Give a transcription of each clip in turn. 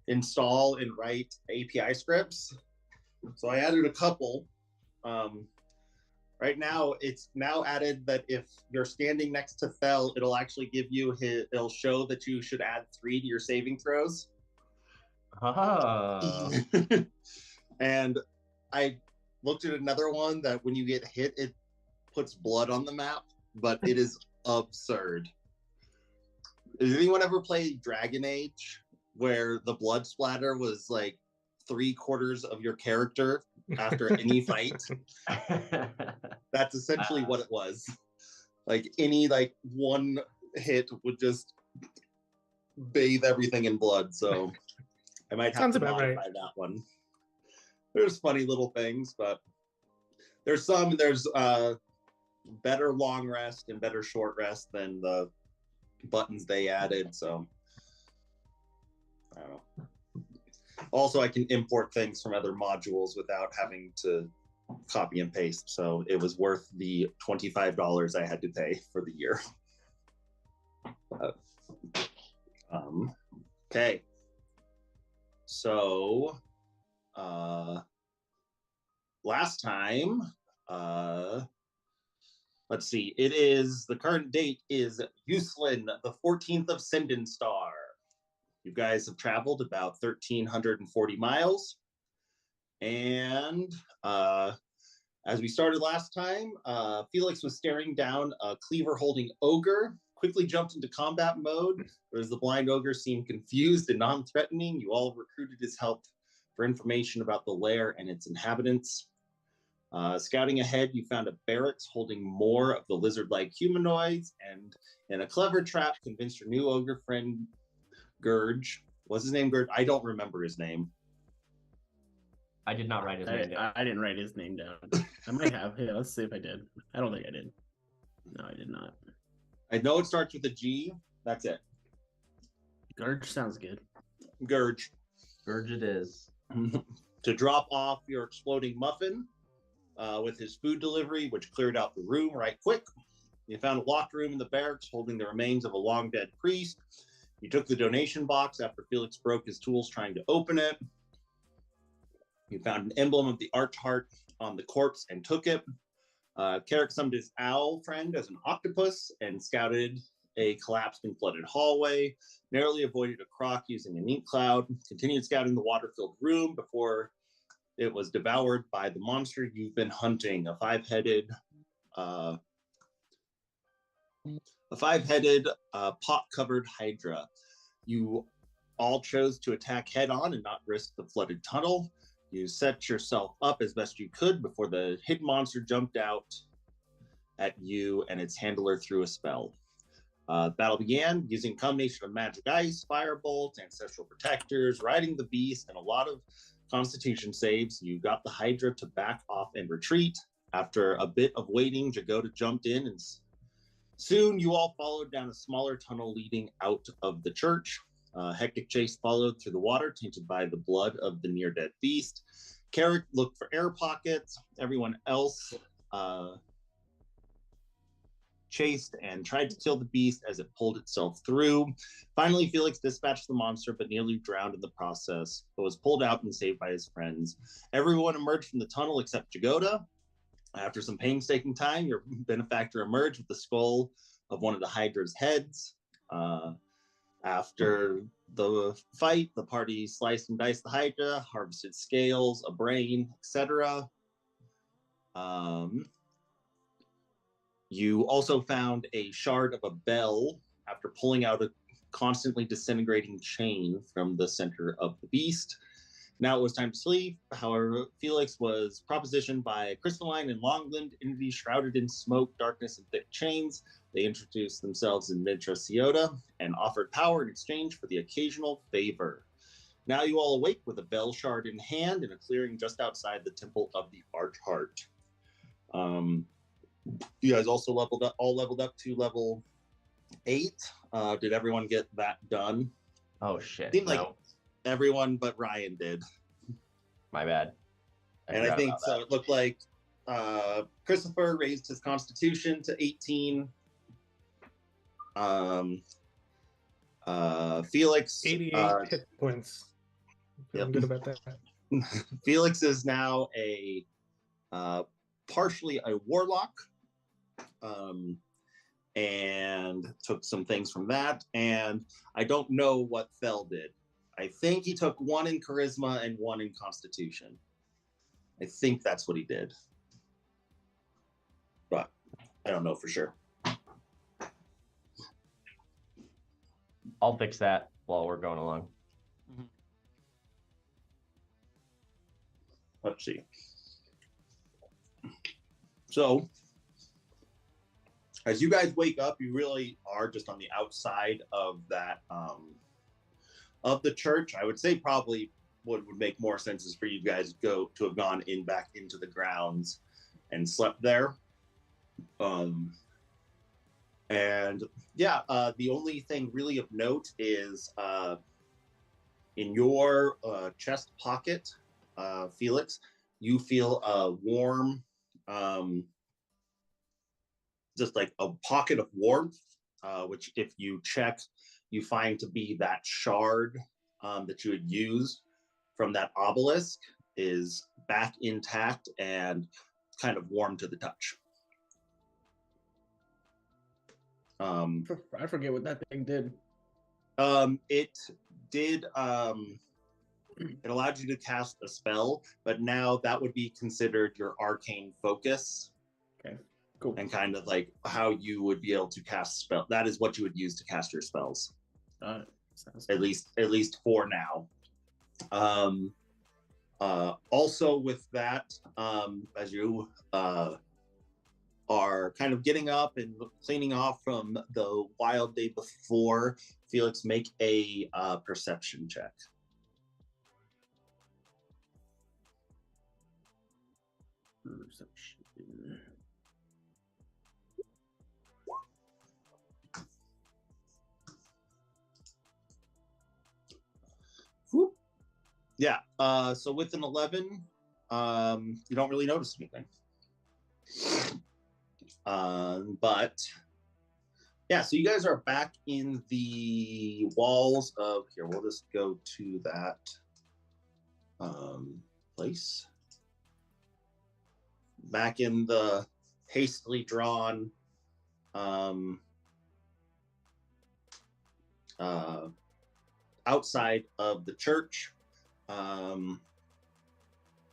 install and write API scripts. So I added a couple. Right now, it's now added that if you're standing next to Fel, it'll actually give you it'll show that you should add 3 to your saving throws. Oh. And I looked at another one that when you get hit, it puts blood on the map, but it is absurd. Did anyone ever play Dragon Age where the blood splatter was like 3/4 of your character after any fight? That's essentially what it was. Like any one hit would just bathe everything in blood. So I might have to modify that one. There's funny little things, but there's better long rest and better short rest than the buttons they added. So I don't know. Also, I can import things from other modules without having to copy and paste. So it was worth the $25 I had to pay for the year. Okay. So last time, let's see, the current date is Uslin, the 14th of Sinden Star. You guys have traveled about 1,340 miles. And as we started last time, Felix was staring down a cleaver-holding ogre, quickly jumped into combat mode. Whereas the blind ogre seemed confused and non-threatening, you all recruited his help for information about the lair and its inhabitants. Scouting ahead, you found a barracks holding more of the lizard-like humanoids, and in a clever trap, convinced your new ogre friend, Gurge. What's his name, Gurge? I don't remember his name. I did not write his name down. I didn't write his name down. I might have. Yeah, let's see if I did. I don't think I did. No, I did not. I know it starts with a G. That's it. Gurge sounds good. Gurge. Gurge it is. To drop off your exploding muffin with his food delivery, which cleared out the room right quick. You found a locked room in the barracks holding the remains of a long-dead priest. You took the donation box after Felix broke his tools trying to open it. You found an emblem of the arch heart on the corpse and took it. Carrick summoned his owl friend as an octopus and scouted a collapsed and flooded hallway, narrowly avoided a croc using an ink cloud, continued scouting the water-filled room before it was devoured by the monster you've been hunting, a five-headed pot-covered Hydra. You all chose to attack head-on and not risk the flooded tunnel. You set yourself up as best you could before the hidden monster jumped out at you and its handler threw a spell. Battle began using a combination of magic ice, firebolt, ancestral protectors, riding the beast, and a lot of constitution saves. You got the Hydra to back off and retreat. After a bit of waiting, Jagoda jumped in, and soon you all followed down a smaller tunnel leading out of the church. Hectic chase followed through the water, tainted by the blood of the near-dead beast. Carrick looked for air pockets. Everyone else chased and tried to kill the beast as it pulled itself through. Finally, Felix dispatched the monster, but nearly drowned in the process, but was pulled out and saved by his friends. Everyone emerged from the tunnel except Jagoda. After some painstaking time, your benefactor emerged with the skull of one of the Hydra's heads. After the fight, the party sliced and diced the Hydra, harvested scales, a brain, etc. You also found a shard of a bell after pulling out a constantly disintegrating chain from the center of the beast. Now it was time to sleep. However, Felix was propositioned by a crystalline and long-limbed entity shrouded in smoke, darkness, and thick chains. They introduced themselves in Ciota and offered power in exchange for the occasional favor. Now you all awake with a bell shard in hand in a clearing just outside the Temple of the Archheart. You guys also leveled up to level 8. Did everyone get that done? Oh shit! Seemed like everyone but Ryan did. My bad. I think so. It looked like Christopher raised his Constitution to 18. Felix 88 hit points. Feeling good about that. Felix is now partially a warlock, and took some things from that. And I don't know what Fell did. I think he took 1 in charisma and 1 in constitution. I think that's what he did, but I don't know for sure. I'll fix that while we're going along. Let's see. So, as you guys wake up, you really are just on the outside of that of the church. I would say probably what would make more sense is for you guys to have gone back into the grounds and slept there. And yeah, the only thing really of note is in your chest pocket, Felix, you feel a warm, just like a pocket of warmth, which if you check, you find to be that shard that you had used from that obelisk is back intact and kind of warm to the touch. I forget what that thing did. It did. It allowed you to cast a spell, but now that would be considered your arcane focus. Okay, cool. And kind of like how you would be able to cast spell. That is what you would use to cast your spells. At least for now. Also with that, as you are kind of getting up and cleaning off from the wild day before, Felix, make a perception check. Perception. Whoop. Yeah. So with an 11, you don't really notice anything. But yeah, so you guys are back in the walls of here. We'll just go to that place. Back in the hastily drawn outside of the church, kind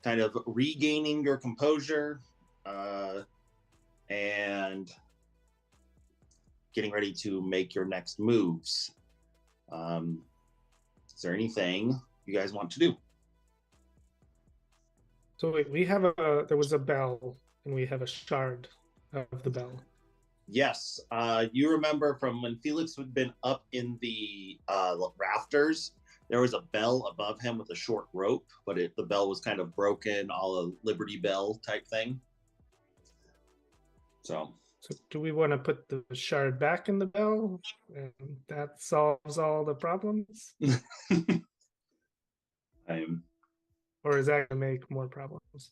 of regaining your composure and getting ready to make your next moves. Is there anything you guys want to do? So wait, there was a bell, and we have a shard of the bell. Yes, you remember from when Felix had been up in the rafters, there was a bell above him with a short rope, but the bell was kind of broken, all a Liberty Bell type thing. So do we want to put the shard back in the bell, and that solves all the problems? Or is that going to make more problems?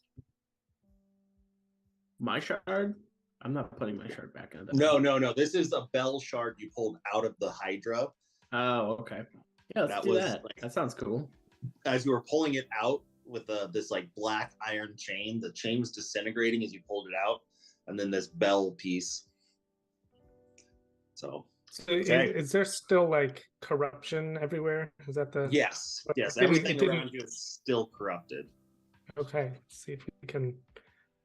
My shard? I'm not putting my shard back in the bell. No. This is a bell shard you pulled out of the Hydra. Oh, okay. Yeah, let's do that. That sounds cool. As you were pulling it out with this like black iron chain, the chain was disintegrating as you pulled it out, and then this bell piece. So is there still like corruption everywhere? Is that the... Yes. Everything around you is still corrupted. Okay, let's see if we can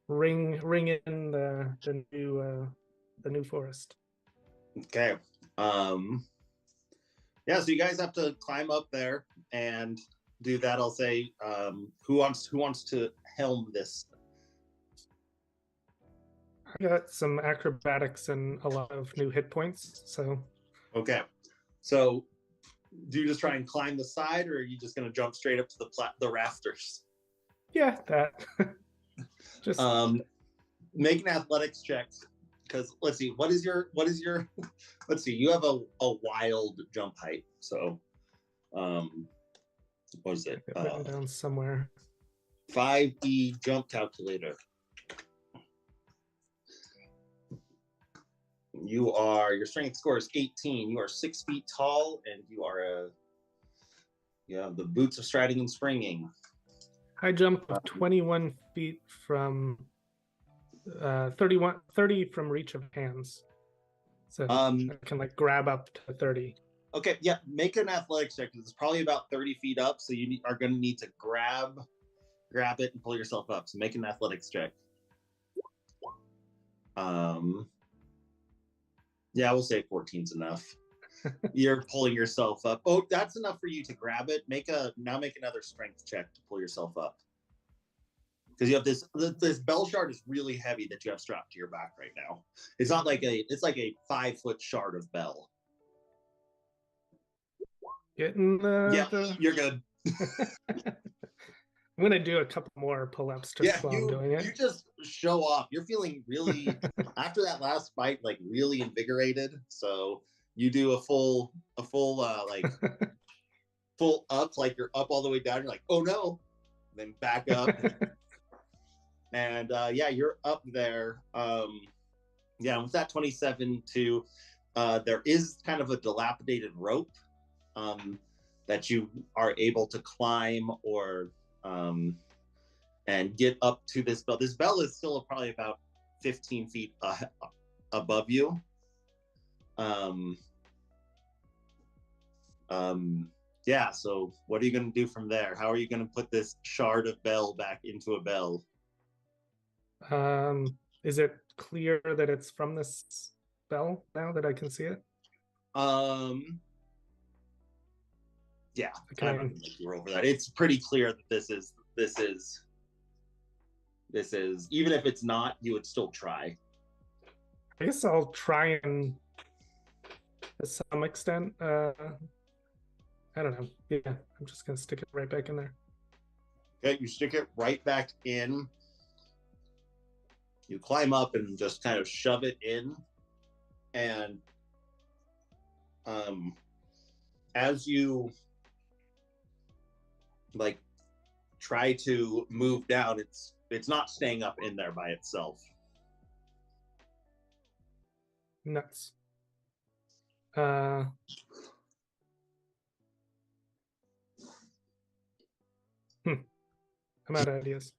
ring in the new forest. Okay. Yeah, so you guys have to climb up there and do that. I'll say, who wants to helm this? I got some acrobatics and a lot of new hit points, so. Okay. So do you just try and climb the side, or are you just going to jump straight up to the rafters? Yeah, that. Just make an athletics check, because let's see, what is your let's see, you have a wild jump height, so what is it? Written down somewhere. 5e jump calculator. Your strength score is 18. You are 6 feet tall, and you are You have the boots of striding and springing. High jump of 21 feet from 30 from reach of hands. So I can like grab up to 30. Okay, yeah, make an athletics check because it's probably about 30 feet up, so you are going to need to grab it and pull yourself up. So make an athletics check. Yeah, we'll say 14's enough. You're pulling yourself up. Oh, that's enough for you to grab it. Make another strength check to pull yourself up. Because you have this bell shard is really heavy that you have strapped to your back right now. It's not like it's like a 5-foot shard of bell. Getting you're good. I'm gonna do a couple more pull-ups just while I'm doing it. You just show off. You're feeling really after that last fight, like really invigorated. So you do a full like full up, like you're up all the way down. You're like, oh no, then back up, and yeah, you're up there. Yeah, with that 27 too, there is kind of a dilapidated rope that you are able to climb or and get up to this bell. This bell is still probably about 15 feet above you. Yeah, so what are you going to do from there? How are you going to put this shard of bell back into a bell? Is it clear that it's from this bell now that I can see it? Yeah, we're over that. It's pretty clear that this is even if it's not, you would still try. I guess I'll try and to some extent. I don't know. Yeah, I'm just gonna stick it right back in there. Okay, you stick it right back in. You climb up and just kind of shove it in, and as you like try to move down, it's not staying up in there by itself. Nuts. I'm out of ideas.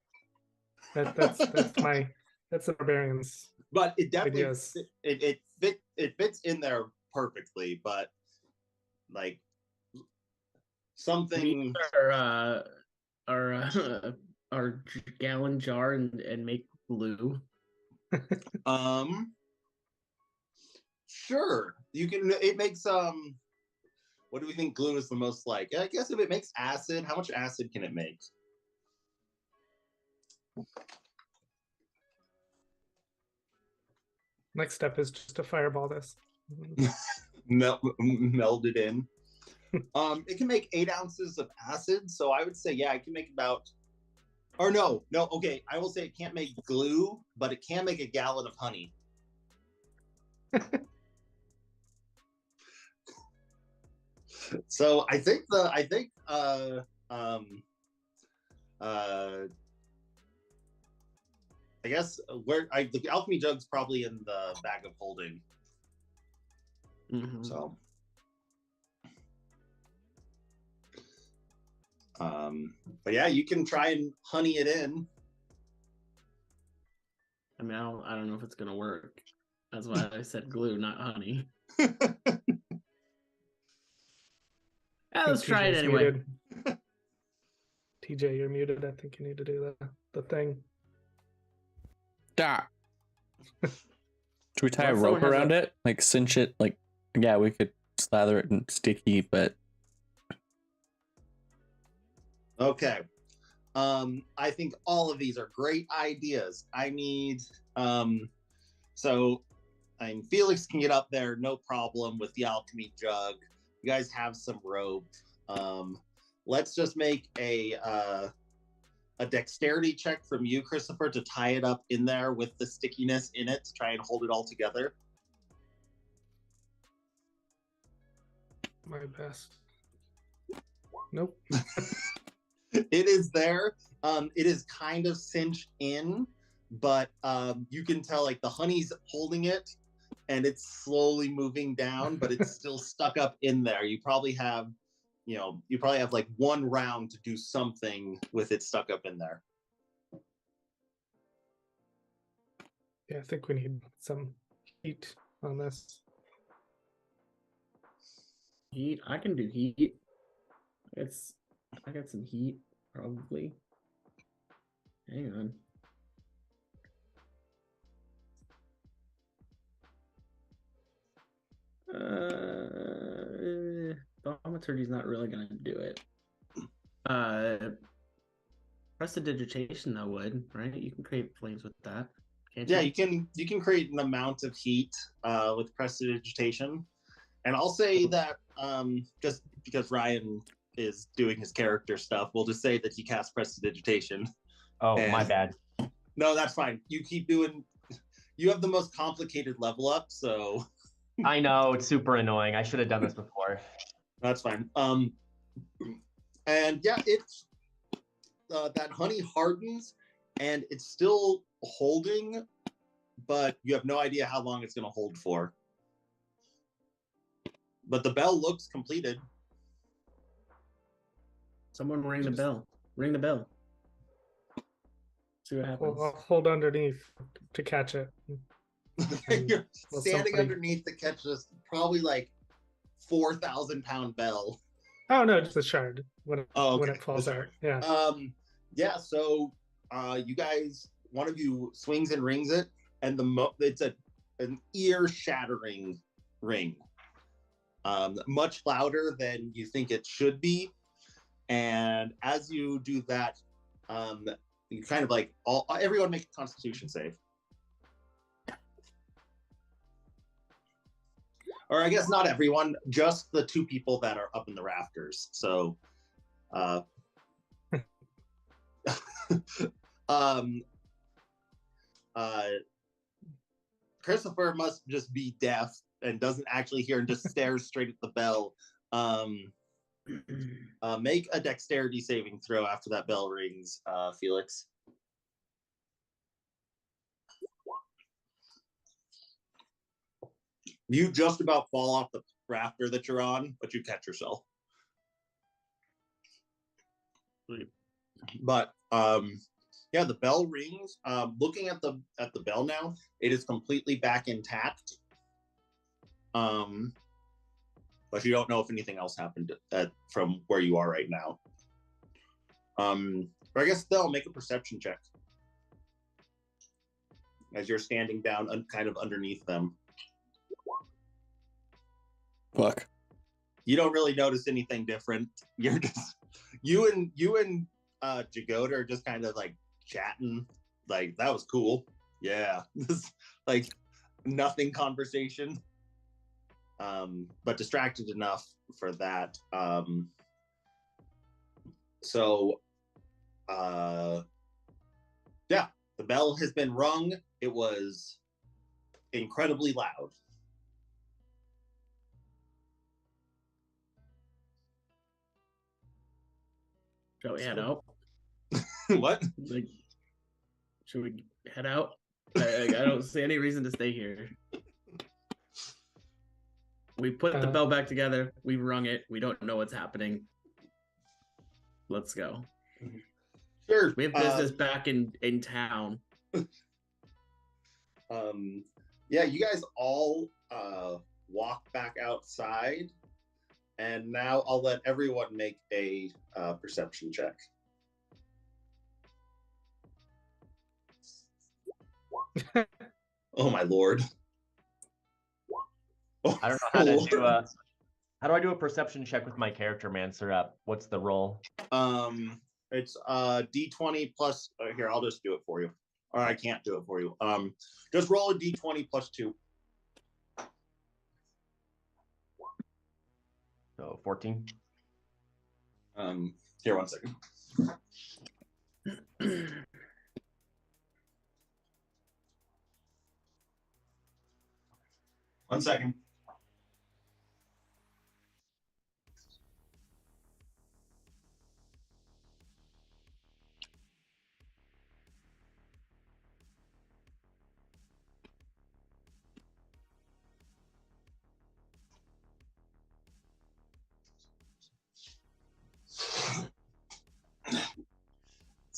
That's the barbarians. But it definitely ideas. It fits in there perfectly, but like something our gallon jar and make glue. Sure, you can. It makes what do we think glue is the most like? I guess if it makes acid, how much acid can it make? Next step is just to fireball this. Meld it in. It can make 8 ounces of acid, so I would say yeah, it can make about. Or no, okay, I will say it can't make glue, but it can make a gallon of honey. So I guess the alchemy jug's probably in the bag of holding. Mm-hmm. So but yeah, you can try and honey it in. I mean, I don't know if it's gonna work. That's why I said glue, not honey. Let's try it anyway. TJ, you're muted. I think you need to do the thing. Should we tie a rope around it? Like cinch it? Like, yeah, we could slather it in sticky, but okay. I think all of these are great ideas. I need so Felix can get up there, no problem with the alchemy jug. You guys have some rope. Let's just make a dexterity check from you, Christopher, to tie it up in there with the stickiness in it to try and hold it all together. My best. Nope. It is there. It is kind of cinched in, but you can tell like the honey's holding it and it's slowly moving down, but it's still stuck up in there. You probably have you probably have like 1 round to do something with it stuck up in there. Yeah, I think we need some heat on this. Heat. I can do heat. I got some heat, probably. Hang on. Thaumaturgy's not really gonna do it. Prestidigitation though would, right? You can create flames with that. Can't Yeah, you? you can create an amount of heat with prestidigitation. And I'll say that just because Ryan is doing his character stuff, we'll just say that he casts prestidigitation. Oh, And- my bad. No, that's fine. You keep doing. You have the most complicated level up, so I know, it's super annoying. I should have done this before. that's fine. And yeah, it's that honey hardens, and it's still holding, but you have no idea how long it's going to hold for. But the bell looks completed. Someone ring the bell. Ring the bell. See what happens. I'll hold underneath to catch it. You're Well, standing somebody- underneath to catch this probably like 4,000-pound bell. Oh no, just a shard when it, Oh, when okay. it falls out. Yeah. Yeah. So, you guys, one of you swings and rings it, and it's an ear-shattering ring, much louder than you think it should be. And as you do that, you kind of like everyone make a Constitution save. Or I guess not everyone, just the 2 people that are up in the rafters. So, Christopher must just be deaf and doesn't actually hear and just stares straight at the bell. Make a dexterity saving throw after that bell rings, Felix. You just about fall off the rafter that you're on, but you catch yourself. But yeah, the bell rings. Looking at the bell now, it is completely back intact. But you don't know if anything else happened from where you are right now. But I guess they'll make a perception check as you're standing down, kind of underneath them. Fuck. You don't really notice anything different. You're just you and Jagoda are just kind of like chatting. Like, that was cool. Yeah, this like nothing conversation. But distracted enough for that. So yeah, the bell has been rung. It was incredibly loud. Shall we head out? What? Like, should we head out? I don't see any reason to stay here. We put the bell back together. We rung it. We don't know what's happening. Let's go. Sure. We have business back in town. Yeah, you guys all walk back outside, and now I'll let everyone make a perception check. Oh my lord! Oh, I don't know how to do a. How do I do a perception check with my character, Manser? What's the roll? It's D20 plus. Here, I'll just do it for you. Or I can't do it for you. Just roll a D20 plus 2. So 14. Here, 1 second. One second.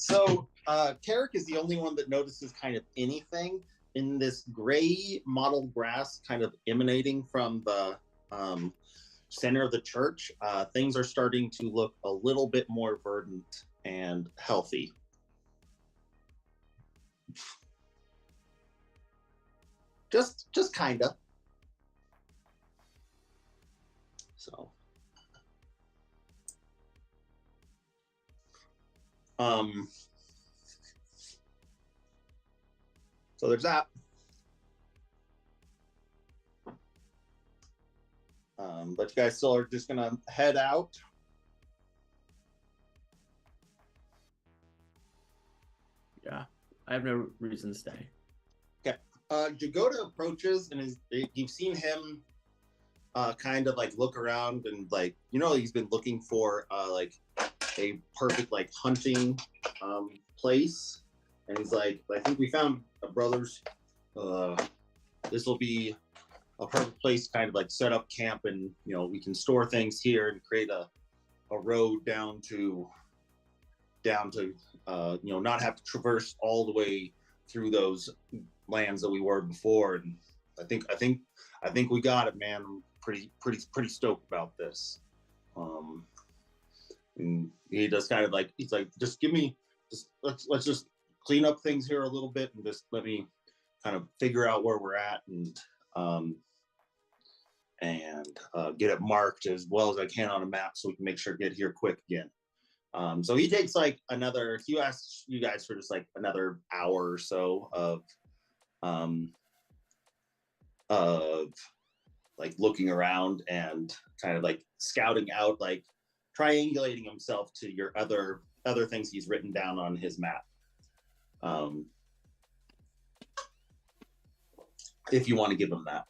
So Carrick is the only one that notices kind of anything in this gray mottled grass kind of emanating from the center of the church. Things are starting to look a little bit more verdant and healthy. Just kind of. So so there's that. But you guys still are just gonna head out. Yeah, I have no reason to stay. Okay. Jagoda approaches and you've seen him kind of like look around and like, you know, he's been looking for like a perfect like hunting place. And he's like, I think we found a brother's. This will be a perfect place to kind of like set up camp, and you know, we can store things here and create a road down to you know, not have to traverse all the way through those lands that we were before. And I think we got it, man. I'm pretty stoked about this. And he just kind of like, he's like, just give me, let's just clean up things here a little bit and just let me kind of figure out where we're at and get it marked as well as I can on a map so we can make sure to get here quick again. So he takes like he asks you guys for just like another hour or so of like looking around and kind of like scouting out, like triangulating himself to your other things he's written down on his map. If you want to give him that.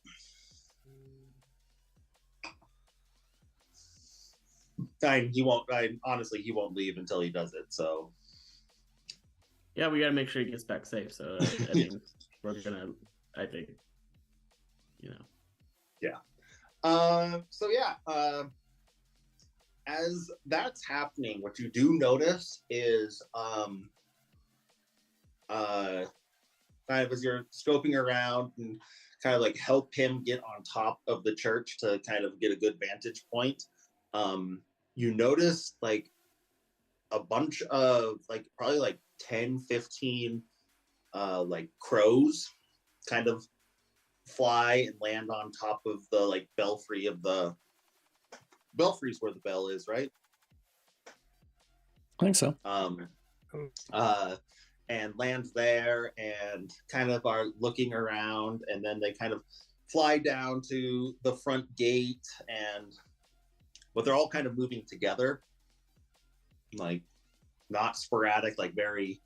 Honestly, he won't leave until he does it. So Yeah, we gotta make sure he gets back safe. So I think I think, you know. Yeah. So yeah. As that's happening, what you do notice is kind of as you're scoping around and kind of like help him get on top of the church to kind of get a good vantage point, you notice like a bunch of like probably like 10, 15 like crows kind of fly and land on top of the like belfry of the belfry's where the bell is, right? I think so. And lands there and kind of are looking around, and then they kind of fly down to the front gate, but they're all kind of moving together, like not sporadic, like very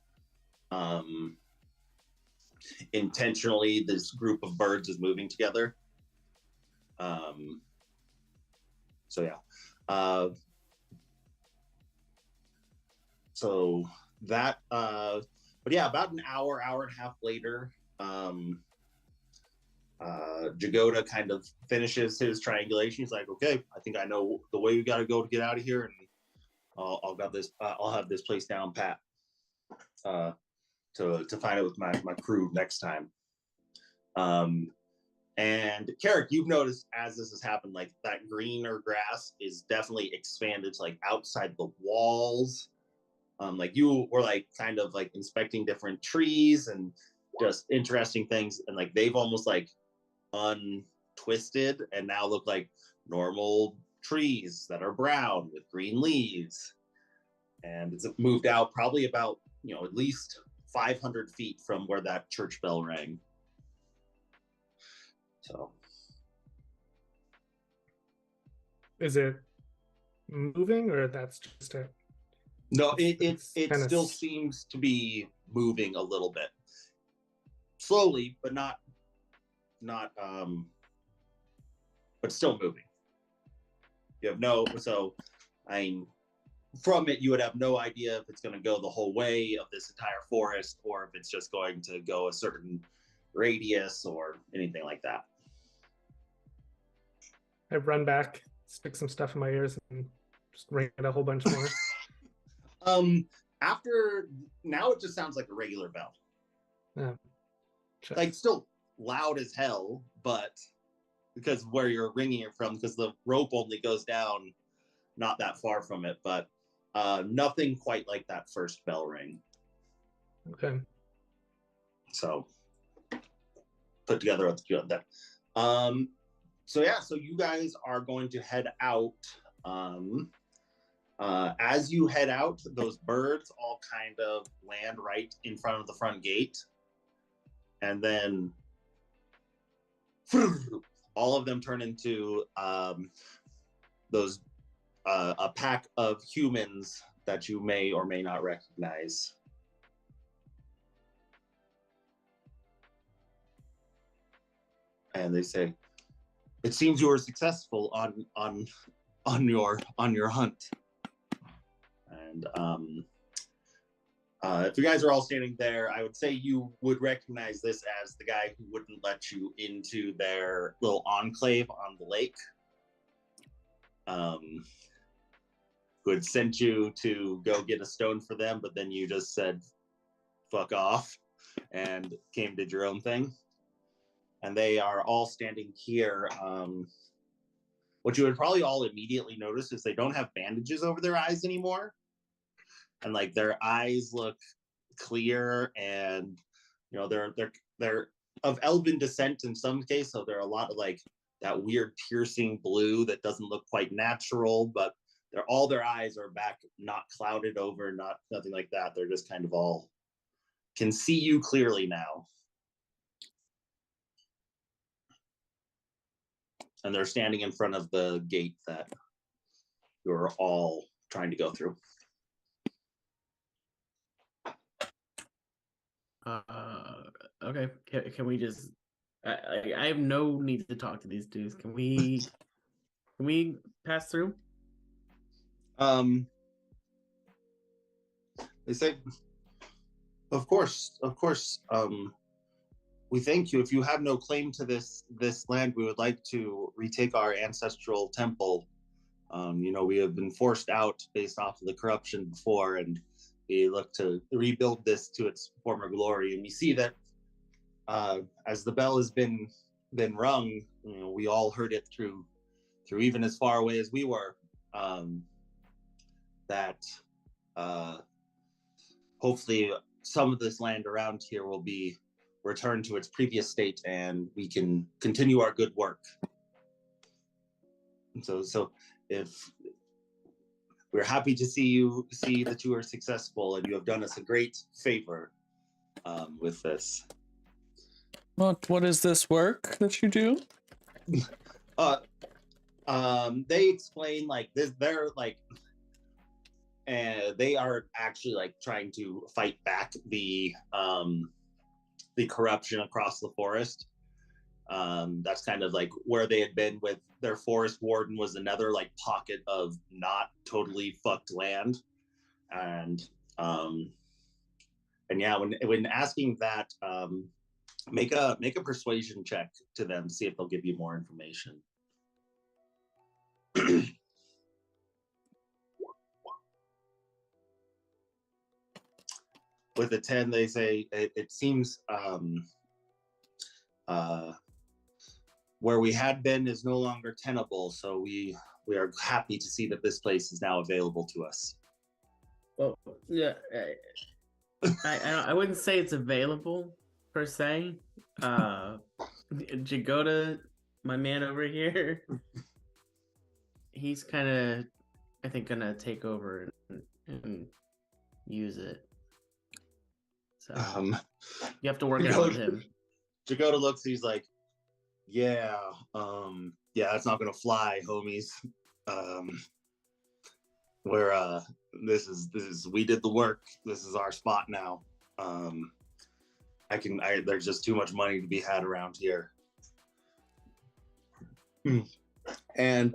intentionally this group of birds is moving together. So yeah. So that but yeah, about an hour and a half later, Jagoda kind of finishes his triangulation. He's like, okay, I think I know the way we got to go to get out of here, and I'll have this place down pat to find it with my crew next time. And Carrick, you've noticed as this has happened, like that greener grass is definitely expanded to like outside the walls. Like you were like kind of like inspecting different trees and just interesting things, and like they've almost like untwisted and now look like normal trees that are brown with green leaves. And it's moved out probably about, you know, at least 500 feet from where that church bell rang. So is it moving, or that's just it? No, it kinda still seems to be moving a little bit slowly, but not but still moving. You have from it you would have no idea if it's going to go the whole way of this entire forest or if it's just going to go a certain radius or anything like that. I run back, stick some stuff in my ears, and just ring it a whole bunch more. After now, it just sounds like a regular bell. Yeah. Check. Like still loud as hell, but because where you're ringing it from, because the rope only goes down not that far from it, but nothing quite like that first bell ring. Okay. So put together that. So yeah, so you guys are going to head out. As you head out, those birds all kind of land right in front of the front gate, and then all of them turn into those a pack of humans that you may or may not recognize. And they say, "It seems you were successful on your hunt." And if you guys are all standing there, I would say you would recognize this as the guy who wouldn't let you into their little enclave on the lake. Who had sent you to go get a stone for them, but then you just said, "Fuck off," and came did your own thing. And they are all standing here. What you would probably all immediately notice is they don't have bandages over their eyes anymore. And like their eyes look clear, and you know they're of elven descent in some case, so they're a lot of like that weird piercing blue that doesn't look quite natural, but all their eyes are back, not clouded over, nothing like that. They're just kind of all can see you clearly now. And they're standing in front of the gate that you're all trying to go through. Okay. Can we just? I have no need to talk to these dudes. Can we pass through? They say, of course. We thank you. If you have no claim to this land, we would like to retake our ancestral temple. You know, we have been forced out based off of the corruption before, and we look to rebuild this to its former glory. And we see that as the bell has been rung, you know, we all heard it through even as far away as we were. That hopefully some of this land around here will be returned to its previous state, and we can continue our good work. So if we're happy to see that you are successful, and you have done us a great favor with this. What is this work that you do? They explain like this. They're like, they are actually like trying to fight back the corruption across the forest. That's kind of like where they had been with their forest warden, was another like pocket of not totally fucked land. And yeah, when asking that, make a persuasion check to them, see if they'll give you more information. With a 10, they say it seems where we had been is no longer tenable, so we are happy to see that this place is now available to us. Well, yeah, I wouldn't say it's available per se. Jagoda, my man over here, he's kind of, I think, gonna take over and use it. So you have to work out with him. Jagoda looks, he's like, yeah, that's not gonna fly, homies. This is we did the work. This is our spot now. There's just too much money to be had around here. And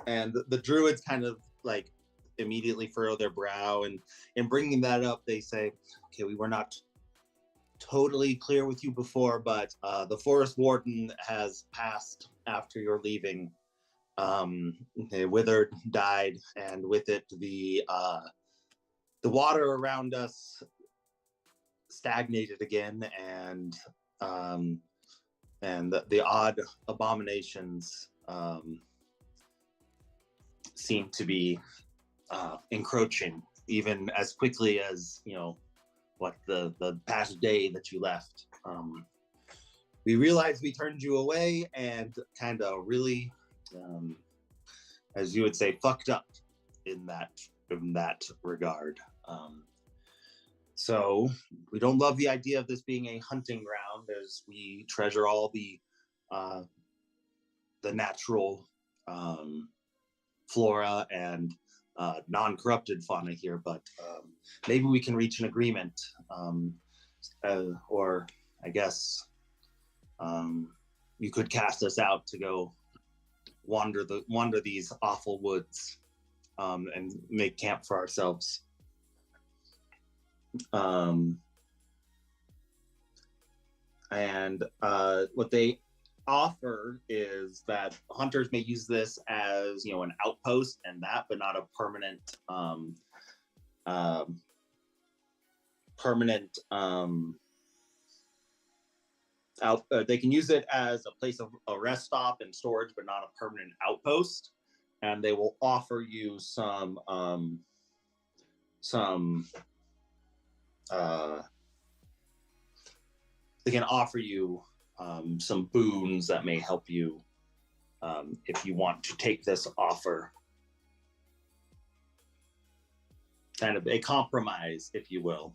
the druids kind of like immediately furrow their brow, and in bringing that up, they say, okay, we were not totally clear with you before, but the forest warden has passed after your leaving. It withered, died, and with it the water around us stagnated again, and the odd abominations seem to be encroaching even as quickly as what the past day that you left. We realized we turned you away and kind of really, as you would say, fucked up in that regard. So we don't love the idea of this being a hunting ground, as we treasure all the natural flora and non-corrupted fauna here. But maybe we can reach an agreement, or I guess you could cast us out to go wander these awful woods and make camp for ourselves. And what they offer is that hunters may use this as an outpost and that, but not a permanent they can use it as a place of a rest stop and storage, but not a permanent outpost. And they will offer you they can offer you some boons that may help you if you want to take this offer. Kind of a compromise, if you will.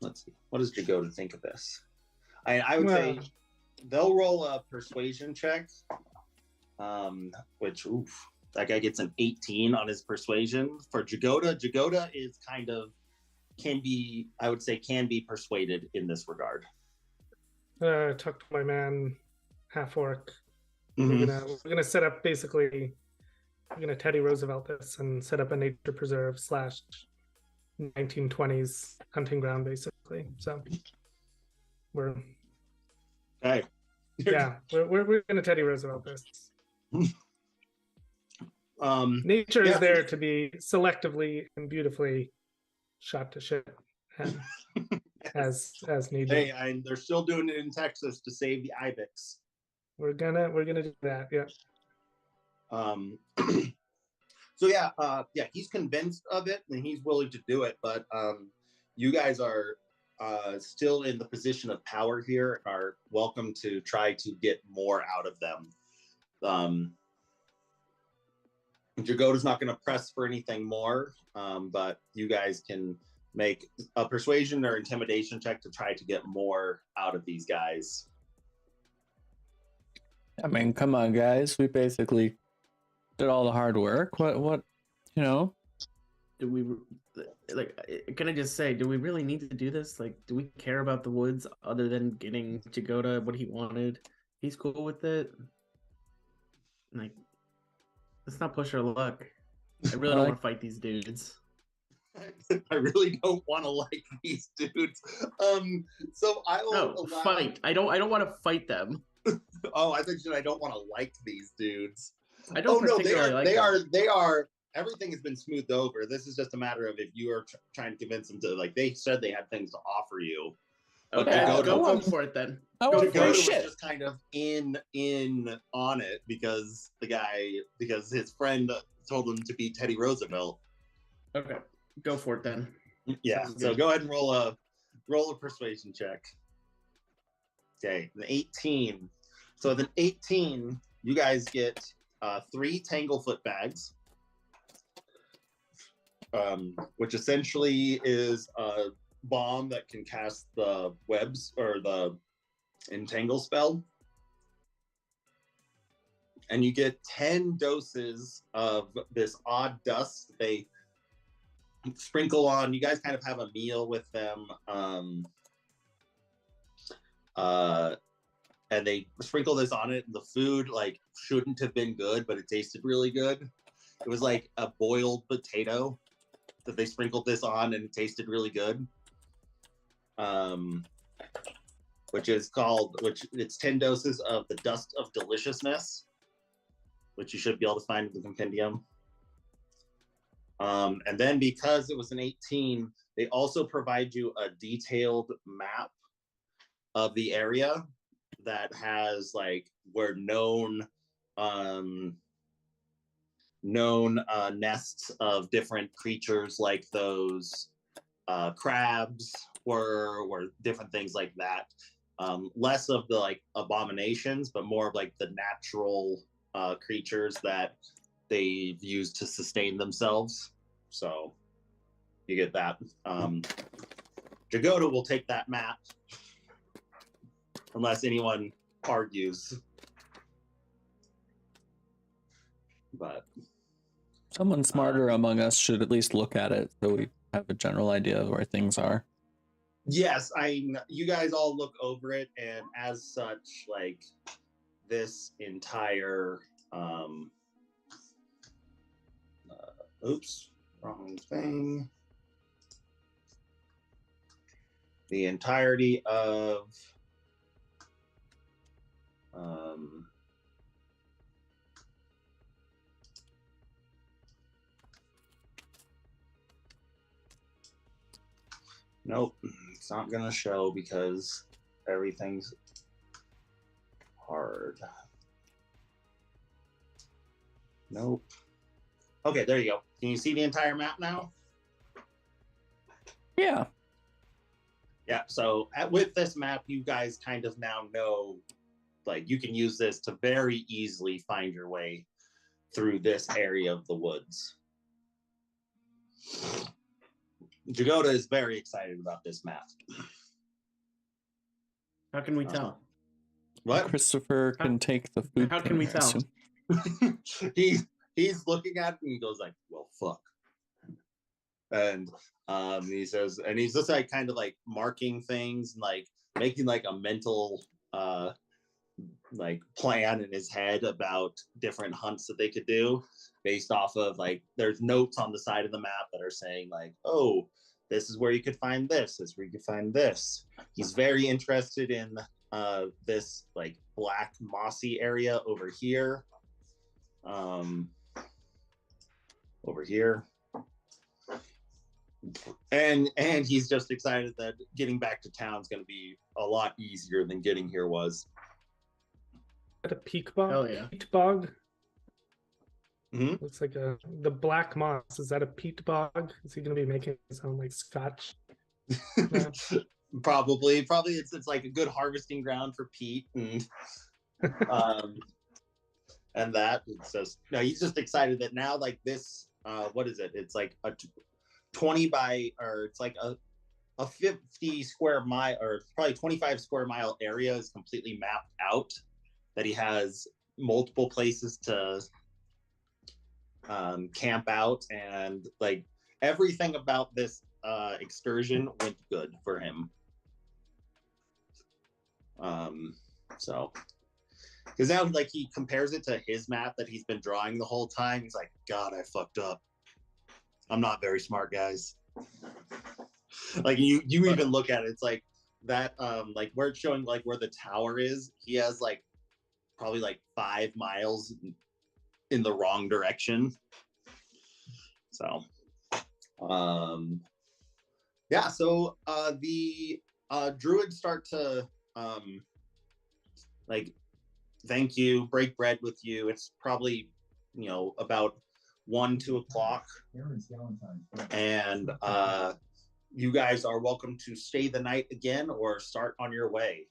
Let's see. What does Jagoda think of this? I would say they'll roll a persuasion check, which, that guy gets an 18 on his persuasion. For Jagoda is can be persuaded in this regard. Talk to my man, half orc. Mm-hmm. We're gonna set up basically. We're gonna Teddy Roosevelt this and set up a nature preserve / 1920s hunting ground, basically. So we're okay. Yeah, we're gonna Teddy Roosevelt this. Nature is there to be selectively and beautifully shot to shit, and as needed. Hey, they're still doing it in Texas to save the ibex. We're gonna do that. Yeah. So he's convinced of it and he's willing to do it, but you guys are still in the position of power here, are welcome to try to get more out of them. Jagoda's not going to press for anything more, but you guys can make a persuasion or intimidation check to try to get more out of these guys. I mean, come on, guys. We basically did all the hard work. What, Do we, can I just say, do we really need to do this? Do we care about the woods other than getting Jagoda what he wanted? He's cool with it. Let's not push our luck. I really don't want to fight these dudes. I really don't want to like these dudes. So I will fight. I don't want to fight them. Oh, I think I don't want to like these dudes. I don't particularly like them. They are. Everything has been smoothed over. This is just a matter of if you are trying to convince them to, they said they had things to offer you. Okay, go on for it then. Jagoda was just kind of in on it because his friend told him to be Teddy Roosevelt. Okay, go for it then. Yeah. So go ahead and roll a persuasion check. Okay, the 18. So with an 18, you guys get 3 Tanglefoot bags, which essentially is a bomb that can cast the webs or the entangle spell. And you get 10 doses of this odd dust they sprinkle on. You guys kind of have a meal with them. And they sprinkle this on it, and the food shouldn't have been good, but it tasted really good. It was like a boiled potato that they sprinkled this on, and it tasted really good. which it's 10 doses of the Dust of Deliciousness, which you should be able to find in the compendium. And then because it was an 18, they also provide you a detailed map of the area that has like where known nests of different creatures like those crabs were different things like that. Less of the like abominations, but more of like the natural creatures that they've used to sustain themselves. So you get that. Jagoda will take that map unless anyone argues. But Someone smarter among us should at least look at it so we have a general idea of where things are. yes, you guys all look over it, and as such, like this entire oops, wrong thing. The entirety of nope, it's not gonna show because everything's hard. Nope. Okay, there you go. Can you see the entire map now? Yeah. Yeah, so with this map, you guys kind of now know, like, you can use this to very easily find your way through this area of the woods. Jagoda is very excited about this map. How can we tell? What? Christopher can take the food. How can we pantry, I tell? assume. He's looking at it and he goes like, well, fuck. And he says, and he's just like kind of like marking things and like making like a mental like plan in his head about different hunts that they could do based off of like there's notes on the side of the map that are saying like, oh, this is where you could find this is where you could find this. He's very interested in this like black mossy area over here, and he's just excited that getting back to town is going to be a lot easier than getting here was. At a peak bog? Oh, yeah. Peat bog? Mhm. Looks like the black moss. Is that a peat bog? Is he going to be making his own like scotch? Probably it's like a good harvesting ground for peat and and that. It's just no, he's just excited that now like this what is it? It's like a 20 by, or it's like a 50 square mile, or probably 25 square mile area is completely mapped out, that he has multiple places to camp out, and like everything about this excursion went good for him. So because now like he compares it to his map that he's been drawing the whole time. He's like, God, I fucked up. I'm not very smart, guys. Like you even look at it, it's like that like where it's showing like where the tower is, he has like probably like 5 miles in the wrong direction. So yeah, so the druids start to like thank you, break bread with you. It's probably, you know, about 1-2 o'clock, and you guys are welcome to stay the night again or start on your way.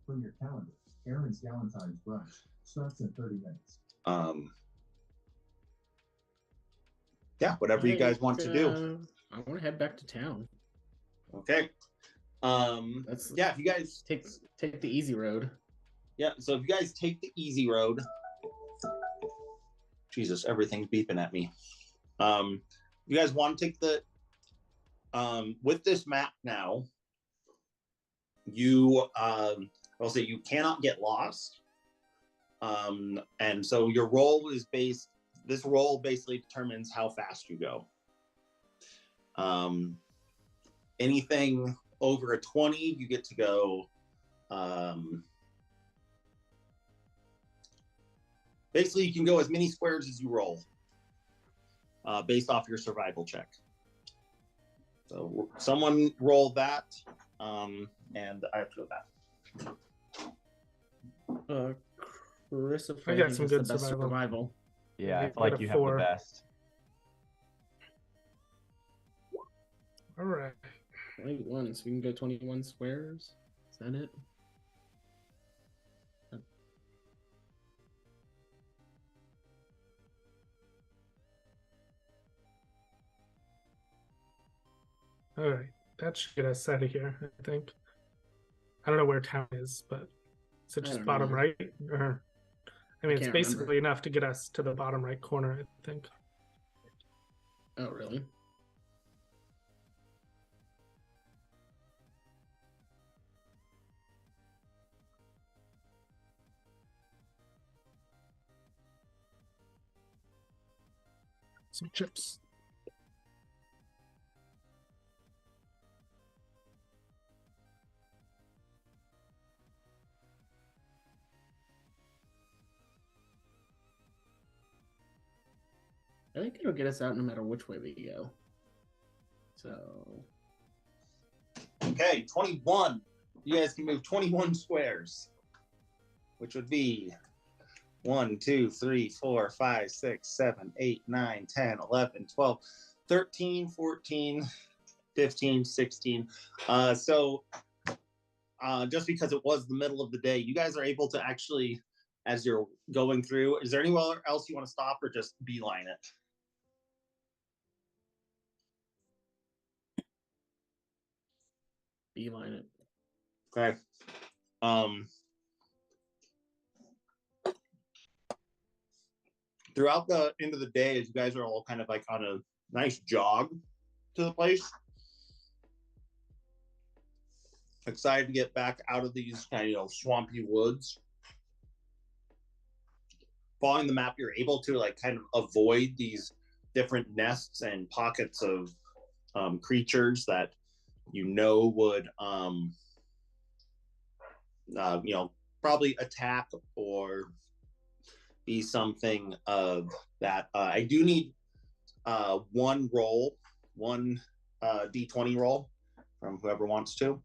From your calendar, Aaron's Valentine's brunch starts in 30 minutes. Yeah, whatever you guys want to do. I want to head back to town. Okay. That's yeah, if you guys take the easy road. Yeah, so if you guys take the easy road, Jesus, everything's beeping at me. You guys want to take the with this map now, you I'll say you cannot get lost. And so your roll is this roll basically determines how fast you go. Anything over a 20, you get to go. Basically, you can go as many squares as you roll, based off your survival check. So someone roll that, and I have to go back. Christopher, I got think some is the good best survival. survival. Yeah, I You feel like got a you have the 4. best. All right. 21, so we can go 21 squares. Is that it? All right. That should get us out of here, I think. I don't know where town is, but is it I just don't bottom know. right? Or I mean, it's can't basically remember. enough to get us to the bottom right corner, I think. Oh, really? Some chips. I think it'll get us out no matter which way we go. So Okay, 21. You guys can move 21 squares, which would be 1, 2, 3, 4, 5, 6, 7, 8, 9, 10, 11, 12, 13, 14, 15, 16. So just because it was the middle of the day, you guys are able to actually, as you're going through, is there anywhere else you want to stop or just beeline it? beeline it. Okay. Throughout the end of the day, as you guys are all kind of like on a nice jog to the place, excited to get back out of these kind of swampy woods. Following the map, you're able to like kind of avoid these different nests and pockets of creatures that you know would probably attack or be something of that. I do need one roll, one d20 roll from whoever wants to.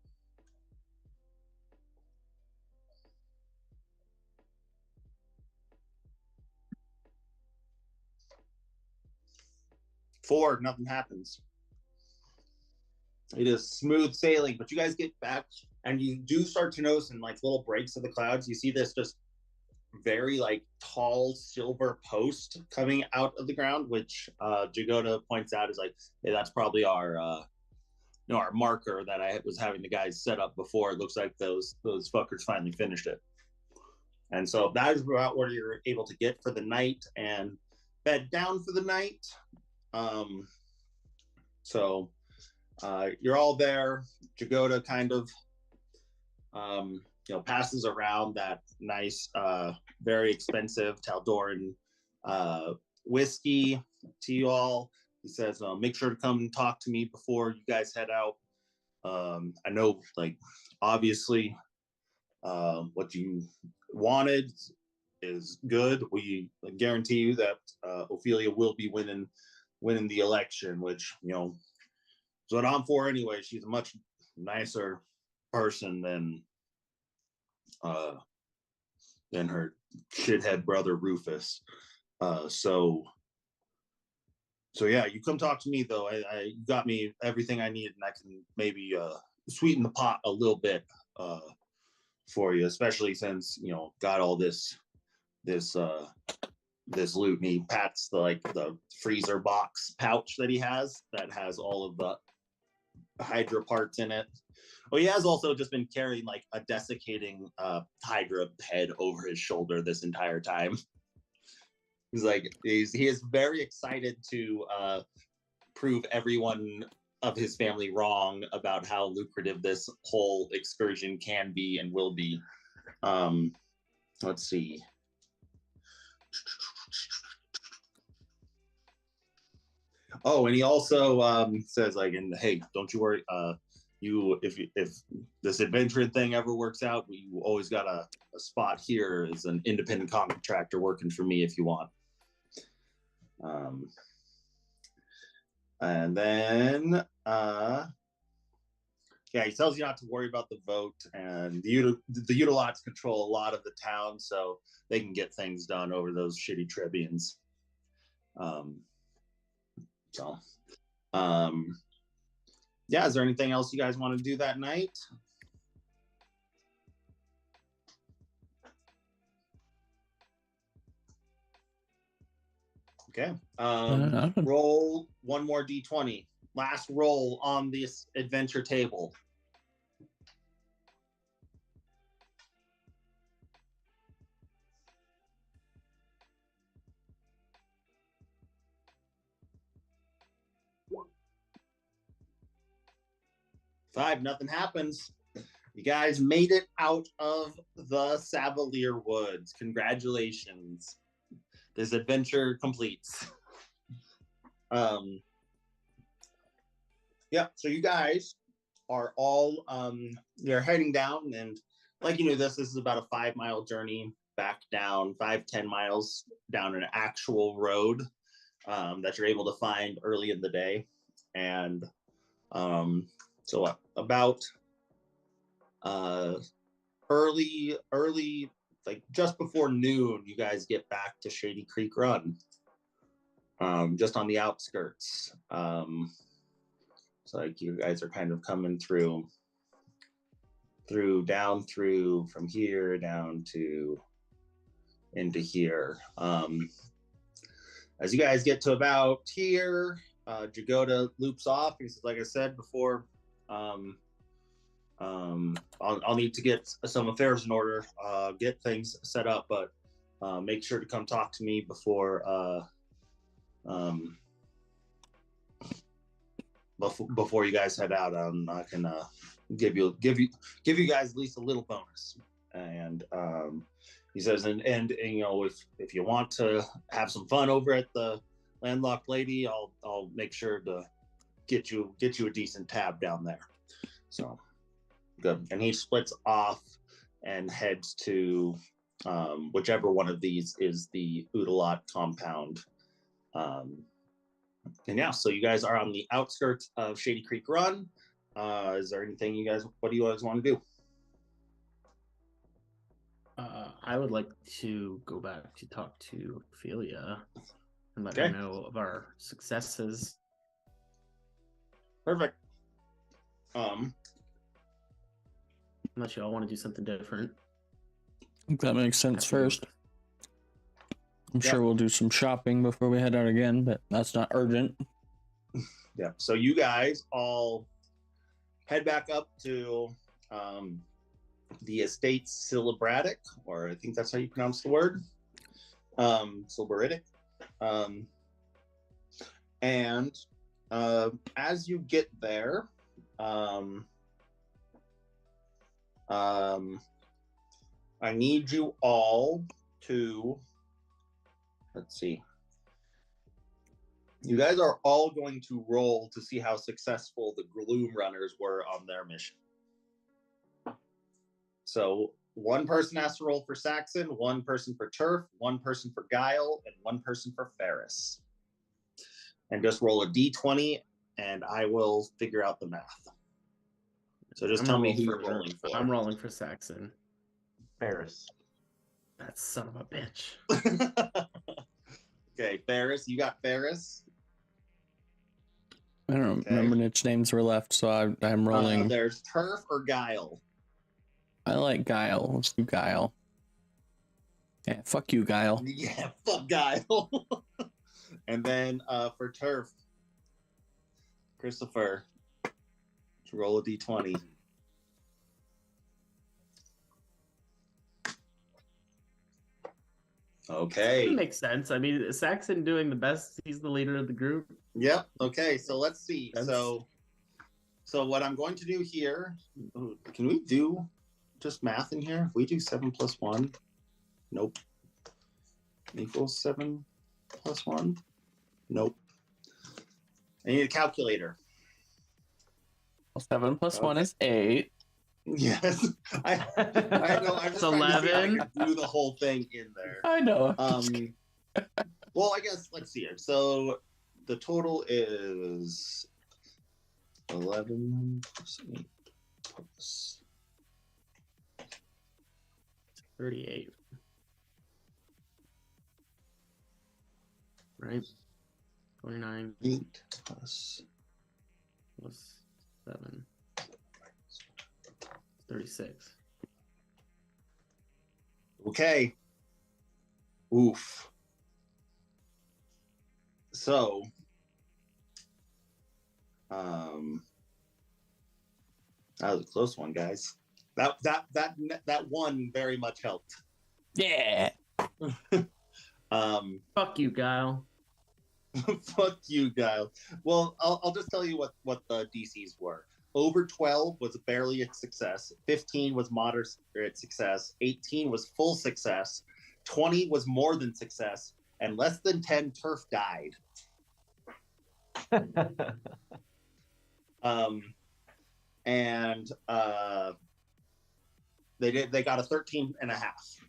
Four, nothing happens. It is smooth sailing, but you guys get back and you do start to notice in like little breaks of the clouds, you see this just very like tall silver post coming out of the ground, which Jagoda points out is like, hey, that's probably our our marker that I was having the guys set up before. It looks like those fuckers finally finished it. And so that is about where you're able to get for the night and bed down for the night. So you're all there. Jagoda kind of passes around that nice, very expensive Taldoran whiskey to you all. He says, make sure to come and talk to me before you guys head out. I know, like, obviously, what you wanted is good. We guarantee you that Ophelia will be winning the election, which, is what I'm for anyway. She's a much nicer person than her shithead brother Rufus. So yeah, you come talk to me though. I got me everything I need, and I can maybe sweeten the pot a little bit for you, especially since got all this loot. And he pats the freezer box pouch that he has that has all of the Hydra parts in it. Well, he has also just been carrying like a desiccating Hydra head over his shoulder this entire time. He is very excited to prove everyone of his family wrong about how lucrative this whole excursion can be and will be. Let's see. Oh, and he also says hey, don't you worry. if this adventuring thing ever works out, you always got a spot here as an independent contractor working for me if you want. And then he tells you not to worry about the vote, and the Utalots control a lot of the town, so they can get things done over those shitty Trebians. Is there anything else you guys want to do that night? Okay. Roll one more d20. Last roll on this adventure table. Five, nothing happens. You guys made it out of the Savalier Woods. Congratulations. This adventure completes. So you guys are all you're heading down, and like this is about a 5-mile journey back down, 5-10 miles down an actual road that you're able to find early in the day. And about early, like just before noon, you guys get back to Shady Creek Run, just on the outskirts. So like you guys are kind of coming through from here down to into here. As you guys get to about here, Jagoda loops off. He says, like I said before, I'll need to get some affairs in order, get things set up, but make sure to come talk to me before you guys head out. I can give you guys at least a little bonus. And he says, and if you want to have some fun over at the Landlocked Lady, I'll make sure to get you a decent tab down there. So good. And he splits off and heads to whichever one of these is the Udalot compound. So you guys are on the outskirts of Shady Creek Run. Is there anything what do you guys want to do? I would like to go back to talk to Ophelia and let her know of our successes. Perfect. Unless y'all want to do something different. I think that makes sense first. I'm sure we'll do some shopping before we head out again, but that's not urgent. Yeah. So you guys all head back up to the estate Siliberatic, or I think that's how you pronounce the word. Siliberatic. And as you get there, I need you all to, let's see. You guys are all going to roll to see how successful the Gloom Runners were on their mission. So one person has to roll for Saxon, one person for Turf, one person for Guile, and one person for Ferris. And just roll a d20, and I will figure out the math. So just tell me who you're rolling for. I'm rolling for Saxon. Ferris. That son of a bitch. Okay, Ferris. You got Ferris? I don't remember which names were left, so I'm rolling. There's Turf or Guile. I like Guile. Let's do Guile. Yeah, fuck you, Guile. Yeah, fuck Guile. And then for Turf, Christopher, roll a d20. Okay. That makes sense. I mean, Saxon doing the best. He's the leader of the group. Yep. Okay. So let's see. So what I'm going to do here, can we do just math in here? If we do 7 + 1, nope. Equals 7 + 1, nope. I need a calculator. 7 plus 1 is 8. Yes, I know. I'm just It's trying to see if I 11. can do the whole thing in there. I know. Well, I guess let's see here. So the total is 11 plus 8 plus 38. Right? 29 8 plus. plus 7. 36. Okay. Oof. So, that was a close one, guys. That one very much helped. Yeah. Fuck you, Guile. Fuck you, Guile. Well, I'll just tell you what the DCs were. Over 12 was barely a success. 15 was moderate success. 18 was full success. 20 was more than success. And less than 10, Turf died. They got a 13 and a half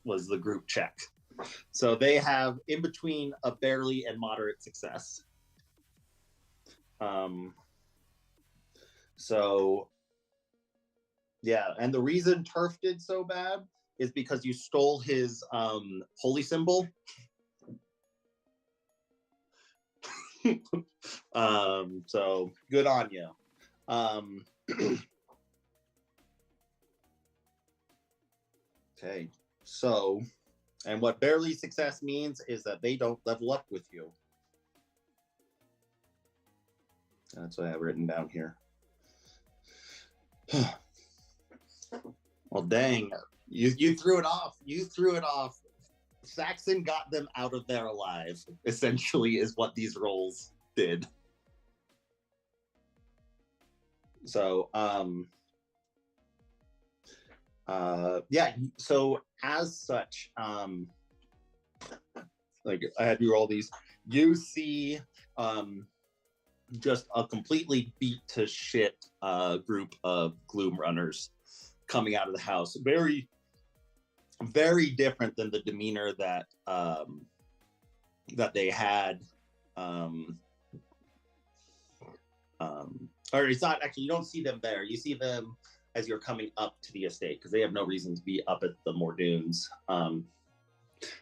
was the group check. So they have in between a barely and moderate success. So yeah, and the reason Turf did so bad is because you stole his holy symbol. So good on you. Okay, so, and what barely success means is that they don't level up with you. That's what I have written down here. Well, dang, you threw it off. You threw it off. Saxon got them out of there alive, essentially, is what these rolls did. So, yeah, so as such, like I had you roll these, you see just a completely beat to shit group of gloom runners coming out of the house. Very, very different than the demeanor that that they had. Or it's not actually, you don't see them there. You see them as you're coming up to the estate because they have no reason to be up at the Mordoons.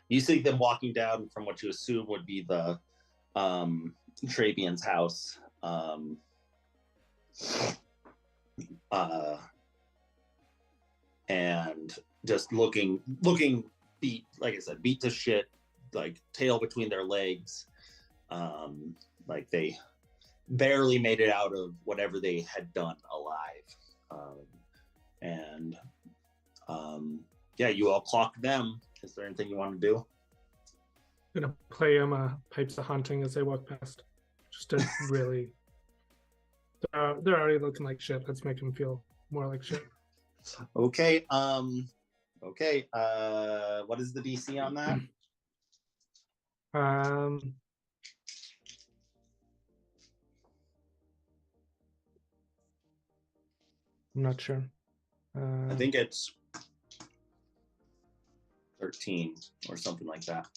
You see them walking down from what you assume would be the Travian's house. And just looking beat, like I said, beat to shit, like tail between their legs. Like they barely made it out of whatever they had done alive. Yeah, you all clock them. Is there anything you want to do? I'm gonna play them Pipes of Haunting as they walk past. Just to really, they're already looking like shit. Let's make them feel more like shit. Okay. Okay. What is the DC on that? I'm not sure. I think it's 13 or something like that.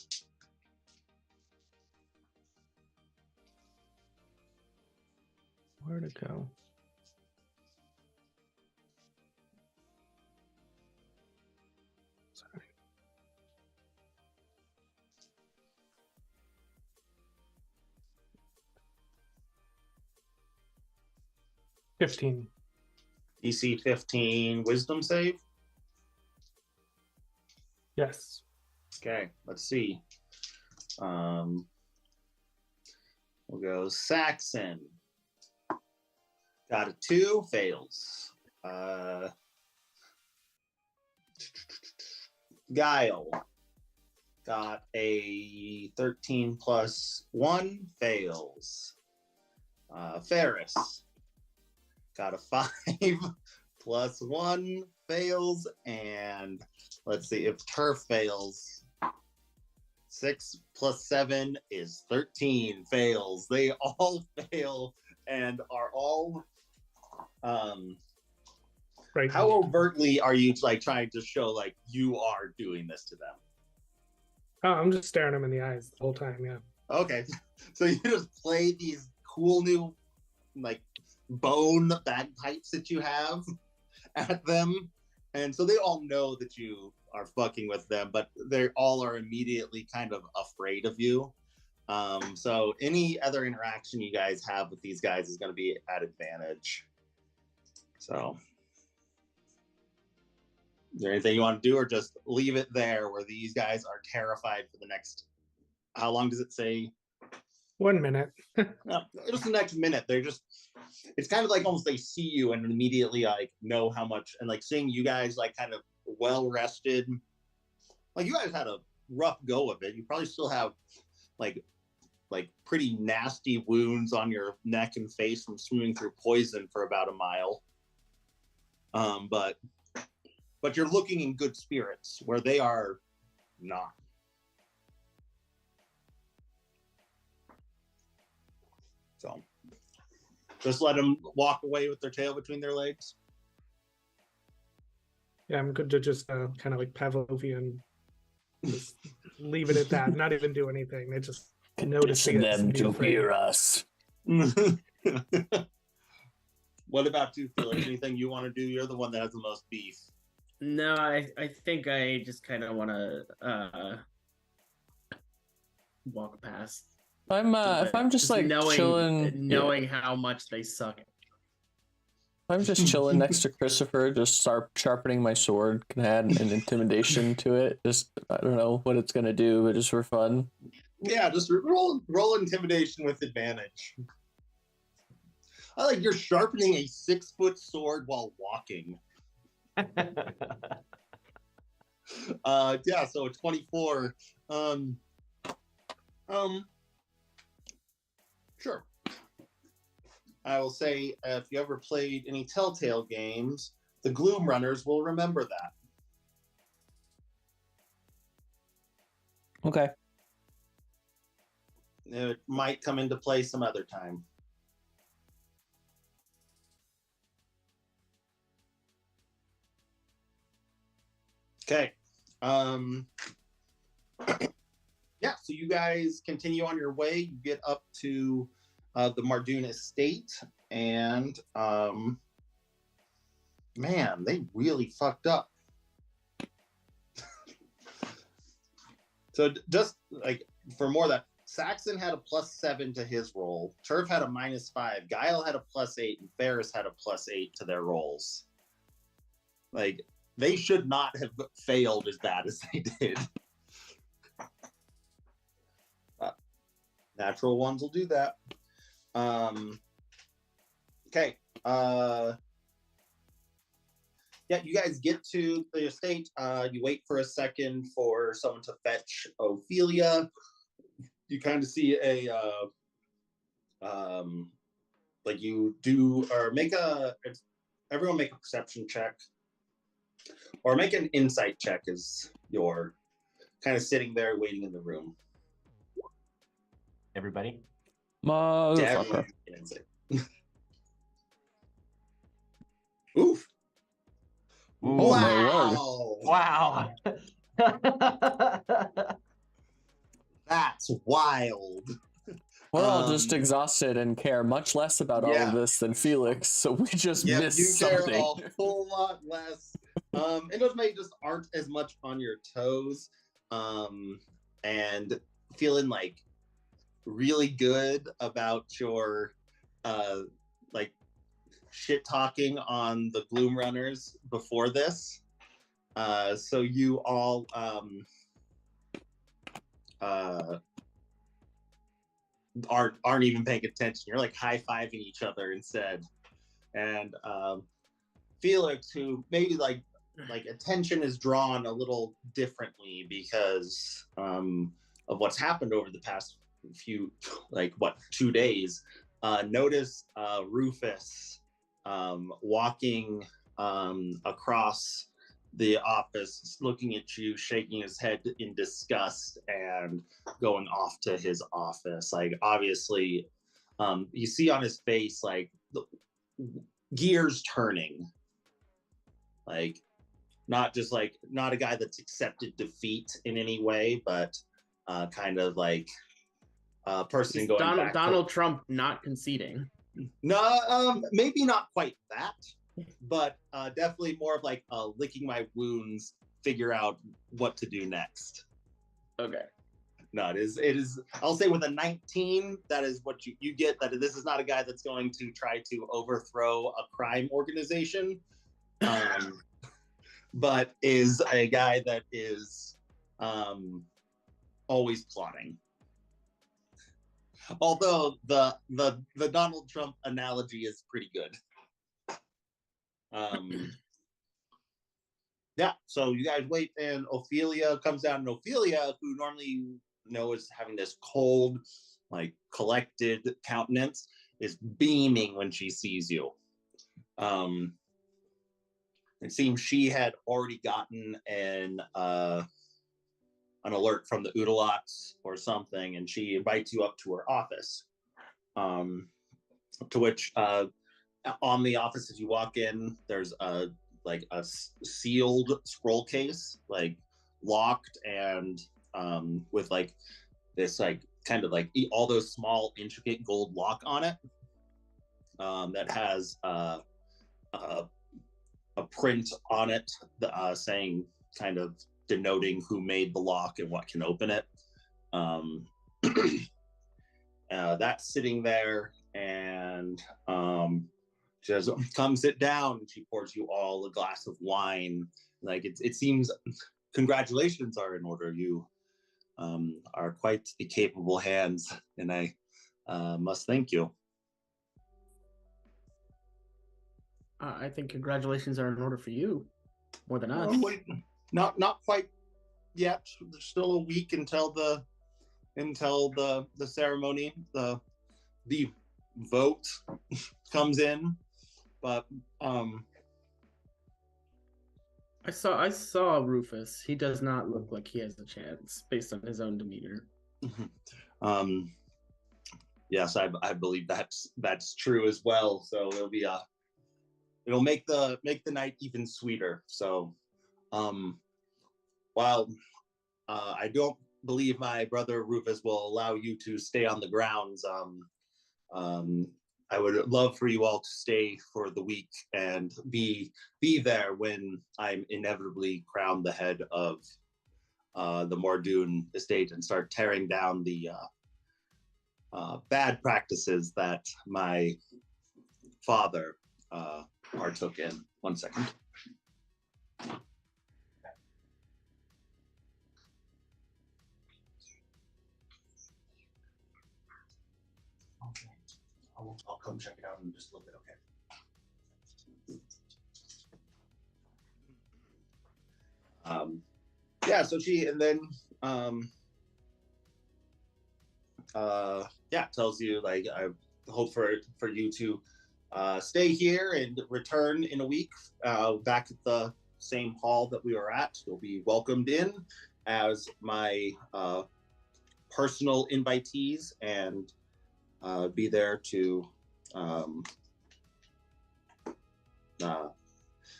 Where to go? Sorry. $15. DC 15 wisdom save. Yes. Okay, let's see. We'll go Saxon. Got a 2, fails. Guile got a 13 plus 1, fails. Ferris got a 5 plus 1, fails. And let's see, if Turf fails, 6 plus 7 is 13, fails. They all fail and are all Right. How overtly are you like trying to show like you are doing this to them? Oh, I'm just staring them in the eyes the whole time. Yeah. Okay, so you just play these cool new like bone bagpipes that you have at them, and so they all know that you are fucking with them, but they all are immediately kind of afraid of you. So any other interaction you guys have with these guys is going to be at advantage. So, is there anything you want to do, or just leave it there where these guys are terrified for the next? How long does it say? 1 minute. No, just the next minute. They're just. It's kind of like almost they see you and immediately like know how much, and like seeing you guys like kind of well rested. Like you guys had a rough go of it. You probably still have like pretty nasty wounds on your neck and face from swimming through poison for about a mile. But you're looking in good spirits where they are not. So just let them walk away with their tail between their legs. Yeah, I'm good to just kind of like Pavlovian, just leave it at that, not even do anything. They just notice Condition it them be to afraid. hear us. What about you, Felix? Anything you want to do? You're the one that has the most beef. No, I think I just kind of want to walk past. If I'm just like chilling, knowing how much they suck. I'm just chilling next to Christopher, just start sharpening my sword. Can add an intimidation to it. Just I don't know what it's gonna do, but just for fun. Yeah, just roll intimidation with advantage. I like you're sharpening a 6-foot sword while walking. Yeah, so 24. Sure. I will say if you ever played any Telltale games, the Gloom Runners will remember that. Okay. It might come into play some other time. Okay. Yeah, so you guys continue on your way. You get up to the Mardoon estate, and man, they really fucked up. So just like for more of that, Saxon had a +7 to his roll. Turf had a -5. Guile had a +8, and Ferris had a +8 to their rolls. Like they should not have failed as bad as they did. Natural ones will do that. Okay. Yeah, you guys get to the estate. You wait for a second for someone to fetch Ophelia. You kind of see a like you do or make everyone make a perception check or make an insight check as you're kind of sitting there waiting in the room. Everybody. Motherfucker. Oof. Ooh, Wow. Wow. That's wild. We're all just exhausted and care much less about all of this than Felix, so we just miss you care something. a whole lot less. And those may just aren't as much on your toes, and feeling like really good about your like shit talking on the Gloom Runners before this. So you all aren't even paying attention. You're like high-fiving each other instead. And Felix, who maybe like attention is drawn a little differently because of what's happened over the past few 2 days, notice Rufus walking across the office, looking at you, shaking his head in disgust, and going off to his office. Like obviously, you see on his face like gears turning. Like, not just like, not a guy that's accepted defeat in any way, but kind of like a person He's going back. Donald Trump not conceding. No, maybe not quite that, but definitely more of like licking my wounds, figure out what to do next. Okay. No, it is. I'll say with a 19, that is what you get. That this is not a guy that's going to try to overthrow a crime organization, but is a guy that is always plotting. Although the Donald Trump analogy is pretty good. Yeah, so you guys wait, and Ophelia comes down, and Ophelia, who normally is having this cold, like collected countenance, is beaming when she sees you. It seems she had already gotten an alert from the Oodalots or something, and she invites you up to her office. To which on the office, as you walk in, there's a sealed scroll case, like locked and with like this like kind of like all those small intricate gold lock on it, that has a print on it saying, kind of denoting who made the lock and what can open it. That's sitting there, and she says, "Come sit down." And she pours you all a glass of wine. Like it seems, congratulations are in order. You are quite the capable hands, and I must thank you. I think congratulations are in order for you, more than us. Wait, not quite yet. There's still a week until the ceremony, the vote comes in, but I saw Rufus. He does not look like he has a chance based on his own demeanor. Yes, I believe that's true as well. So it'll make the night even sweeter. So while I don't believe my brother Rufus will allow you to stay on the grounds, I would love for you all to stay for the week and be there when I'm inevitably crowned the head of the Mordoon estate and start tearing down the bad practices that my father partook in. 1 second. Okay. I'll come check it out in just a little bit, okay? Yeah, so she, and then tells you, like, I hope for you to stay here and return in a week, back at the same hall that we were at. You'll be welcomed in as my personal invitees, and be there to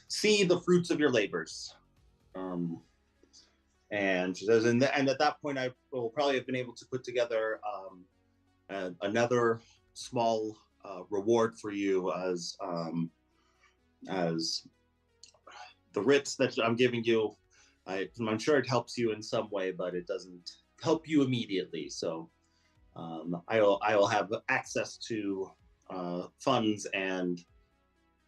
see the fruits of your labors. And she says, and at that point, I will probably have been able to put together another small reward for you, as the writs that I'm giving you. I'm sure it helps you in some way, but it doesn't help you immediately. So I will have access to funds, and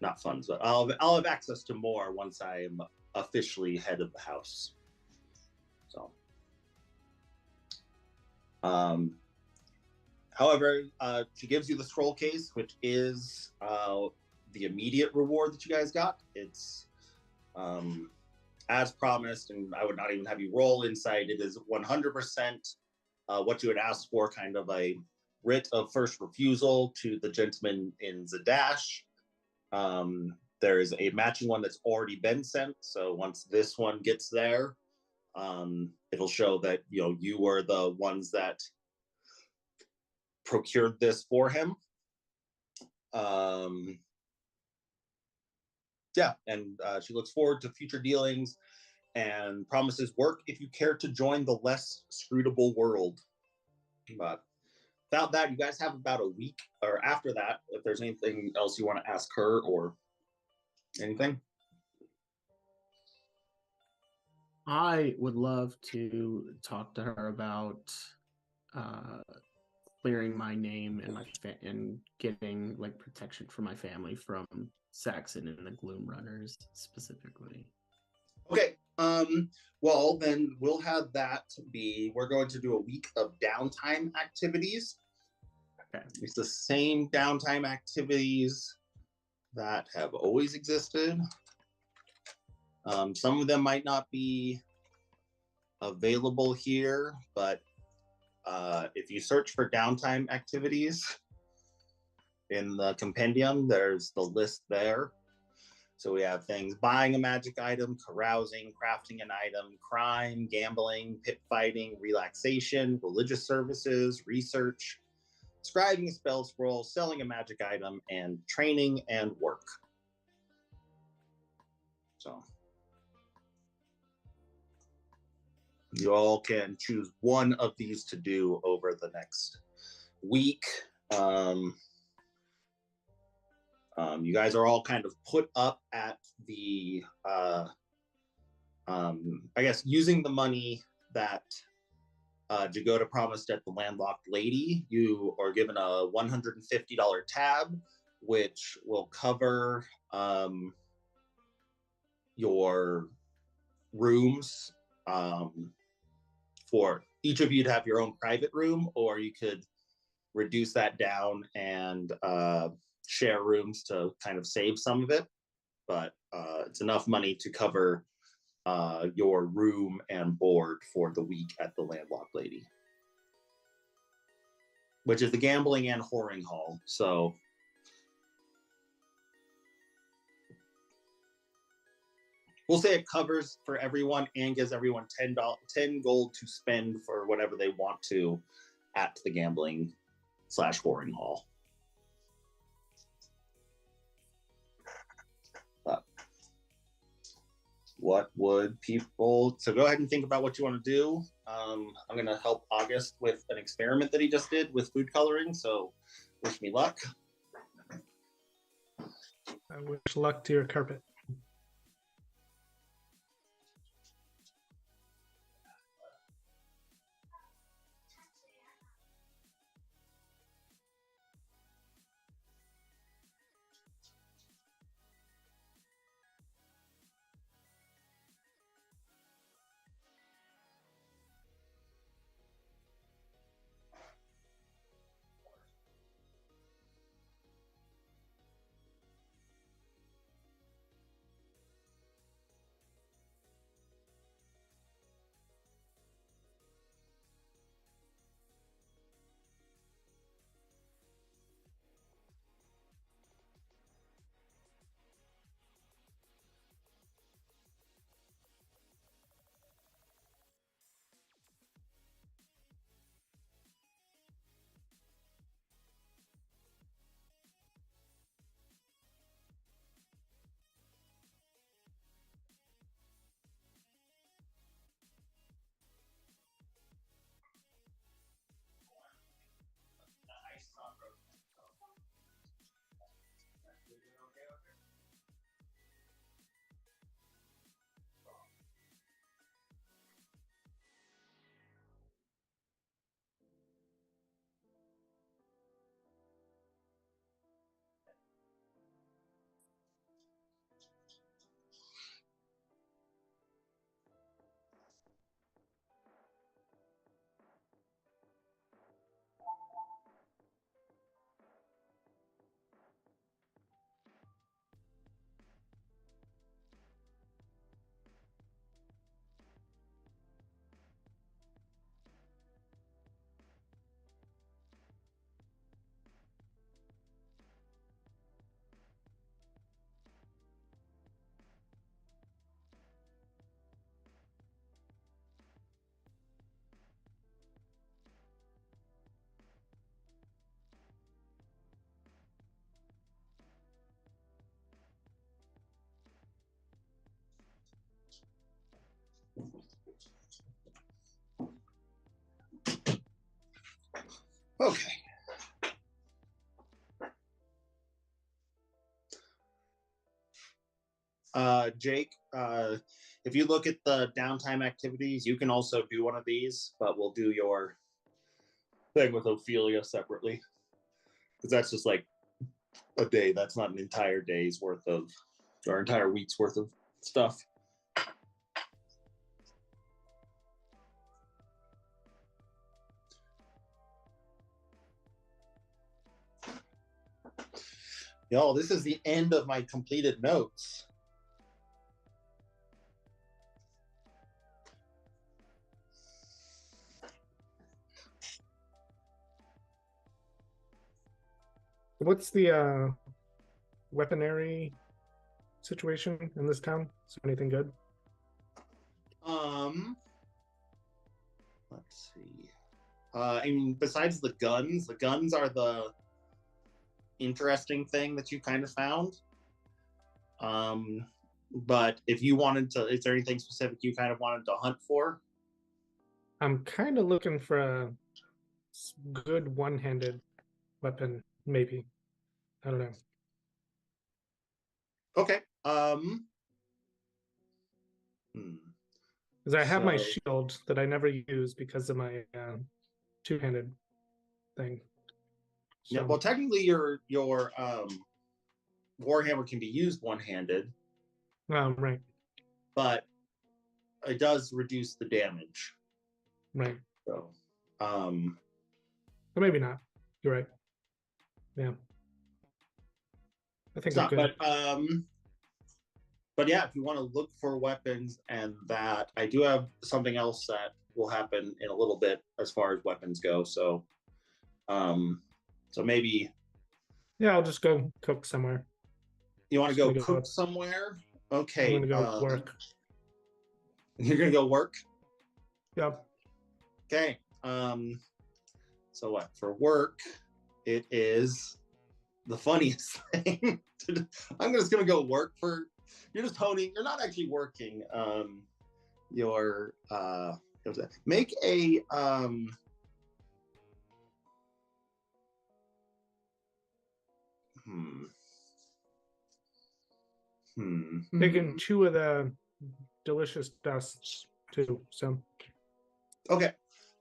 not funds, but I'll have access to more once I am officially head of the house. So, however, she gives you the scroll case, which is the immediate reward that you guys got. It's as promised, and I would not even have you roll insight. It is 100% what you had asked for, kind of a writ of first refusal to the gentleman in Zadash. There is a matching one that's already been sent, so once this one gets there, it'll show that you were the ones that procured this for him. yeah, and she looks forward to future dealings and promises work if you care to join the less scrutable world. But without that, you guys have about a week, or after that, if there's anything else you want to ask her or anything. I would love to talk to her about clearing my name and and getting like protection for my family from Saxon and the Gloom Runners specifically. Okay. Well, then we'll have that be. We're going to do a week of downtime activities. Okay. It's the same downtime activities that have always existed. Some of them might not be available here, but if you search for downtime activities in the compendium, there's the list there. So we have things: buying a magic item, carousing, crafting an item, crime, gambling, pit fighting, relaxation, religious services, research, scribing a spell scroll, selling a magic item, and training and work. So you all can choose one of these to do over the next week. You guys are all kind of put up at the, I guess, using the money that Jagoda promised at the Landlocked Lady. You are given a $150 tab, which will cover your rooms. For each of you to have your own private room, or you could reduce that down and share rooms to kind of save some of it. But it's enough money to cover your room and board for the week at the Landlocked Lady, which is the gambling and whoring hall. So we'll say it covers for everyone and gives everyone $10 gold to spend for whatever they want to at the gambling / whoring hall. What would people... So go ahead and think about what you want to do. I'm going to help August with an experiment that he just did with food coloring, so wish me luck. I wish luck to your carpet. Okay. Jake, if you look at the downtime activities, you can also do one of these, but we'll do your thing with Ophelia separately. Because that's just like a day. That's not an entire day's worth of, or entire week's worth of stuff. Y'all, this is the end of my completed notes. What's the weaponry situation in this town? Is there anything good? Let's see. I mean, besides the guns are the interesting thing that you kind of found. But if you wanted to, is there anything specific you kind of wanted to hunt for? I'm kind of looking for a good one-handed weapon, maybe. I don't know. Okay. Because I have my So- shield that I never use because of my two-handed thing. Yeah, So- well, technically your warhammer can be used one-handed, right, but it does reduce the damage. right. So, Or maybe not. You're right. Yeah. I think it's I'm not, good. but yeah, if you want to look for weapons and that, I do have something else that will happen in a little bit as far as weapons go. So, so maybe Yeah, I'll just go cook somewhere. you want to Just go gonna cook go- somewhere. Okay, I'm gonna go work. You're gonna go work. Yep. Okay. So what for work? It is the funniest thing. I'm just gonna go work for. You're just honing. You're not actually working. You're make a They can chew of the delicious dusts too. So Okay.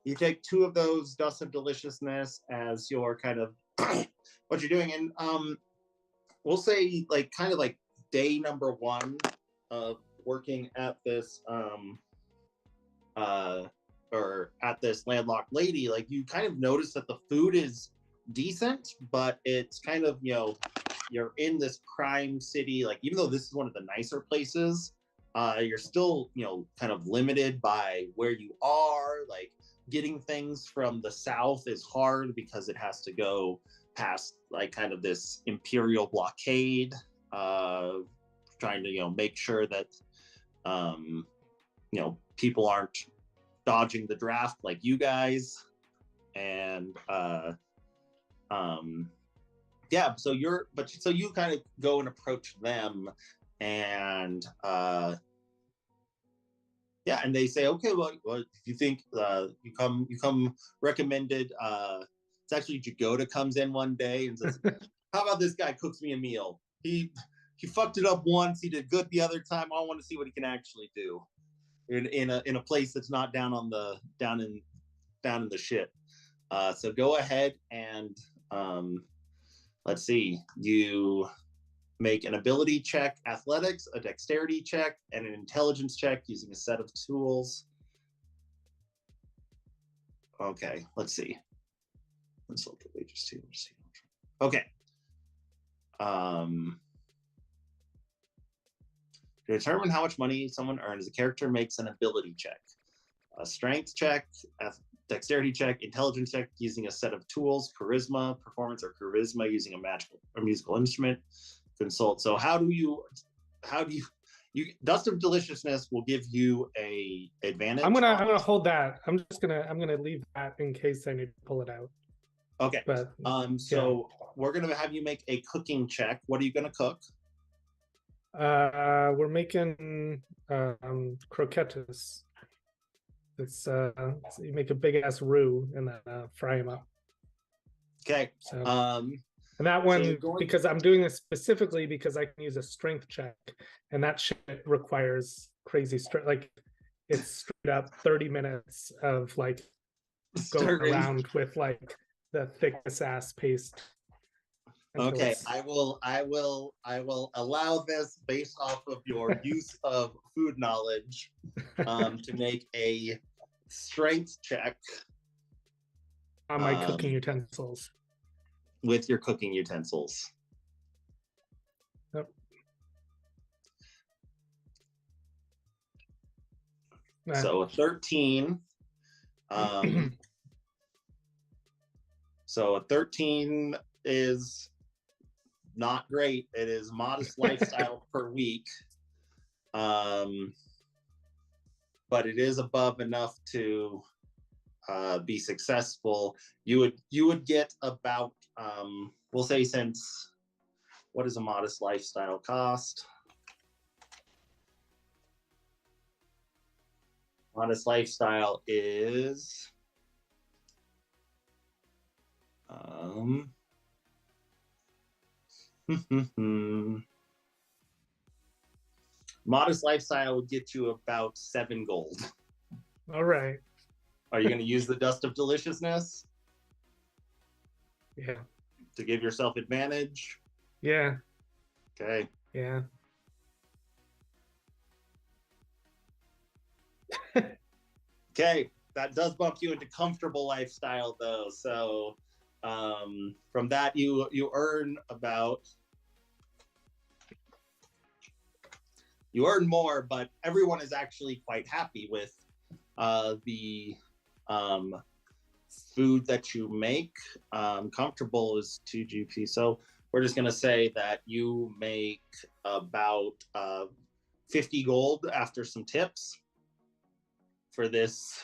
You take 2 of those dust of deliciousness as your kind of what you're doing, and we'll say like kind of like day number 1 of working at this or at this landlocked lady. Like you kind of notice that the food is decent, but it's kind of, you know, you're in this crime city. Like even though this is one of the nicer places, you're still, you know, kind of limited by where you are. Like getting things from the south is hard because it has to go past like kind of this imperial blockade, trying to, you know, make sure that you know, people aren't dodging the draft like you guys. And yeah, so so you kind of go and approach them, and yeah, and they say, okay, well if you think you come recommended. It's actually Jagoda comes in one day and says, how about this guy cooks me a meal? He fucked it up once, he did good the other time. I want to see what he can actually do in a place that's not down in the shit. So go ahead and let's see, you make an ability check, athletics, a dexterity check, and an intelligence check using a set of tools. Okay, let's see. Let's look at wages too. Okay. To determine how much money someone earns, the character makes an ability check, a strength check, a dexterity check, intelligence check using a set of tools, charisma, performance, or charisma using a magical or musical instrument. Consult. So how do you Dust of Deliciousness will give you a advantage. I'm gonna hold that. I'm gonna leave that in case I need to pull it out. Okay. But so we're gonna have you make a cooking check. What are you gonna cook? We're making croquettes. It's you make a big ass roux and then fry them up. Okay. So So and that you're one, going- because I'm doing this specifically because I can use a strength check, and that shit requires crazy strength. Like it's straight up 30 minutes of like going starting- around with like the thickest ass paste. until Okay, it's- I will allow this based off of your use of food knowledge to make a strength check on my cooking um, utensils. with your cooking utensils. Yep. Nah. So a 13. So a 13 is not great. It is modest lifestyle per week. But it is above enough to be successful. You would get about we'll say, since what does a modest lifestyle cost? Modest lifestyle is modest lifestyle would get you about 7 gold. All right. Are you going to use the dust of deliciousness Yeah. to give yourself advantage? Yeah. Okay. Yeah. Okay. That does bump you into comfortable lifestyle though. So from that you earn about more, but everyone is actually quite happy with the food that you make. Comfortable is 2 GP. So we're just gonna say that you make about 50 gold after some tips for this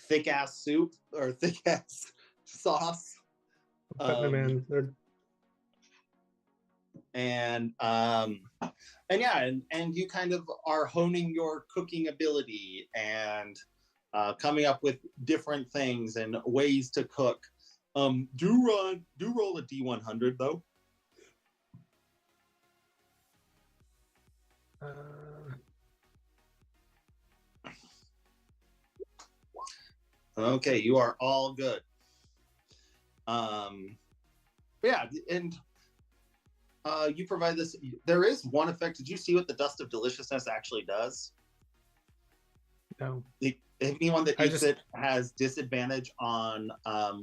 thick ass soup or thick ass sauce. Putting them in. They're And yeah, and you kind of are honing your cooking ability and coming up with different things and ways to cook. Do roll a D100 though. Okay, you are all good. Yeah, and you provide this. There is one effect. Did you see what the dust of deliciousness actually does? no. Anyone that I eats just- it has disadvantage on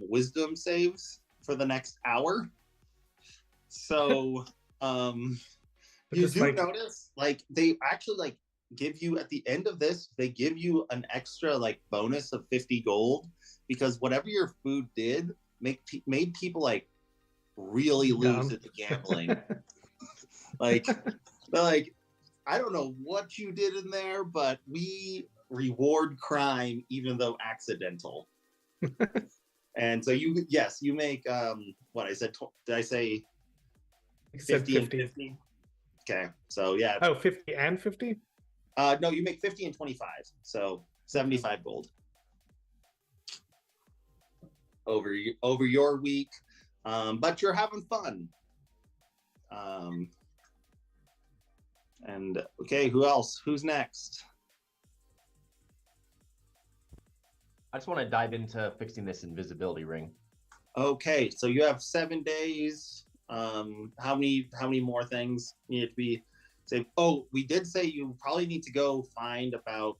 wisdom saves for the next hour. So you Just do like- notice, like, they actually like give you at the end of this, they give you an extra like bonus of 50 gold because whatever your food did made people like really lose Dumb. at the gambling. Like they're like, I don't know what you did in there, but we reward crime even though accidental. And so you make what I said, did I say You said 50 and 50? Okay, so yeah. Oh, 50 and 50? No, you make 50 and 25, so 75 gold over your week, but you're having fun. And okay, who else? Who's next? I just want to dive into fixing this invisibility ring. Okay, so you have 7 days. How many more things need to be saved? Oh, we did say you probably need to go find about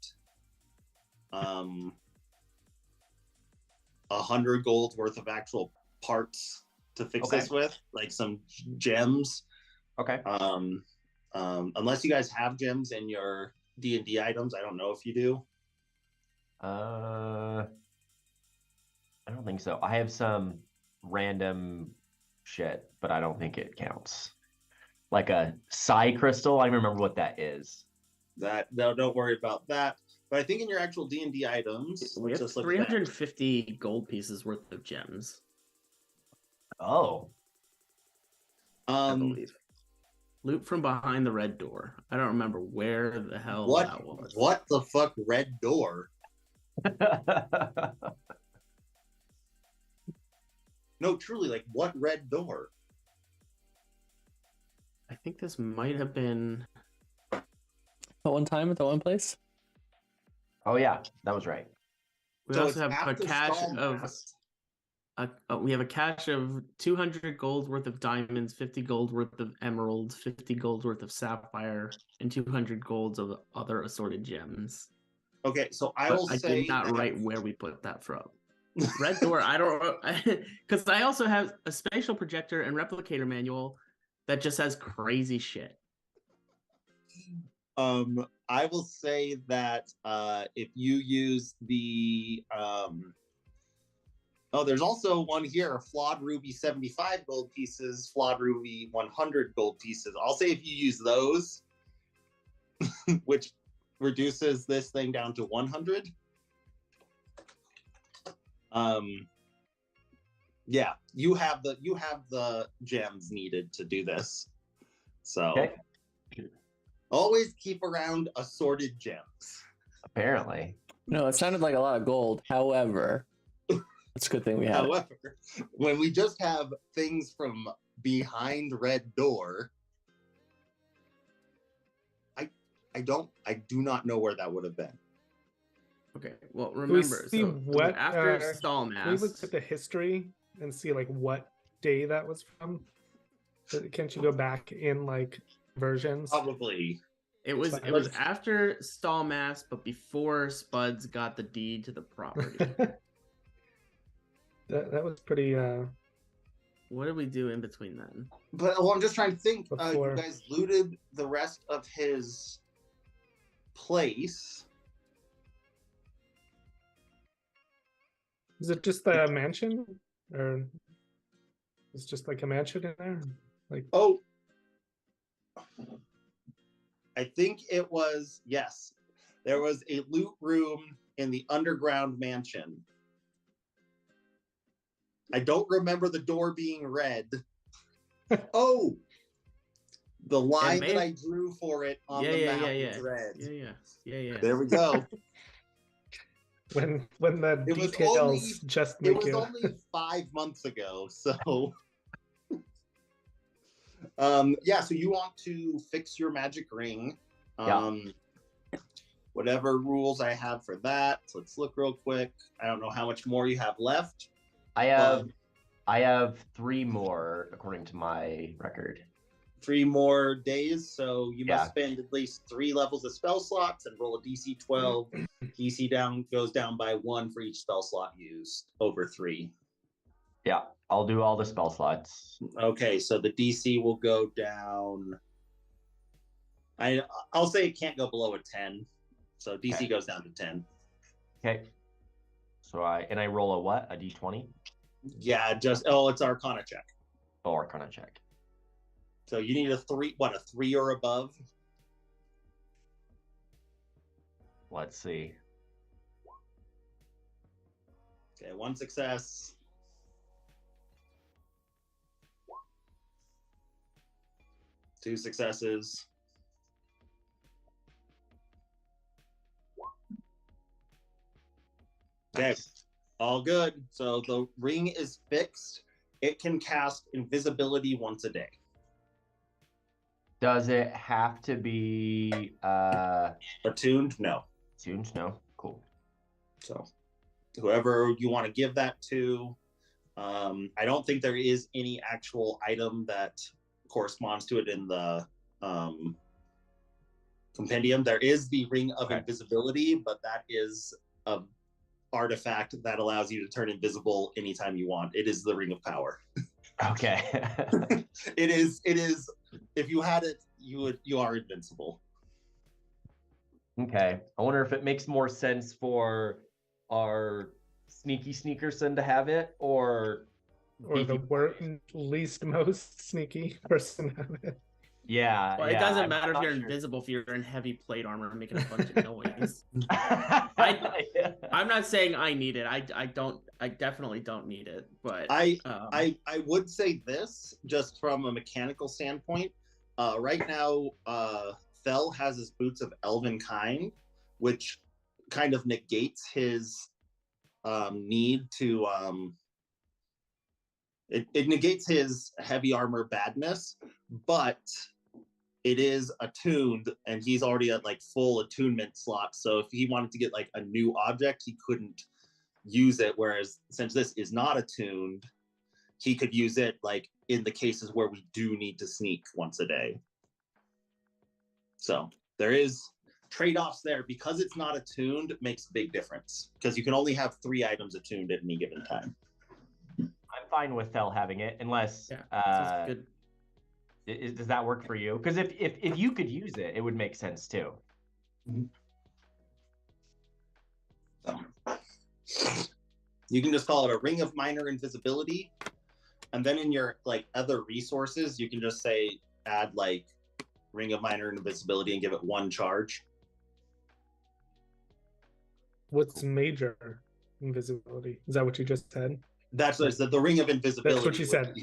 100 gold worth of actual parts to fix Okay. this with, like some gems. Okay. Unless you guys have gems in your D&D items, I don't know if you do. I don't think so. I have some random shit, but I don't think it counts. Like a psi crystal. I don't remember what that is. No, don't worry about that. But I think in your actual D&D items, We let's have just look at that. 350 gold pieces worth of gems, Oh, I Um, believe. Loot from behind the red door. I don't remember where the hell what that was. what the fuck, red door? No, truly, like what red door? I think this might have been. At one time at the one place. Oh yeah, that was right. We So also it's have a after cache Stall of. Mass. We have a cache of 200 gold worth of diamonds, 50 gold worth of emeralds, 50 gold worth of sapphire, and 200 golds of other assorted gems. Okay, so I But will I say did not that- write where we put that from. Red door, I don't know, because I also have a spatial projector and replicator manual that just has crazy shit. I will say that if you use the there's also one here, flawed ruby 75 gold pieces, flawed ruby 100 gold pieces. I'll say if you use those, which reduces this thing down to 100. Yeah, you have the gems needed to do this. So Okay. always keep around assorted gems. Apparently. No, it sounded like a lot of gold. However, it's a good thing we have it. However, when we just have things from behind red door, I do not know where that would have been. Okay, well, Can we remember, see so it was what after can Stallmass. we look at the history and see like what day that was from? Can't you go back in like versions? Probably. It was after Stallmass, but before Spuds got the deed to the property. that was pretty What did we do in between then? But well, I'm just trying to think. You Before. guys looted the rest of his place. is it just the mansion or it's just like a mansion in there? Like Oh, I think it was, yes. There was a loot room in the underground mansion. I don't remember the door being red. Oh, the line that I drew for it on the map was red. Yeah. There we go. when the It was details only- just It make was you only 5 months ago, so yeah, so you want to fix your magic ring. Whatever rules I have for that. So let's look real quick. I don't know how much more you have left. I have 3 more according to my record. 3 more days, so you must Yeah. spend at least 3 levels of spell slots and roll a DC 12. DC goes down by 1 for each spell slot used over 3. Yeah, I'll do all the spell slots. Okay, so the DC will go down. I'll say it can't go below a 10. So DC Okay. goes down to 10. Okay. So I roll a what? A D20? Yeah, it's Arcana check. Oh, Arcana check. So you need a 3 or above? Let's see. Okay, 1 success. Two successes. Okay, Nice. all good. So the ring is fixed. It can cast invisibility once a day. Does it have to be Attuned? No. tuned? No. Cool. So whoever you want to give that to, I don't think there is any actual item that corresponds to it in the compendium. There is the Ring of Invisibility, but that is a artifact that allows you to turn invisible anytime you want. It is the Ring of Power. Okay. It is. If you had it, you are invincible. Okay. I wonder if it makes more sense for our sneaky sneakerson to have it or the least most sneaky person have it. Yeah. Well, it yeah, doesn't I'm matter if not you're sure. invisible if you're in heavy plate armor making a bunch of noise. Yeah. I'm not saying I need it. I definitely don't need it. But I would say this just from a mechanical standpoint. Right now, Fel has his boots of elven kind, which kind of negates his need to It negates his heavy armor badness, but it is attuned, and he's already at like full attunement slot. So if he wanted to get like a new object, he couldn't use it. Whereas since this is not attuned, he could use it like in the cases where we do need to sneak once a day. So there is trade-offs there. Because it's not attuned, it makes a big difference, because you can only have 3 items attuned at any given time. I'm fine with Fel having it, unless sounds good. does that work for you? Because if you could use it, it would make sense too. So you can just call it a ring of minor invisibility, and then in your like other resources, you can just say add like ring of minor invisibility and give it 1 charge. What's major invisibility? Is that what you just said? That's what the ring of invisibility. That's what you said.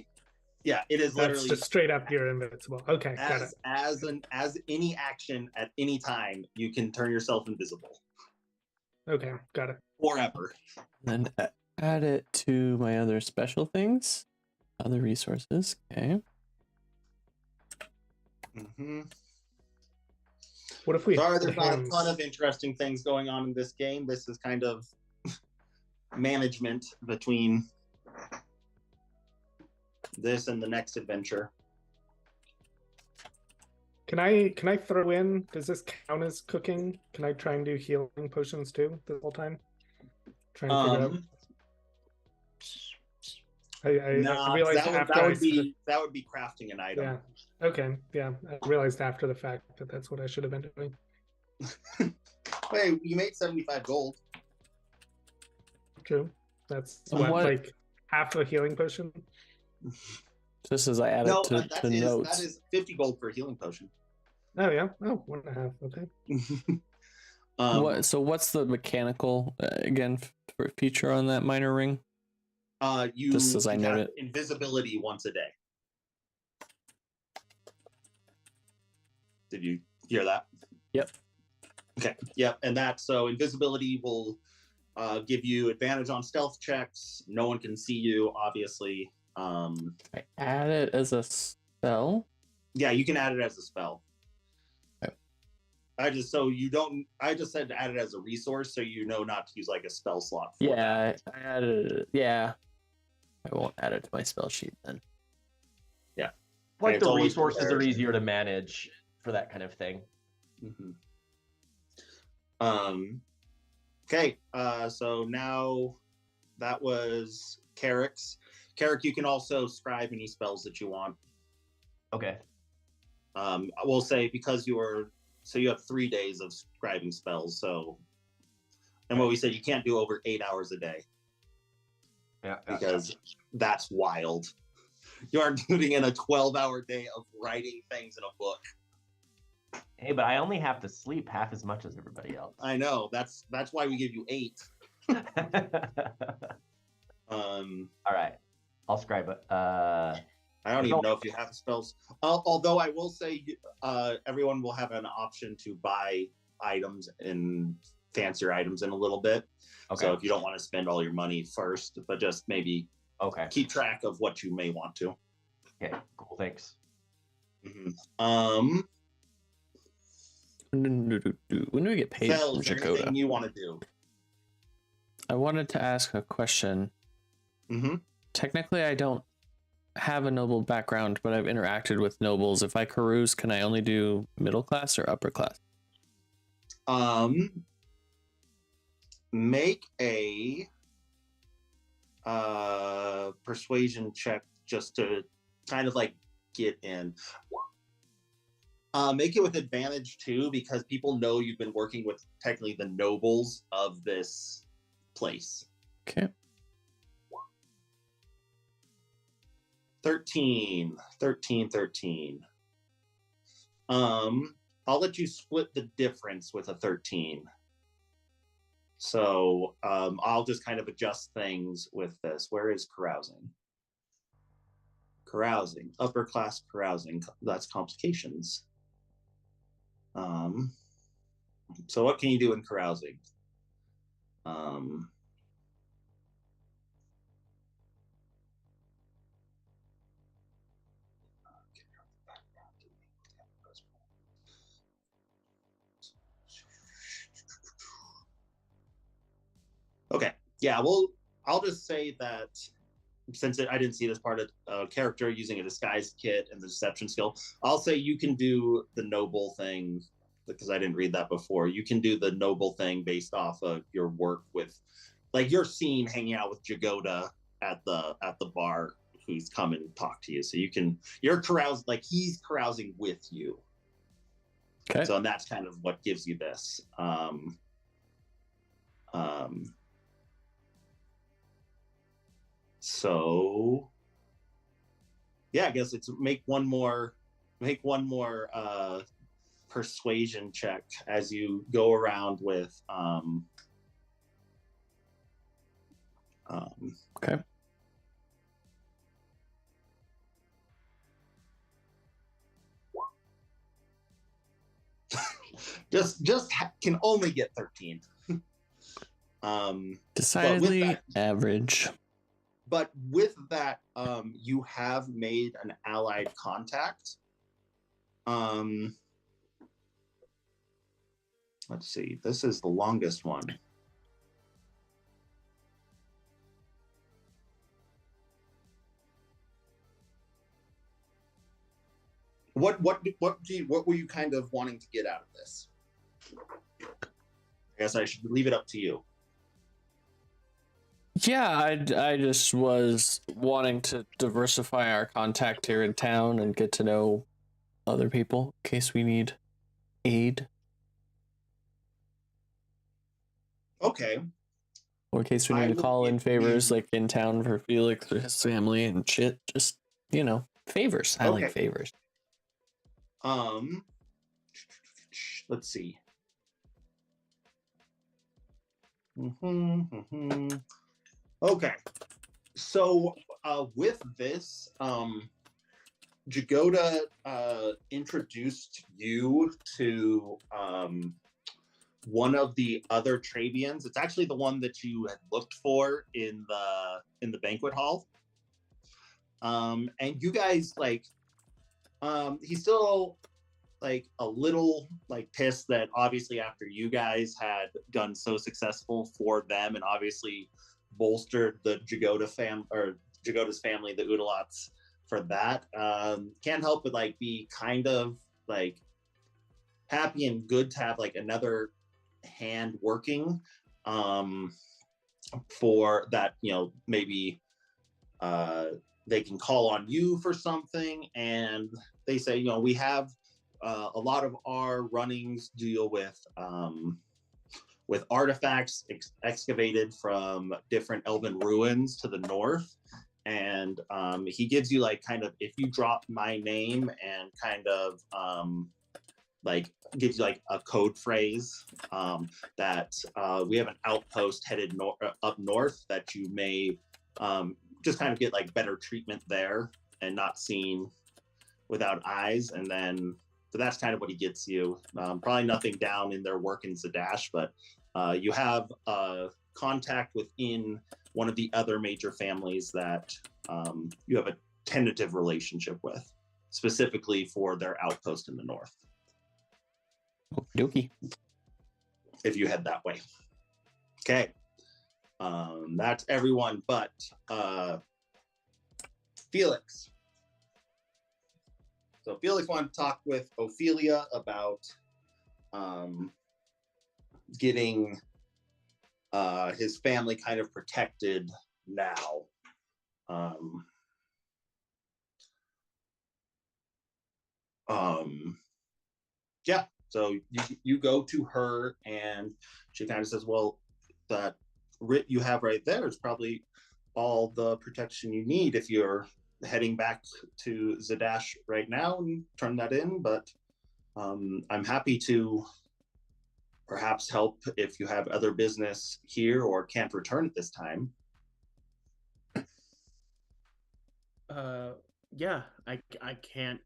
Yeah, it is That's literally just straight up you're invincible. Okay, got it. As any action at any time, you can turn yourself invisible Okay, got it. forever. Then add it to my other special things, other resources. Okay. What if we? Sorry, there's not a ton of interesting things going on in this game. This is kind of management between this and the next adventure. Can I throw in? Does this count as cooking? Can I try and do healing potions too the whole time? Trying to figure out. I realized that would be crafting an item. Yeah. Okay. Yeah. I realized after the fact that that's what I should have been doing. Wait, you made 75 gold. True. That's what? Like half the healing potion. Just as I add it to notes. That is 50 gold for a healing potion. Oh yeah. Oh, 1.5. Okay. So what's the mechanical again for feature on that minor ring? You just as I note it, invisibility once a day. Did you hear that? Yep. Okay. Yep. And so invisibility will give you advantage on stealth checks. No one can see you, obviously. I add it as a spell. Yeah, you can add it as a spell. Okay. I just said to add it as a resource, so you know not to use like a spell slot. I added it. Yeah. I won't add it to my spell sheet then. Yeah. Like the resources are easier to manage for that kind of thing. Okay. So now that was Carrick's. Carrick, you can also scribe any spells that you want. Okay. I will say because you have 3 days of scribing spells. So, and what we said, you can't do over 8 hours a day. Yeah. Because that's wild. You aren't putting in a 12-hour day of writing things in a book. Hey, but I only have to sleep half as much as everybody else. I know. That's why we give you 8. All right. I'll scribe it. I don't even know if you have spells. Although I will say everyone will have an option to buy items and fancier items in a little bit. Okay. So if you don't want to spend all your money first, but just maybe keep track of what you may want to. Okay, cool. Thanks. When do we get paid from Jagoda? Anything you want to do? I wanted to ask a question. Technically, I don't have a noble background, but I've interacted with nobles. If I carouse, can I only do middle class or upper class? Make a persuasion check just to kind of like get in. Make it with advantage too, because people know you've been working with technically the nobles of this place. Okay. 13. I'll let you split the difference with a 13. So I'll just kind of adjust things with this. Where is carousing? Carousing, upper class carousing. That's complications. So what can you do in carousing? Yeah, well, I'll just say that since I didn't see this part of character using a disguise kit and the deception skill, I'll say you can do the noble thing because I didn't read that before. You can do the noble thing based off of your work with, like you're seen hanging out with Jagoda at the bar, who's come and talk to you. So you're carousing, like he's carousing with you. Okay. So and that's kind of what gives you this. So yeah, I guess it's make one more persuasion check as you go around with okay. just can only get 13. Decidedly average. But with that, you have made an allied contact. Let's see. This is the longest one. What were you kind of wanting to get out of this? I guess I should leave it up to you. Yeah, I just was wanting to diversify our contact here in town and get to know other people in case we need aid. Okay. Or in case we need to call in favors like in town for Felix or his family and shit. Just, favors. I like favors. Let's see. Okay. So with this, Jagoda introduced you to one of the other Travians. It's actually the one that you had looked for in the banquet hall. And you guys he's still like a little like pissed that obviously after you guys had done so successful for them and obviously bolstered the Jagoda's family, the Udalots, for that. Can't help but like be kind of like happy and good to have like another hand working for that, maybe they can call on you for something. And they say, we have a lot of our runnings deal with artifacts excavated from different elven ruins to the north. And he gives you like kind of, if you drop my name and kind of like gives you like a code phrase that we have an outpost headed up north that you may just kind of get like better treatment there and not seen without eyes. And then so that's kind of what he gets you. Probably nothing down in their work in Zadash, but you have contact within one of the other major families that you have a tentative relationship with, specifically for their outpost in the north. Okey-dokey. If you head that way. Okay. That's everyone but Felix. So Felix wanted to talk with Ophelia about getting his family kind of protected now. Yeah, so you go to her and she kind of says, well, that writ you have right there is probably all the protection you need if you're heading back to Zadash right now and turn that in, but I'm happy to perhaps help if you have other business here or can't return at this time. Yeah, I can't.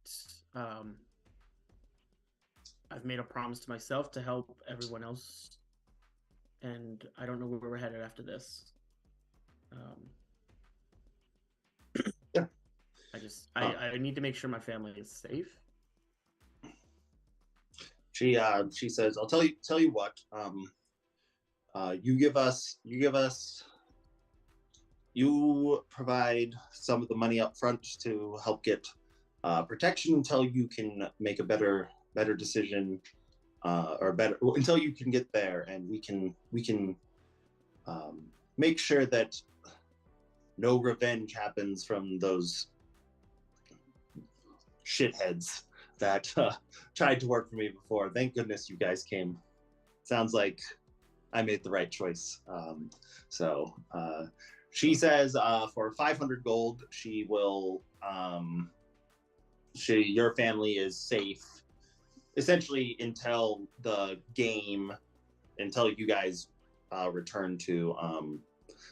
I've made a promise to myself to help everyone else, and I don't know where we're headed after this. Yeah. I need to make sure my family is safe. She says, I'll tell you what, you give us you provide some of the money up front to help get protection until you can make a better decision, or better until you can get there, and we can make sure that no revenge happens from those shitheads that tried to work for me before. Thank goodness you guys came. Sounds like I made the right choice. So she says for 500 gold, she will, your family is safe, essentially until the game, until you guys return to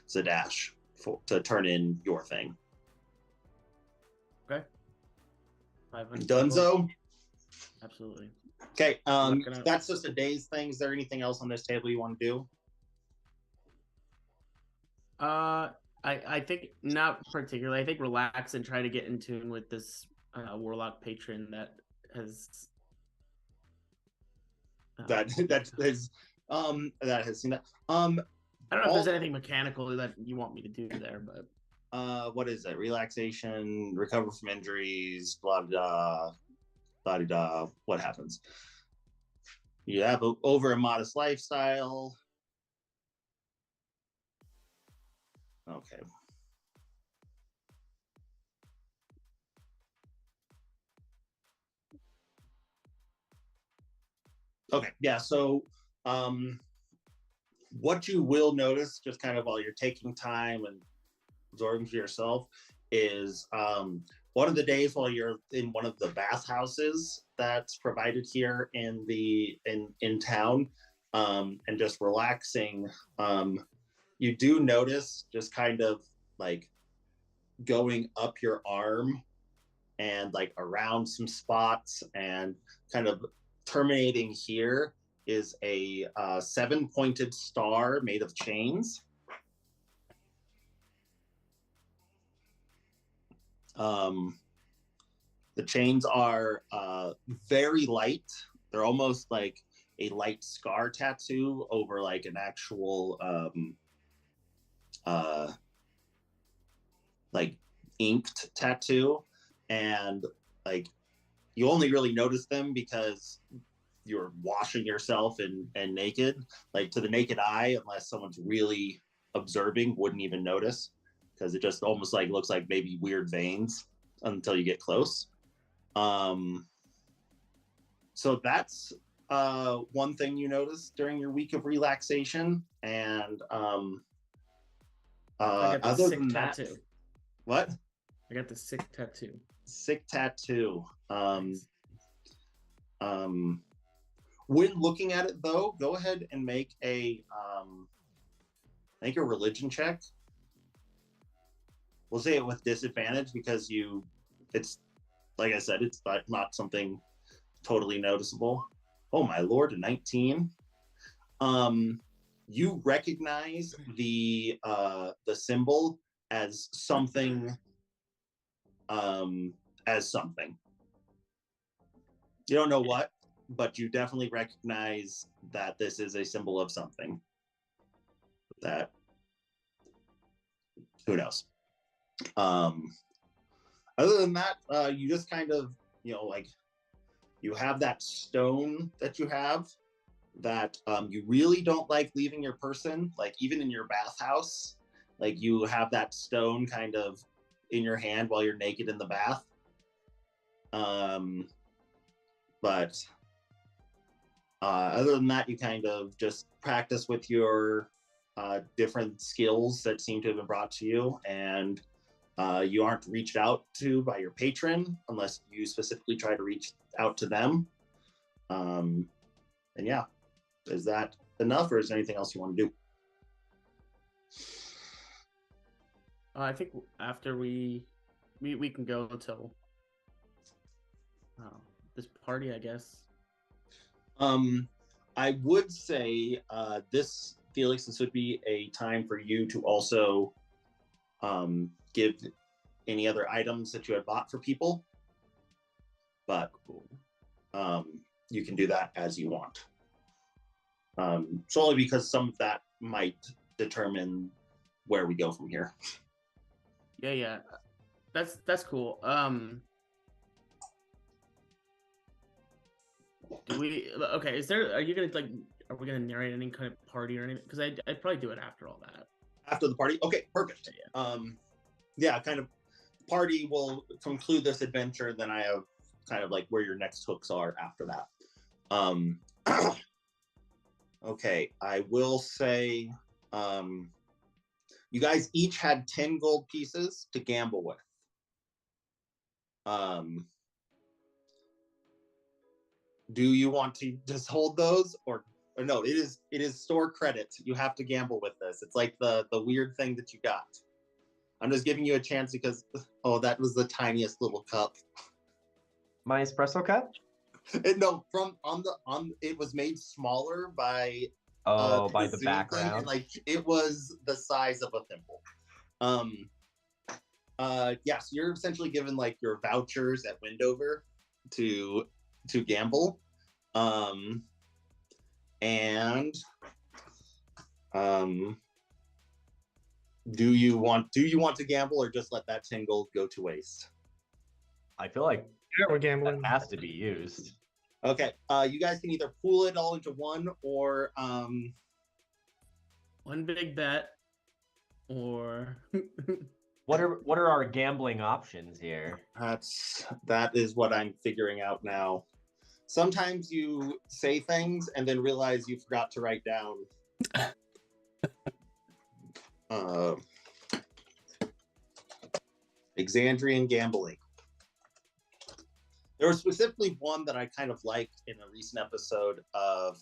Zadash to turn in your thing. Okay. 500 Dunzo? Absolutely. Okay, that's just a day's thing. Is there anything else on this table you want to do? I think not particularly. I think relax and try to get in tune with this warlock patron that has that has seen that. I don't know if there's anything mechanical that you want me to do there, but what is it? Relaxation, recover from injuries, blah blah blah blah. What happens? You have over a modest lifestyle. Okay. Okay, yeah, so what you will notice, just kind of while you're taking time and absorbing for yourself, is one of the days while you're in one of the bathhouses that's provided here in town, and just relaxing, you do notice just kind of like going up your arm and like around some spots and kind of terminating here is a 7-pointed star made of chains. The chains are very light. They're almost like a light scar tattoo over like an actual like inked tattoo, and like you only really notice them because you're washing yourself and naked. Like to the naked eye, unless someone's really observing, wouldn't even notice, because it just almost like looks like maybe weird veins until you get close. So that's one thing you notice during your week of relaxation. And other than that, what? I got the sick tattoo. Sick tattoo. When looking at it, though, go ahead and make a religion check. We'll say it with disadvantage because it's like I said, it's not something totally noticeable. Oh my lord, a 19. You recognize the symbol as something. As something. You don't know what, but you definitely recognize that this is a symbol of something. That, who knows? Other than that, you just kind of, like, you have that stone that you have that you really don't like leaving your person, like even in your bathhouse, like you have that stone kind of in your hand while you're naked in the bath. But other than that, you kind of just practice with your different skills that seem to have been brought to you, and you aren't reached out to by your patron unless you specifically try to reach out to them. And yeah, is that enough, or is there anything else you want to do? I think after we can go until this party, I guess. I would say this, Felix, this would be a time for you to also give any other items that you had bought for people, but you can do that as you want. Solely because some of that might determine where we go from here. Yeah. That's cool. Do we? Okay. Are you gonna like? Are we gonna narrate any kind of party or anything? Because I'd probably do it after all that. After the party? Okay, perfect. Yeah, kind of party will conclude this adventure, then I have kind of like where your next hooks are after that. Okay, I will say you guys each had 10 gold pieces to gamble with. Do you want to just hold those or no, it is store credit. You have to gamble with this. It's like the weird thing that you got. I'm just giving you a chance because that was the tiniest little cup. My espresso cup? No, it was made smaller by by the background. And, like it was the size of a thimble. Yes, you're essentially given like your vouchers at Windover to gamble. Do you want to gamble or just let that 10 gold go to waste? I feel like we're gambling. That has to be used. Okay. You guys can either pool it all into one or one big bet or what are our gambling options here? That is what I'm figuring out now. Sometimes you say things and then realize you forgot to write down. Exandrian gambling. There was specifically one that I kind of liked in a recent episode of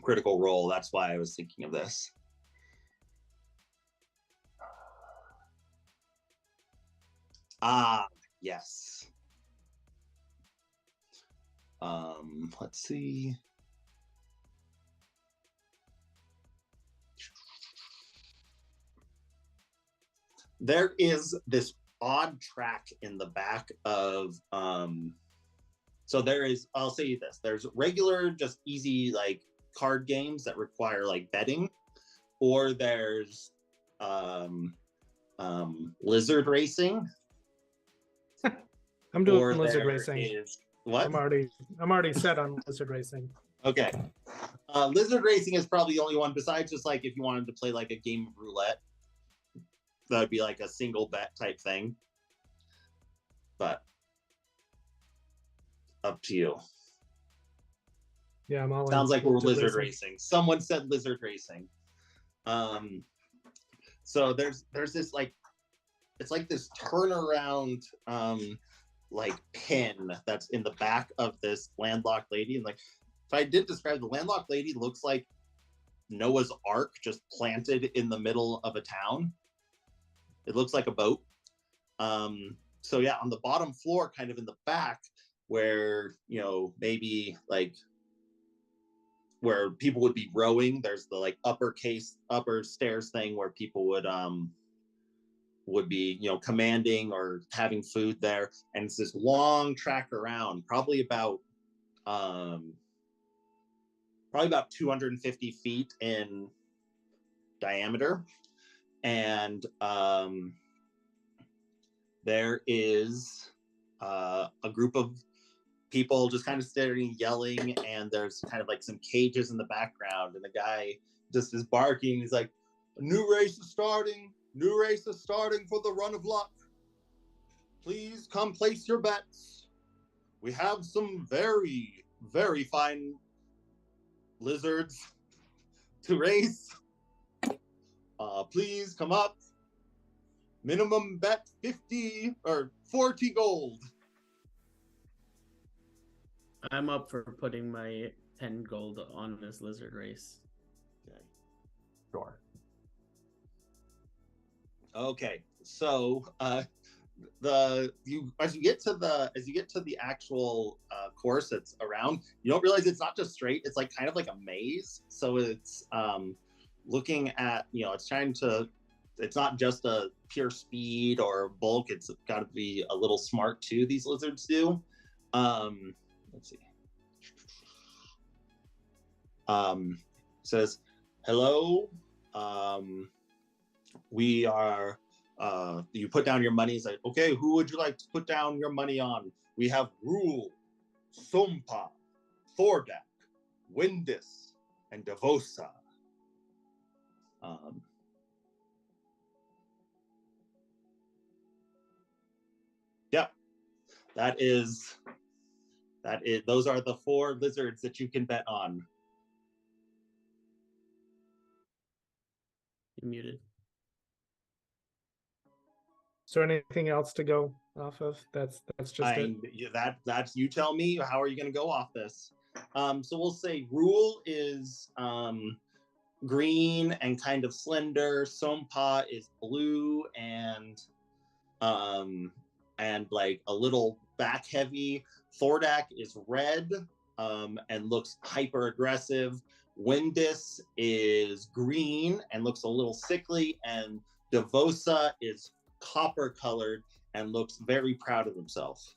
Critical Role. That's why I was thinking of this. Yes. Let's see. There is this odd track in the back of so there is, I'll say you this, there's regular just easy like card games that require like betting, or there's lizard racing. I'm doing lizard racing. What? I'm already set on lizard racing. Okay. Lizard racing is probably the only one besides just like if you wanted to play like a game of roulette. That would be like a single bet type thing. But up to you. Yeah, I'm all Sounds like we're lizard racing. Someone said lizard racing. So there's this like, it's like this turnaround like pin that's in the back of this landlocked lady. And like, if I did describe the landlocked lady, looks like Noah's Ark just planted in the middle of a town. It looks like a boat. So yeah, on the bottom floor, kind of in the back, where maybe like where people would be rowing, there's the like upper stairs thing where people would be commanding or having food there, and it's this long track around, probably about 250 feet in diameter. And there is a group of people just kind of staring, yelling, and there's kind of like some cages in the background, and the guy just is barking. He's like, "A new race is starting. New race is starting for the run of luck. Please come place your bets. We have some very, very fine lizards to race. Please come up. Minimum bet 50 or 40 gold." I'm up for putting my 10 gold on this lizard race. Okay. Sure. Okay. So as you get to the actual course that's around, you don't realize it's not just straight. It's like kind of like a maze. So it's looking at it's trying to. It's not just a pure speed or bulk. It's got to be a little smart too. These lizards do. Let's see. Says, "Hello. we are. You put down your money. It's like, okay, who would you like to put down your money on? We have Rule, Sompa, Thordak, Windis, and Devosa. Yeah, that is. Those are the 4 lizards that you can bet on. You're muted. Is there anything else to go off of? That's just it. That's you tell me. How are you going to go off this? So we'll say Rule is green and kind of slender. Sompa is blue and like a little back heavy. Thordak is red and looks hyper aggressive. Windis is green and looks a little sickly, and Devosa is copper colored and looks very proud of himself.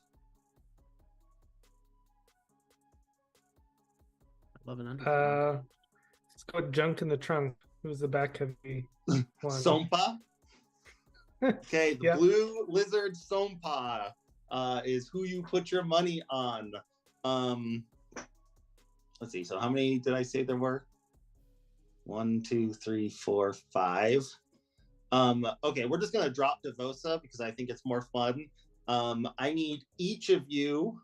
I love an underdog. Let's go Junked in the Trunk. Who's the back heavy one? Sompa. Okay, the Yep. blue lizard Sompa is who you put your money on. Let's see. So how many did I say there were? 1, 2, 3, 4, 5. Okay, we're just gonna drop Devosa because I think it's more fun. I need each of you.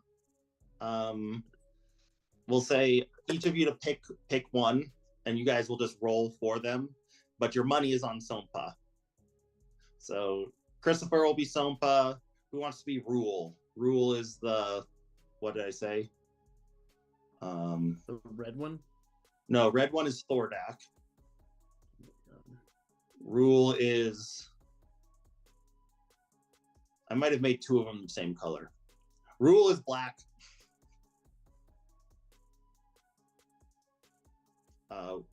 We'll say each of you to pick one, and you guys will just roll for them. But your money is on Sompa. So Christopher will be Sompa. Who wants to be Rule? Rule is the, what did I say? The red one? No, red one is Thordak. Rule is, I might have made 2 of them the same color. Rule is black.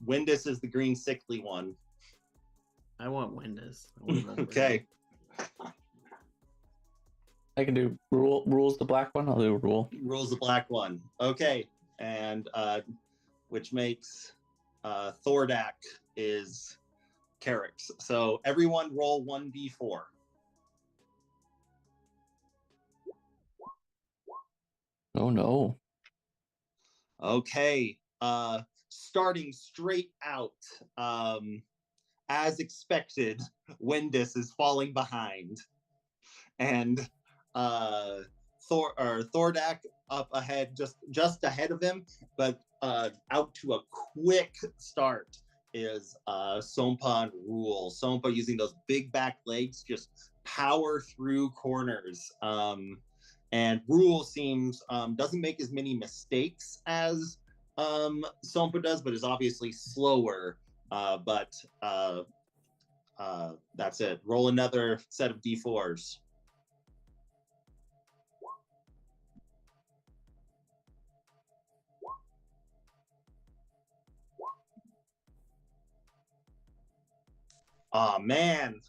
Windis is the green sickly one. I want Windis. I want red. Okay. I can do Rule's the black one. I'll do Rule. Rule's the black one. Okay. And which makes Thordak is Carrick's. So everyone roll 1d4. Oh no. Okay. Starting straight out, as expected, Windis is falling behind. And Thordak up ahead, just ahead of him, but out to a quick start is Sompa and Rule. Sompa using those big back legs, just power through corners. And Rule seems doesn't make as many mistakes as Sompa does, but is obviously slower. But that's it. Roll another set of d4s. Oh man,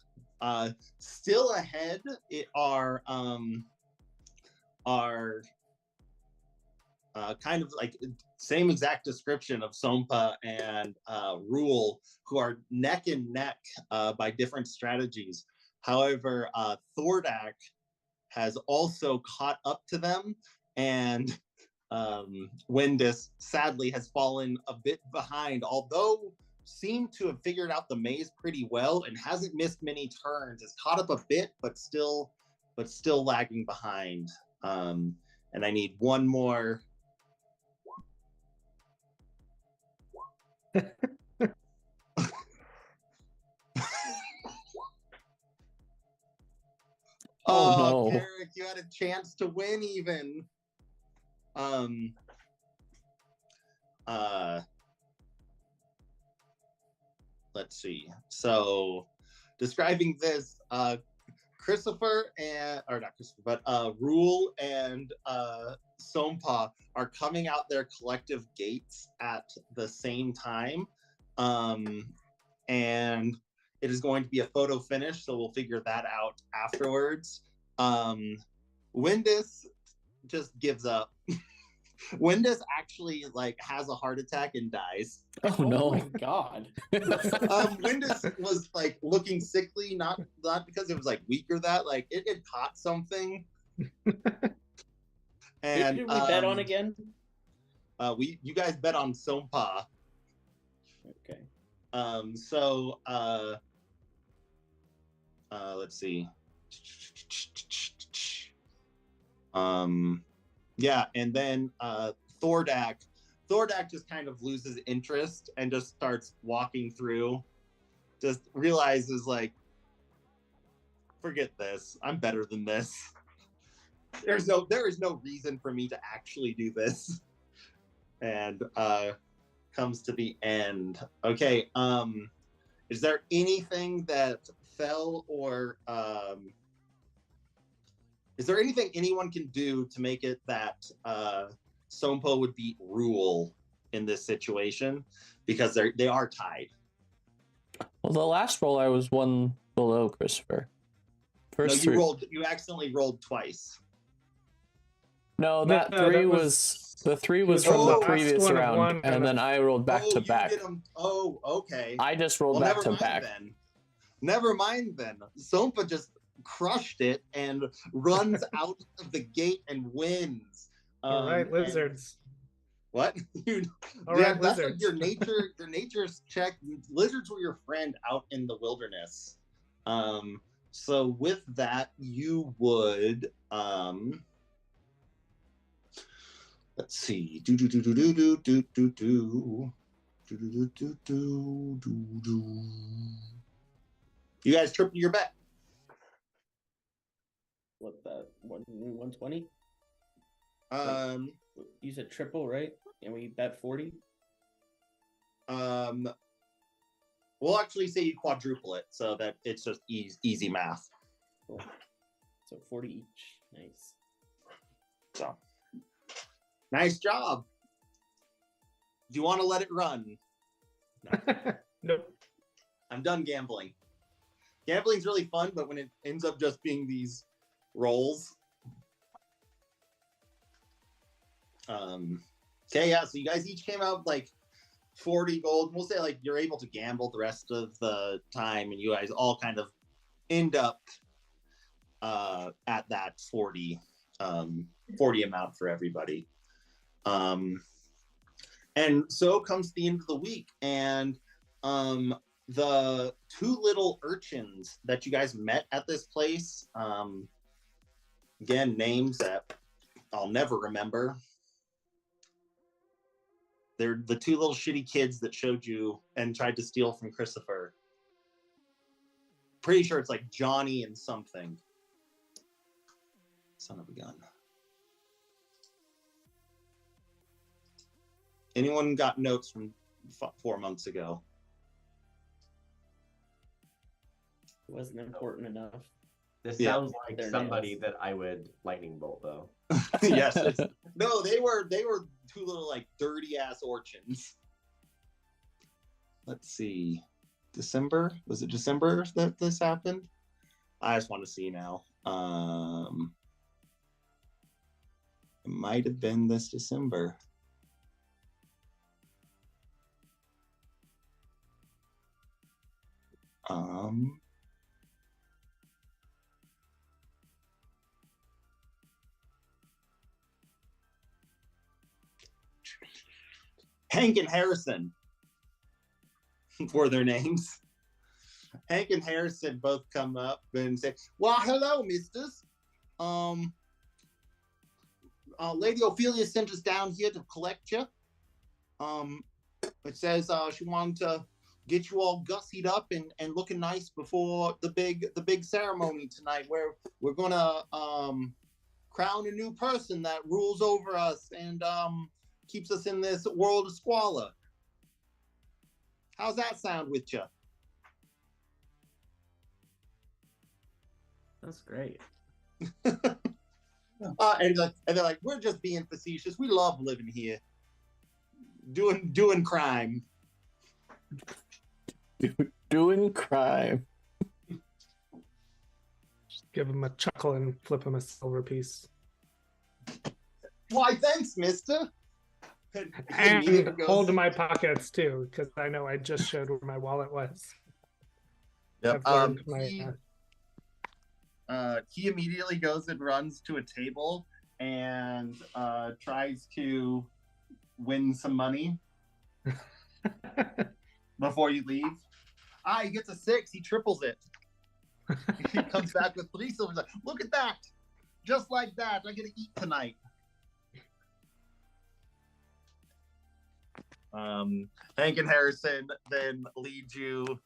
still ahead are kind of like same exact description of Sompa and Rule, who are neck and neck by different strategies. However, Thordak has also caught up to them, and Windis sadly has fallen a bit behind, although seemed to have figured out the maze pretty well and hasn't missed many turns. Has caught up a bit, but still lagging behind. And I need one more. Oh no. Garrick, you had a chance to win even. Let's see. So describing this, Christopher and, or not Christopher, but Rule and Sompa are coming out their collective gates at the same time. And it is going to be a photo finish, so we'll figure that out afterwards. Windis just gives up Windus actually like has a heart attack and dies. Oh no! my god! Windus was like looking sickly, not because it was like weak or that, like it had caught something. And Who did we bet on again? You guys bet on Sompa. Okay. Let's see. Yeah, and then Thordak just kind of loses interest and just starts walking through. Just realizes like, forget this. I'm better than this. There is no reason for me to actually do this. And comes to the end. Okay, is there anything that fell or is there anything anyone can do to make it that Sompo would beat Rule in this situation? Because they are tied. Well, the last roll I was one below Christopher. First no, you accidentally rolled twice. No, that three was the 3 was from the previous round, and then I rolled back to back. Okay. I just rolled back to back. Never mind then. Sompa just crushed it and runs out of the gate and wins. All right, lizards. What? All right, that's lizards. Like your nature's check. Lizards were your friend out in the wilderness. So with that, you would let's see. You guys triple your bet. What that 120? You said triple, right? And we bet 40. We'll actually say you quadruple it so that it's just easy math. Cool. So 40 each. Nice. So nice job. Do you want to let it run? No. Nope. I'm done gambling. Gambling's really fun, but when it ends up just being these rolls. Okay, yeah, so you guys each came out like 40 gold. We'll say like you're able to gamble the rest of the time, and you guys all kind of end up at that 40 amount for everybody. And so comes the end of the week, and the 2 little urchins that you guys met at this place, again, names that I'll never remember. They're the 2 little shitty kids that showed you and tried to steal from Christopher. Pretty sure it's like Johnny and something. Son of a gun. Anyone got notes from 4 months ago? It wasn't important enough. This sounds like somebody that I would lightning bolt, though. Yes. No, they were 2 little like dirty ass urchins. Let's see. December? Was it December that this happened? I just want to see now. It might have been this December. Hank and Harrison were their names. Hank and Harrison both come up and say, "Well, hello, misters. Lady Ophelia sent us down here to collect you. It says she wanted to get you all gussied up and looking nice before the big ceremony tonight, where we're gonna crown a new person that rules over us and keeps us in this world of squalor. How's that sound with you?" That's great. And they're like, "We're just being facetious. We love living here, doing crime." Doing crime. Just give him a chuckle and flip him a silver piece. Why, thanks, mister. And he And immediately goes, hold my pockets too, because I know I just showed where my wallet was. Yep. I've learned my, he immediately goes and runs to a table and tries to win some money before you leave. He gets a 6. He triples it. He comes back with 3 silvers. Like, look at that! Just like that, I get to eat tonight. Hank and Harrison then lead you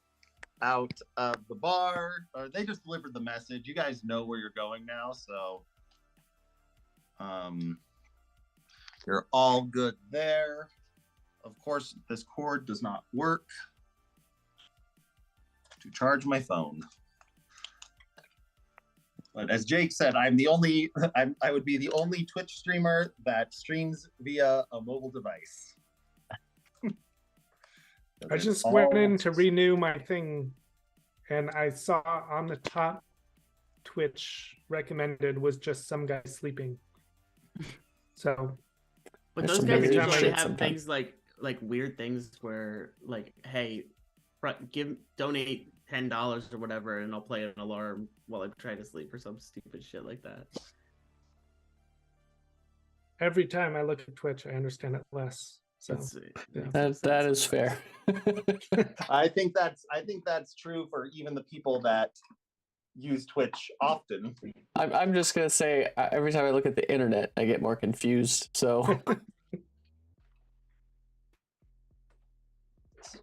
out of the bar. They just delivered the message. You guys know where you're going now, so you're all good there. Of course, this cord does not work to charge my phone. But as Jake said, I would be the only Twitch streamer that streams via a mobile device. I just went in to renew my thing, and I saw on the top Twitch recommended was just some guy sleeping. So, but There's those some guys weird usually shit have sometimes. things like weird things where like, hey, donate $10 or whatever, and I'll play an alarm while I'm trying to sleep or some stupid shit like that. every time I look at Twitch, I understand it less. So Yeah. That is fair. I think that's true for even the people that use Twitch often. I'm just gonna say every time I look at the internet, I get more confused. So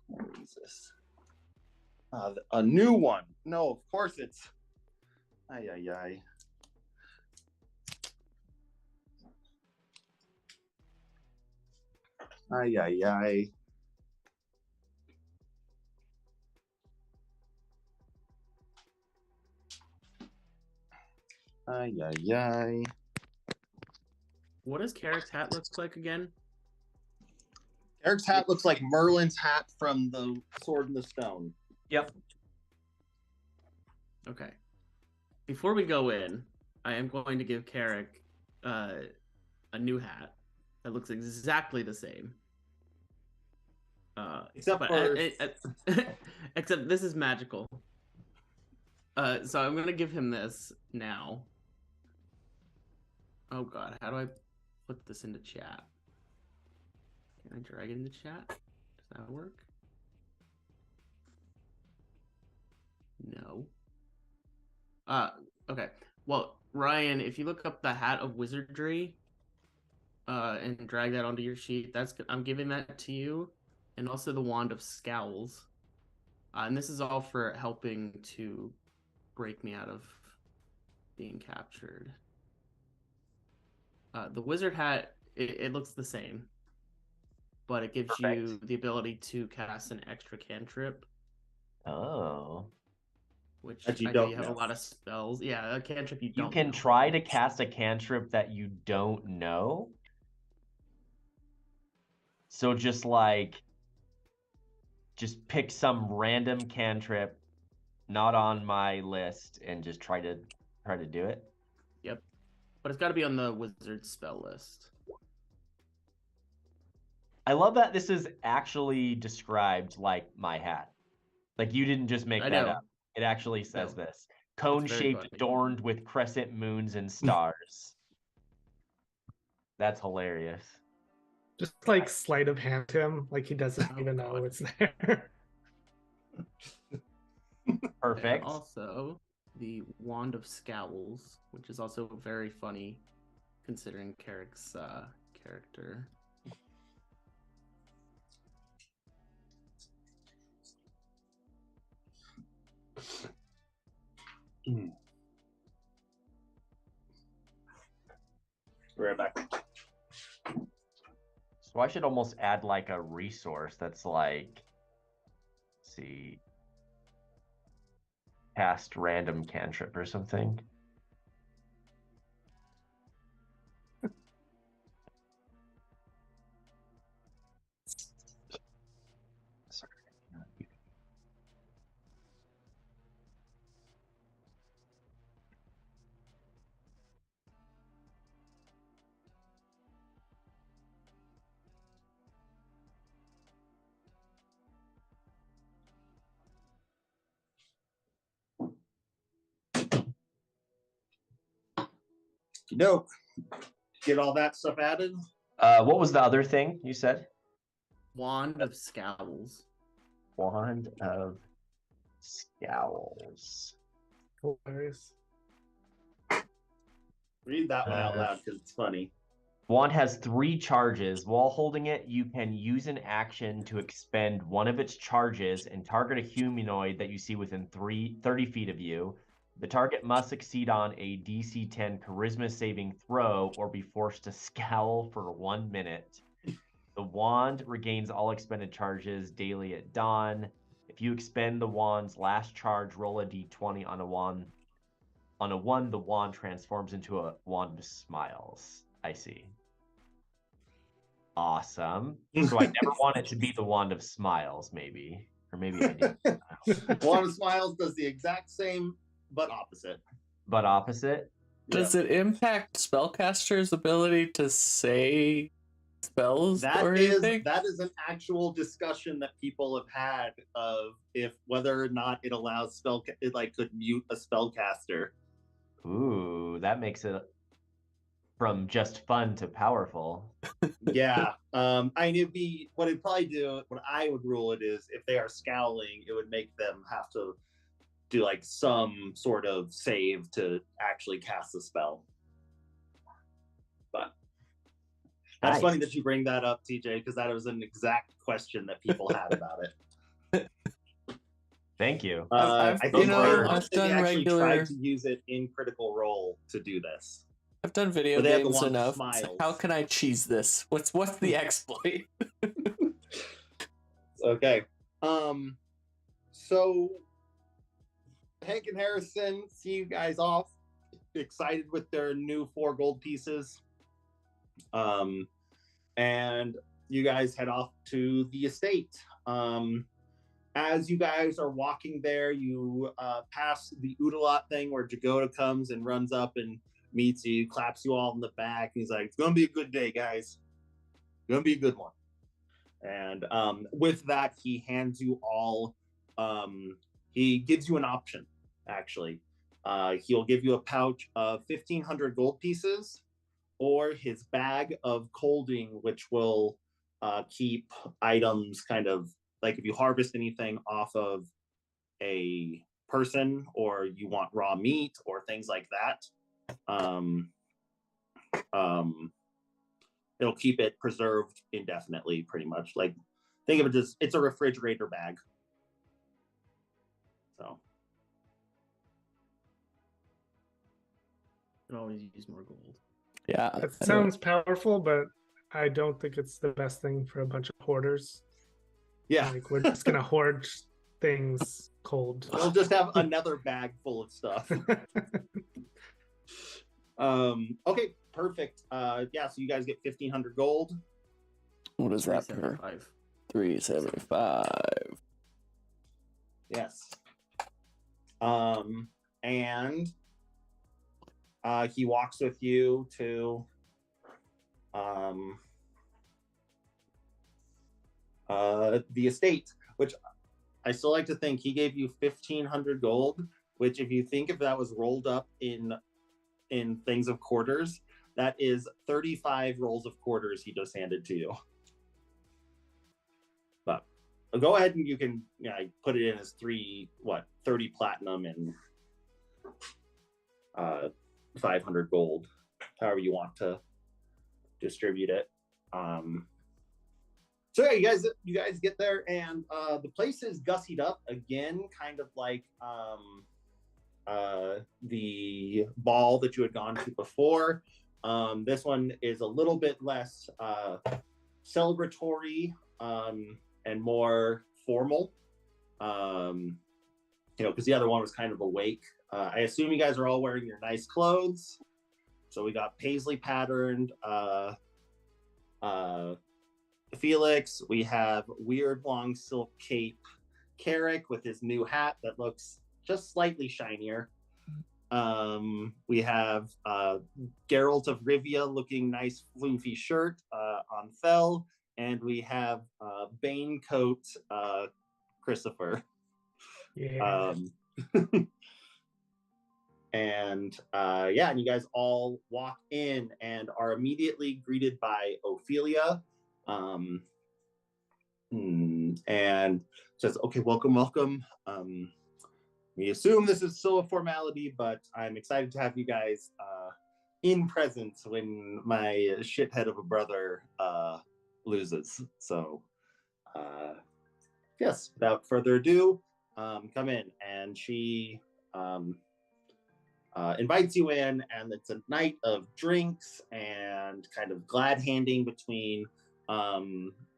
What is this? A new one. No, of course it's. Ay, ay, ay. Ay, ay, ay. Ay, ay, ay. What does Carrick's hat look like again? Eric's hat looks like Merlin's hat from the Sword in the Stone. Yep. Okay. Before we go in, I am going to give Carrick a new hat that looks exactly the same. Except for except this is magical. So I'm gonna give him this now. Oh god, how do I put this into chat? Can I drag it into chat? Does that work? No. Okay. Well, Ryan, if you look up the Hat of Wizardry, and drag that onto your sheet, I'm giving that to you, and also the Wand of Scowls. And this is all for helping to break me out of being captured. The Wizard Hat, it looks the same, but it gives you the ability to cast an extra cantrip. Oh. Which That you I know don't you have know. a lot of spells. Yeah, a cantrip you don't You can know. try to cast a cantrip that you don't know. So just pick some random cantrip not on my list and just try to do it. Yep. But it's got to be on the wizard spell list. I love that this is actually described like my hat. Like you didn't just make that up. It actually says this. Cone-shaped, adorned with crescent moons and stars. That's hilarious. just like sleight of hand him, like he doesn't even know it's there. Perfect. And also, the Wand of Scowls, which is also very funny considering Carrick's character. Right back. So I should almost add like a resource that's like, let's see, cast random cantrip or something. Nope. Get all that stuff added. What was the other thing you said? Wand of Scowls. Wand of Scowls. Hilarious. Read that one out loud because it's funny. Wand has 3 charges. While holding it, you can use an action to expend one of its charges and target a humanoid that you see within 30 feet of you. The target must succeed on a DC 10 charisma saving throw or be forced to scowl for 1 minute. The wand regains all expended charges daily at dawn. If you expend the wand's last charge, roll a d20 on a 1. On a 1, the wand transforms into a wand of smiles. I see. Awesome. So I never want it to be the wand of smiles, maybe. Or maybe I did. Wand of Smiles does the exact same, but opposite. But opposite? Does it impact spellcaster's ability to say spells or anything? That is an actual discussion that people have had of if whether or not it allows it like could mute a spellcaster. Ooh, that makes it from just fun to powerful. Yeah. I mean, what I would rule it is if they are scowling, it would make them have to do like some sort of save to actually cast the spell. But that's funny that you bring that up, TJ, because that was an exact question that people had about it. Thank you. I think I've done actually regular. tried to use it in Critical Role to do this. I've done video But they have the games wand of enough. smiles. How can I cheese this? What's the exploit? Okay. So Hank and Harrison see you guys off, excited with their new 4 gold pieces. And you guys head off to the estate. As you guys are walking there, you pass the Oodalot thing where Jagoda comes and runs up and meets you, claps you all in the back. He's like, "It's gonna be a good day, guys. It's gonna be a good one." And with that, he hands you all. He gives you an option. Actually, he'll give you a pouch of 1,500 gold pieces, or his bag of colding, which will keep items kind of like if you harvest anything off of a person, or you want raw meat or things like that. It'll keep it preserved indefinitely, pretty much. Like, think of it as it's a refrigerator bag. So, Could always use more gold. Yeah, It sounds powerful, but I don't think it's the best thing for a bunch of hoarders. yeah, Like, we're just gonna hoard things cold. we'll just have another bag full of stuff. Okay, perfect. Yeah, so you guys get 1,500 gold. What is that per? 375. Yes. And he walks with you to the estate, which I still like to think he gave you 1,500 gold, which if you think if that was rolled up in things of quarters, that is 35 rolls of quarters he just handed to you. But go ahead and you can put it in as 30 platinum and 500 gold, however you want to distribute it. So yeah, you guys get there, and the place is gussied up again, kind of like the ball that you had gone to before. This one is a little bit less celebratory and more formal. Because the other one was kind of awake. I assume you guys are all wearing your nice clothes. So we got paisley patterned Felix. We have weird long silk cape Carrick with his new hat that looks just slightly shinier. We have Geralt of Rivia looking nice floofy shirt on Fell, and we have Bane coat Christopher. Yeah. And and you guys all walk in and are immediately greeted by Ophelia, and says, "Okay, welcome. We assume this is still a formality, but I'm excited to have you guys in presence when my shithead of a brother loses. So, yes, without further ado, come in." And she invites you in, and it's a night of drinks and kind of glad handing between a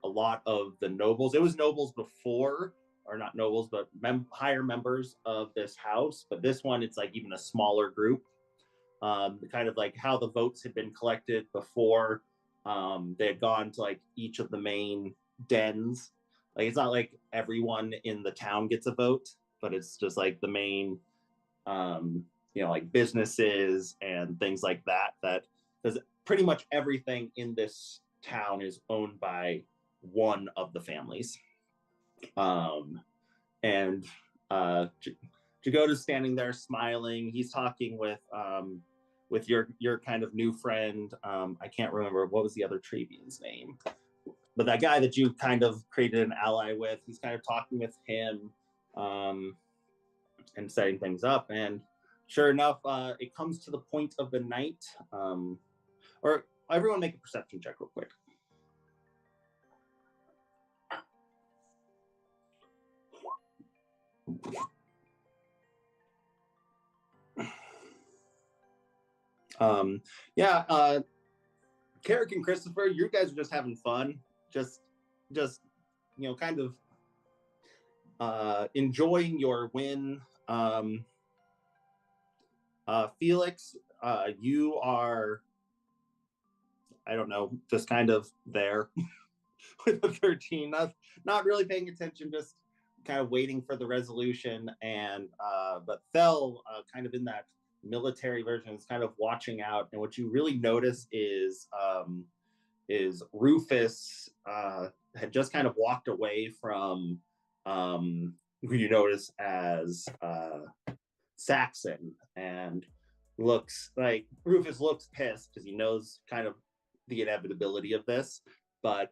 lot of the nobles. It was nobles before, or not nobles, but higher members of this house. But this one, it's like even a smaller group. Kind of like how the votes had been collected before. They had gone to like each of the main dens. Like it's not like everyone in the town gets a vote, but it's just like the main, like businesses and things like that. That because pretty much everything in this town is owned by one of the families. And Jagoda's standing there smiling. He's talking with your kind of new friend. I can't remember what was the other Travian's name, but that guy that you kind of created an ally with. He's kind of talking with him and setting things up. And sure enough, it comes to the point of the night. Or everyone make a perception check real quick. Carrick and Christopher, you guys are just having fun, just kind of enjoying your win. Felix, you are, I don't know, just kind of there with a 13, not really paying attention, just kind of waiting for the resolution. And but Thel, kind of in that military version, is kind of watching out. And what you really notice is Rufus had just kind of walked away from who you notice as Saxon, and Rufus looks pissed because he knows kind of the inevitability of this, but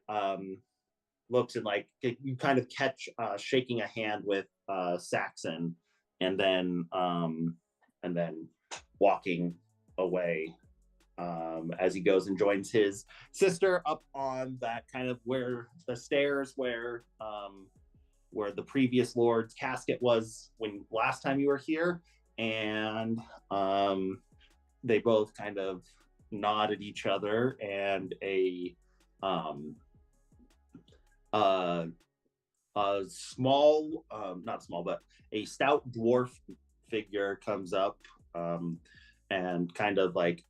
looks and like you kind of catch shaking a hand with Saxon, and then walking away as he goes and joins his sister up on that kind of where the stairs where the previous lord's casket was when last time you were here. And they both kind of nod at each other, and a small, not small, but a stout dwarf figure comes up and kind of like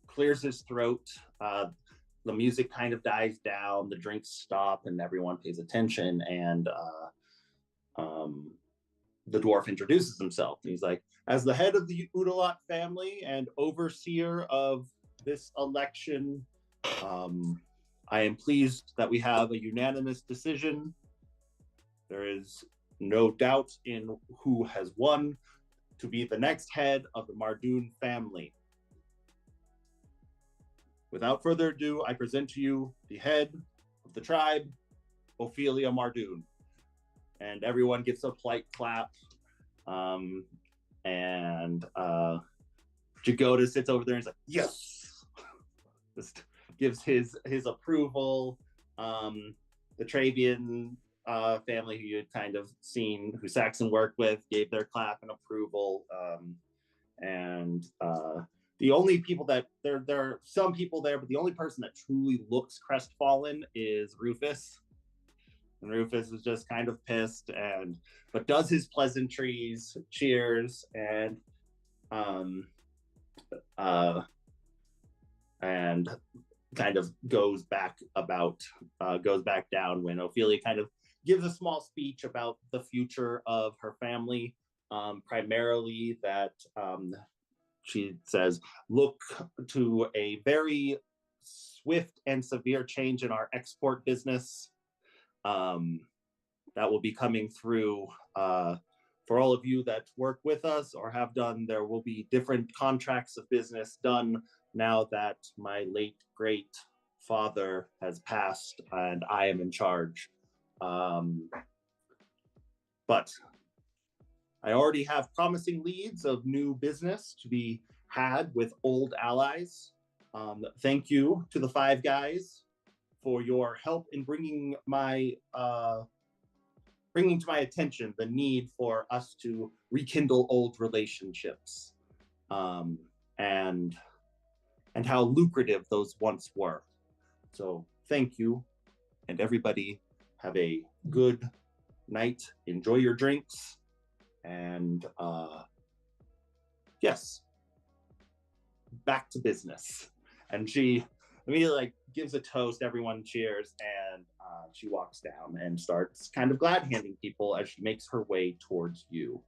clears his throat. The music kind of dies down, the drinks stop, and everyone pays attention. And the dwarf introduces himself. He's like, as the head of the Udalot family and overseer of this election, I am pleased that we have a unanimous decision. There is no doubt in who has won to be the next head of the Mardoon family. Without further ado, I present to you the head of the tribe, Ophelia Mardoon. And everyone gets a polite clap. And Jagoda sits over there and is like, yes! Just gives his approval. The Travian family who you had kind of seen, who Saxon worked with, gave their clap and approval. And the only people that, there are some people there, but the only person that truly looks crestfallen is Rufus. And Rufus is just kind of pissed, but does his pleasantries, cheers, and kind of goes back down when Ophelia kind of gives a small speech about the future of her family, primarily that she says, look to a very swift and severe change in our export business. That will be coming through for all of you that work with us or have done, there will be different contracts of business done now that my late great father has passed and I am in charge. But I already have promising leads of new business to be had with old allies. Thank you to the five guys for your help in bringing to my attention the need for us to rekindle old relationships, and how lucrative those once were. So thank you, and everybody have a good night. Enjoy your drinks, and yes, back to business. And she immediately gives a toast, everyone cheers, and she walks down and starts kind of glad handing people as she makes her way towards you.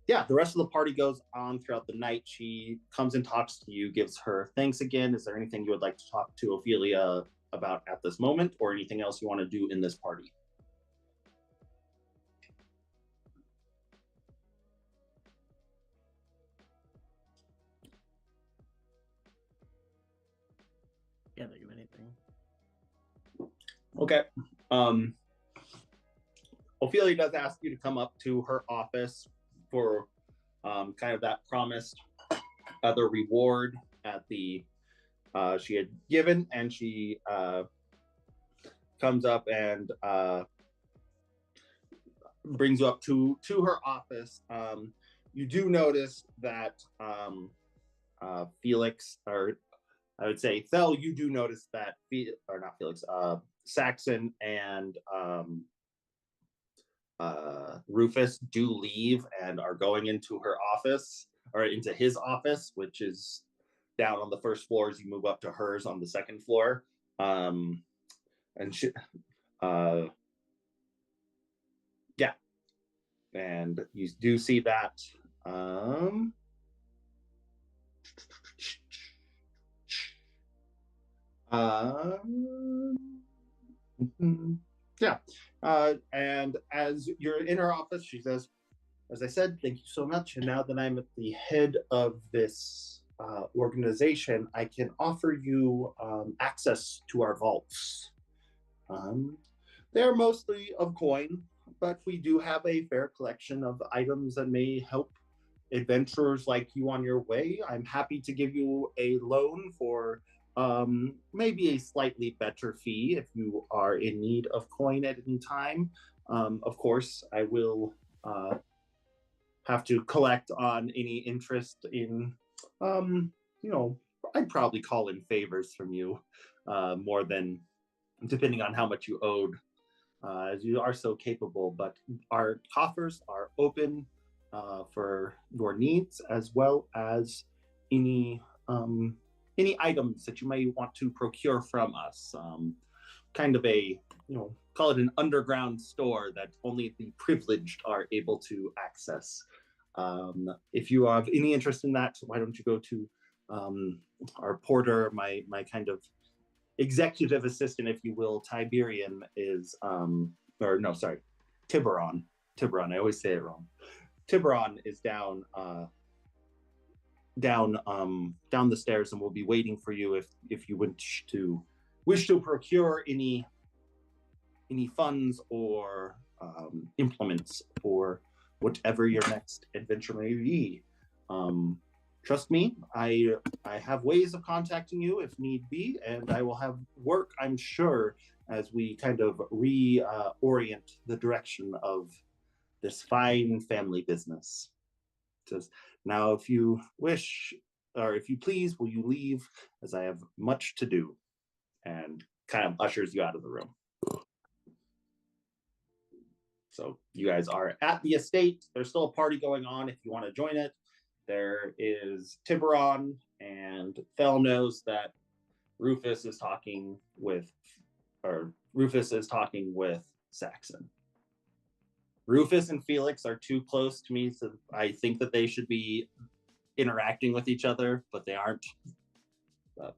Yeah, the rest of the party goes on throughout the night. She comes and talks to you, gives her thanks again. Is there anything you would like to talk to Ophelia about at this moment, or anything else you want to do in this party? Yeah, think of anything. Okay. Ophelia does ask you to come up to her office for kind of that promised other reward at the she had given, and she comes up and brings you up to her office. You do notice that Felix, or I would say Thel, you do notice that, or not Felix, Saxon and Rufus do leave and are going into her office, or into his office, which is down on the first floor as you move up to hers on the second floor. And she, yeah, and you do see that. Yeah. And as you're in her office, she says, as I said, thank you so much. And now that I'm at the head of this organization, I can offer you access to our vaults. They're mostly of coin, but we do have a fair collection of items that may help adventurers like you on your way. I'm happy to give you a loan for maybe a slightly better fee if you are in need of coin at any time. Of course, I will have to collect on any interest in, I'd probably call in favors from you, more than depending on how much you owed, as you are so capable. But our coffers are open for your needs, as well as any items that you may want to procure from us. Kind of a, call it an underground store that only the privileged are able to access. If you have any interest in that, why don't you go to our porter, my kind of executive assistant, if you will. Tiberian is, Tiburon. Tiburon, I always say it wrong. Tiburon is down the stairs and will be waiting for you if you wish to procure any funds or implements for whatever your next adventure may be. Trust me, I have ways of contacting you if need be, and I will have work, I'm sure, as we kind of reorient the direction of this fine family business. It says, now if you wish, or if you please, will you leave, as I have much to do, and kind of ushers you out of the room. So you guys are at the estate. There's still a party going on if you want to join it. There is Tiburon, and Fel knows that Rufus is talking with Saxon. Rufus and Felix are too close to me, so I think that they should be interacting with each other, but they aren't. But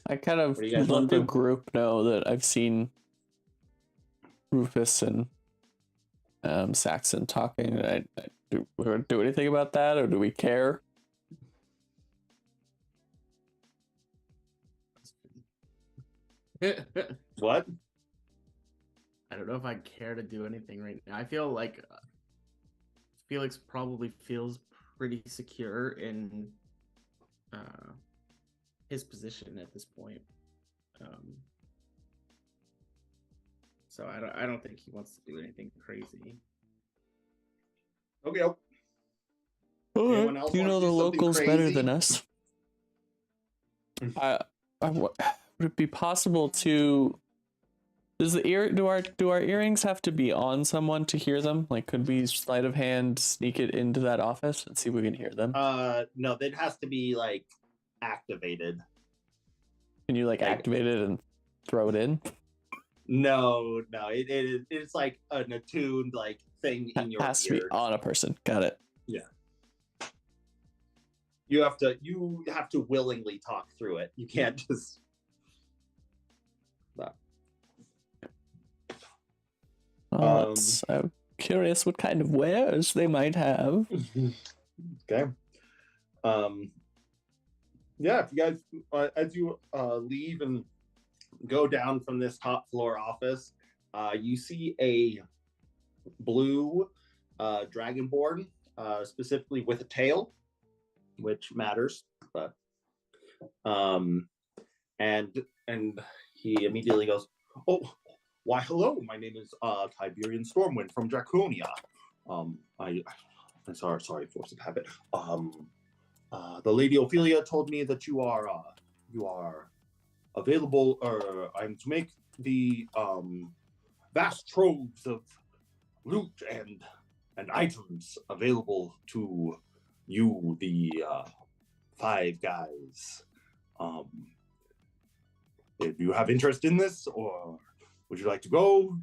I kind of What do you guys let want the to do? group know that I've seen Rufus and Saxon talking. Do we do anything about that, or do we care? What? I don't know if I care to do anything right now. I feel like Felix probably feels pretty secure in his position at this point. So I don't think he wants to do anything crazy. Okay. Anyone else? Do you know the locals better than us? Would it be possible to? Does do our earrings have to be on someone to hear them? Like, could we sleight of hand sneak it into that office and see if we can hear them? No, it has to be like activated. Can you like activate it and throw it in? No, it's like an attuned like thing in your ear. Has to be on a person. Got it. Yeah. You have to willingly talk through it. You can't just. I'm curious what kind of wares they might have. Okay. Yeah, if you guys, as you leave and go down from this top floor office, you see a blue dragonborn, specifically with a tail, which matters. But and he immediately goes, "Oh, why, hello, my name is Tiberian Stormwind from Draconia. I'm sorry, force of habit. The Lady Ophelia told me that you are available, or I'm to make the vast troves of loot and items available to you, the five guys. If you have interest in this, or would you like to go?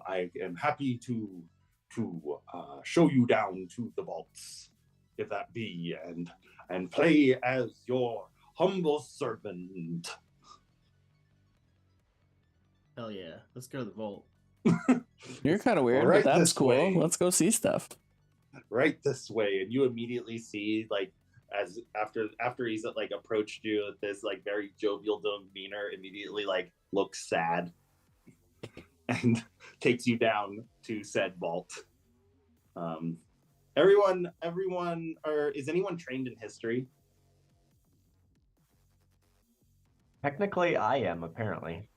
I am happy to show you down to the vaults, if that be, and play as your humble servant." Hell yeah, let's go to the vault. You're kind of weird, Right but that's this cool. way. Let's go see stuff. Right this way, and you immediately see, like, as after he's like approached you with this like very jovial demeanor, immediately like looks sad and takes you down to said vault. Everyone, or is anyone trained in history? Technically, I am, apparently.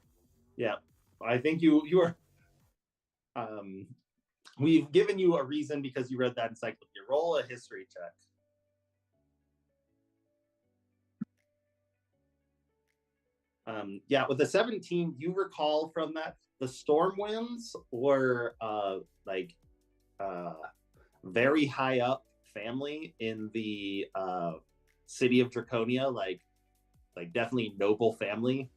Yeah, I think you are. We've given you a reason because you read that encyclopedia. Roll a history check. Yeah, with a 17, you recall from that the Stormwinds were very high up family in the city of Draconia, like definitely noble family.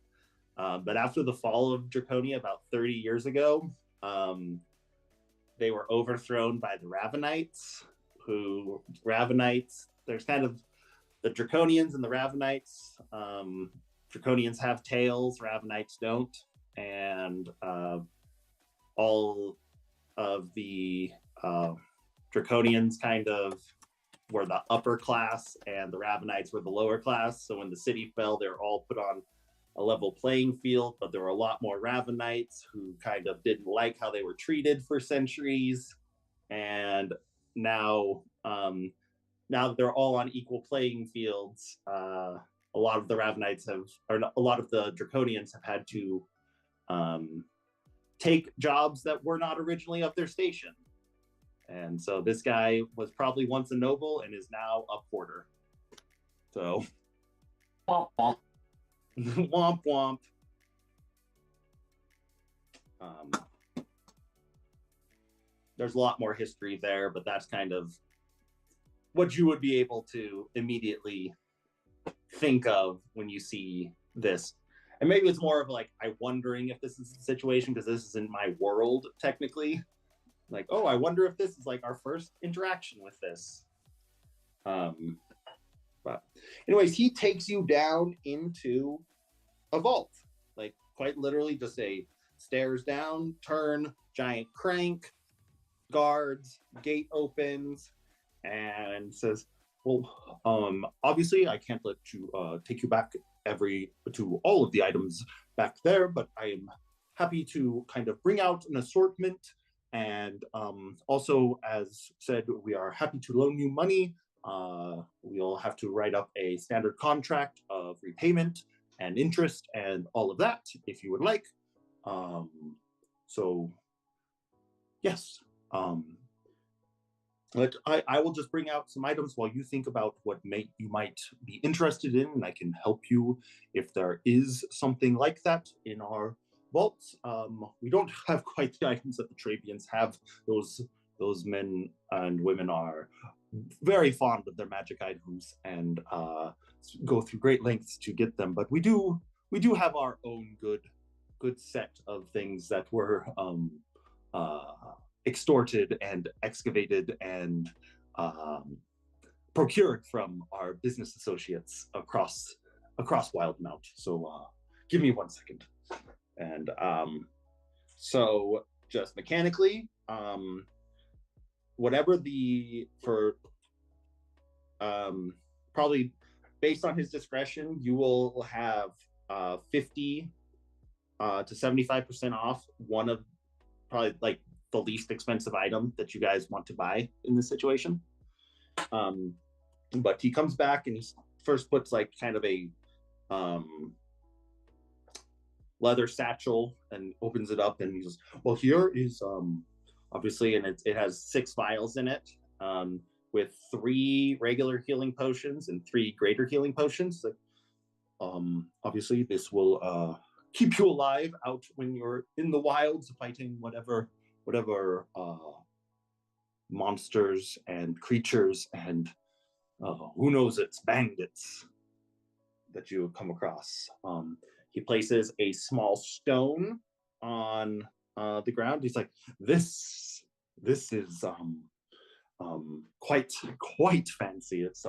But after the fall of Draconia about 30 years ago, they were overthrown by the Ravenites. There's kind of the Draconians and the Ravenites. Draconians have tails, Ravenites don't, and all of the Draconians kind of were the upper class, and the Ravenites were the lower class. So when the city fell, they were all put on a level playing field, but there were a lot more Ravenites who kind of didn't like how they were treated for centuries, and now that they're all on equal playing fields, a lot of the Draconians have had to take jobs that were not originally of their station. And so this guy was probably once a noble and is now a porter. So, womp womp. Womp womp. There's a lot more history there, but that's kind of what you would be able to immediately think of when you see this. And maybe it's more of like, I'm wondering if this is the situation, because this isn't my world technically. Like, oh, I wonder if this is like our first interaction with this. But anyways, he takes you down into a vault, like quite literally just a stairs down, turn, giant crank, guards, gate opens, and says, well, obviously I can't let you take you back to all of the items back there, but I am happy to kind of bring out an assortment. And also, as said, we are happy to loan you money. We'll have to write up a standard contract of repayment and interest and all of that if you would like. So yes, but I will just bring out some items while you think about what you might be interested in, and I can help you if there is something like that in our vaults. We don't have quite the items that the Trabians have. Those men and women are very fond of their magic items and go through great lengths to get them. But we do have our own good set of things that were extorted and excavated and procured from our business associates across Wildmount. So give me 1 second. And so just mechanically, whatever probably based on his discretion, you will have 50 to 75% off one of probably like the least expensive item that you guys want to buy in this situation. But he comes back and he first puts like kind of a leather satchel and opens it up, and he goes, well, here is obviously, and it has 6 vials in it, with 3 regular healing potions and 3 greater healing potions. Obviously this will keep you alive out when you're in the wilds fighting whatever monsters and creatures and who knows, it's bandits that you come across. He places a small stone on the ground. He's like, this is quite fancy. It's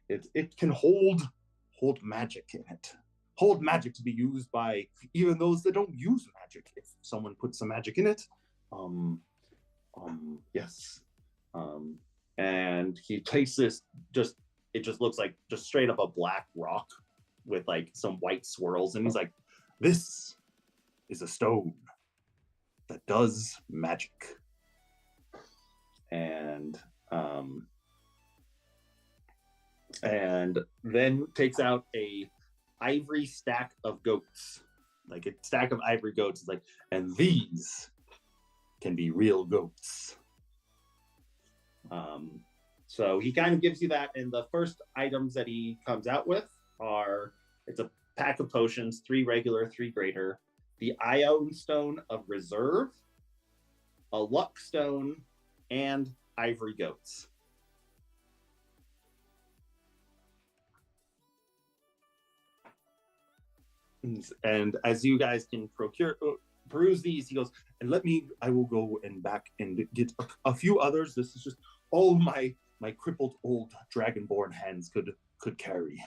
it can hold magic in it. Hold magic to be used by even those that don't use magic. If someone puts some magic in it, yes. And he places it just looks like just straight up a black rock with like some white swirls, and he's like, this is a stone that does magic. And then takes out a ivory stack of goats, like a stack of ivory goats. It's like, and these can be real goats. So he kind of gives you that, and the first items that he comes out with are, it's a pack of potions, 3 regular, 3 greater, the Ion Stone of Reserve, a Luck Stone, and ivory goats. And as you guys can peruse these, he goes, and I will go and back and get a few others. This is just all my crippled old dragonborn hands could carry.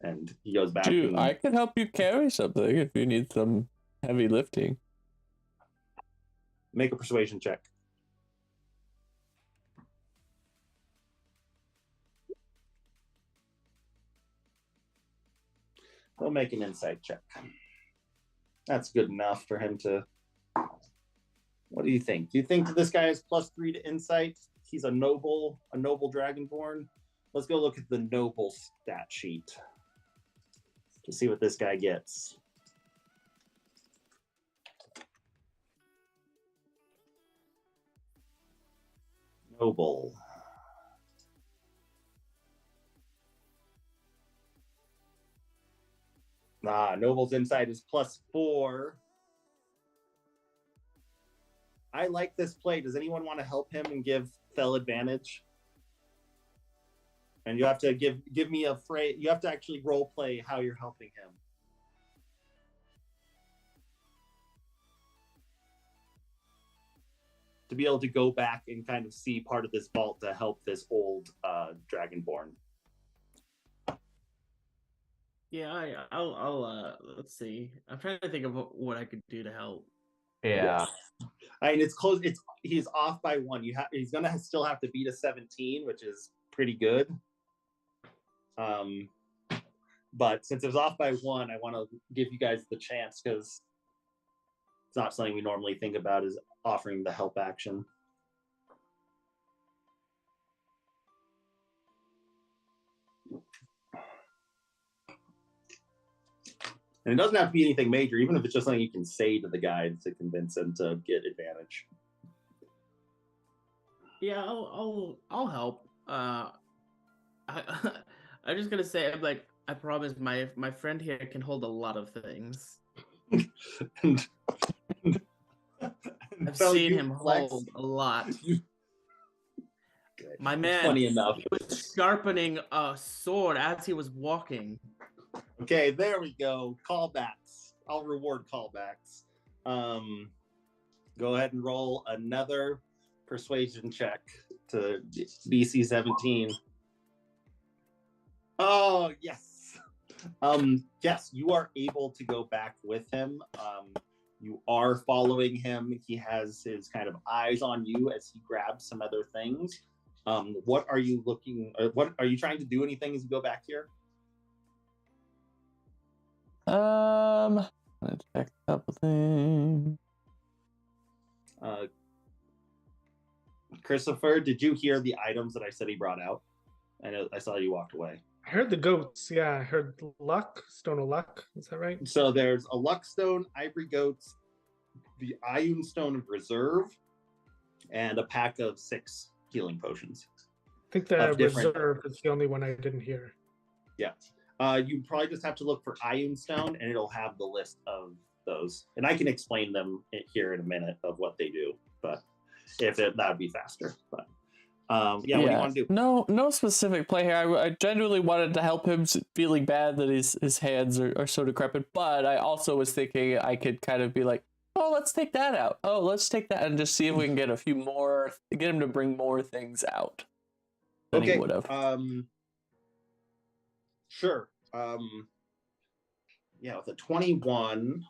And he goes back. Dude, I can help you carry something if you need some heavy lifting. Make a persuasion check. He'll make an insight check. That's good enough for him to... What do you think? Do you think that this guy is +3 to insight? He's a noble dragonborn. Let's go look at the noble stat sheet to see what this guy gets. Noble. Noble's insight is +4. I like this play. Does anyone want to help him and give Fel advantage? And you have to give me a phrase. You have to actually role play how you're helping him. To be able to go back and kind of see part of this vault to help this old dragonborn. Yeah, I'll let's see. I'm trying to think of what I could do to help. Yeah. I mean, it's close. He's off by 1. He's gonna still have to beat a 17, which is pretty good. But since it was off by 1, I want to give you guys the chance because it's not something we normally think about is offering the help action. And it doesn't have to be anything major, even if it's just something you can say to the guide to convince him to get advantage. Yeah, I'll help. I'm just gonna say, I'm like, I promise my friend here can hold a lot of things. I've seen him hold a lot. My man, funny enough, he was sharpening a sword as he was walking. Okay, there we go. Callbacks. I'll reward callbacks. Go ahead and roll another persuasion check to DC 17. Oh, yes. Yes, you are able to go back with him. You are following him. He has his kind of eyes on you as he grabs some other things. What are you looking? What are you trying to do? Anything as you go back here? Let's check a couple things. Christopher, did you hear the items that I said he brought out? I saw you walked away. I heard the goats. Yeah, I heard luck, stone of luck. Is that right? So there's a luck stone, ivory goats, the Ioun stone of reserve, and a pack of 6 healing potions. I think the reserve is the only one I didn't hear. Yeah. You probably just have to look for Ioun stone, and it'll have the list of those. And I can explain them here in a minute of what they do, but that would be faster. But what do you want to do? No specific play here. I genuinely wanted to help him, feeling bad that his hands are so decrepit, but I also was thinking I could kind of be like, oh, let's take that out. Oh, let's take that and just see if we can get a few more, get him to bring more things out than he would have. Sure. With a 21,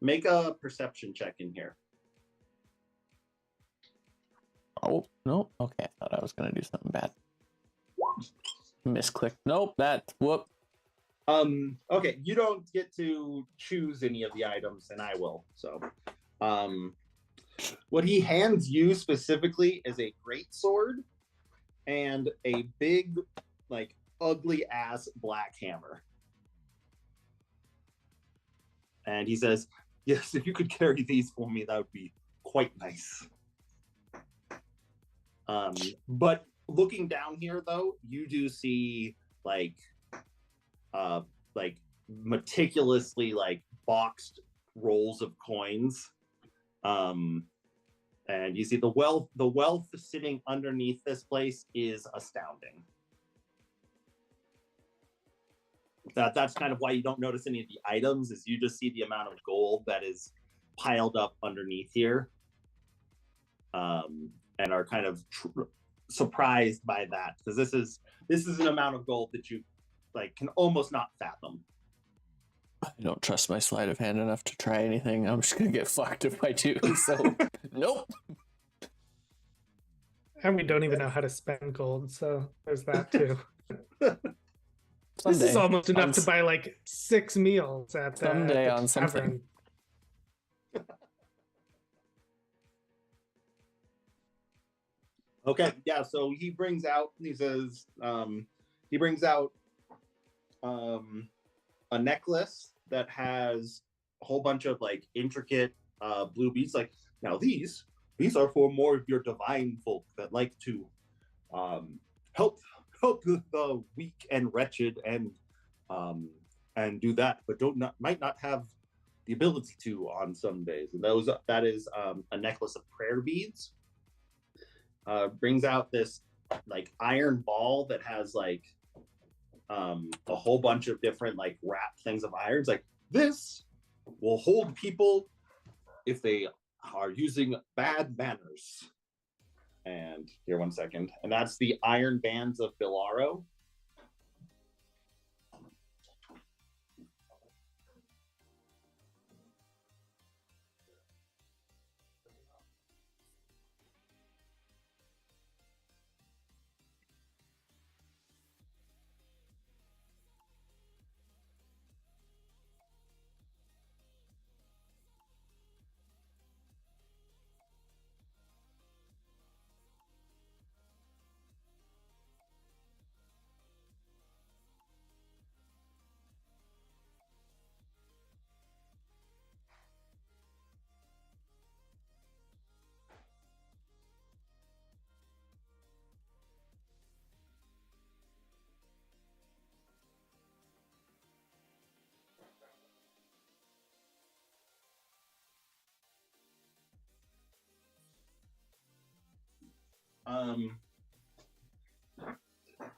make a perception check in here. Oh, no. Okay, I thought I was going to do something bad. Misclick. Nope, whoop. Okay, you don't get to choose any of the items, and I will. So, what he hands you specifically is a great sword and a big, like, ugly ass black hammer. And he says, yes, if you could carry these for me, that would be quite nice. But looking down here, though, you do see like meticulously like boxed rolls of coins. And you see the wealth sitting underneath this place is astounding. That's kind of why you don't notice any of the items, is you just see the amount of gold that is piled up underneath here, and are kind of surprised by that, because this is an amount of gold that you like can almost not fathom. I don't trust my sleight of hand enough to try anything. I'm just gonna get fucked if I do. So nope. And we don't even know how to spend gold, so there's that too. Someday, this is almost enough to buy like 6 meals at the someday on tavern. something. Okay, yeah. So he brings out a necklace that has a whole bunch of like intricate blue beads. Like, now these are for more of your divine folk that like to help the weak and wretched and do that, but might not have the ability to on some days. And that is a necklace of prayer beads. Brings out this like iron ball that has like a whole bunch of different like wrapped things of irons. Like, this will hold people if they are using bad manners. And here, one second. And that's the iron bands of Bilaro.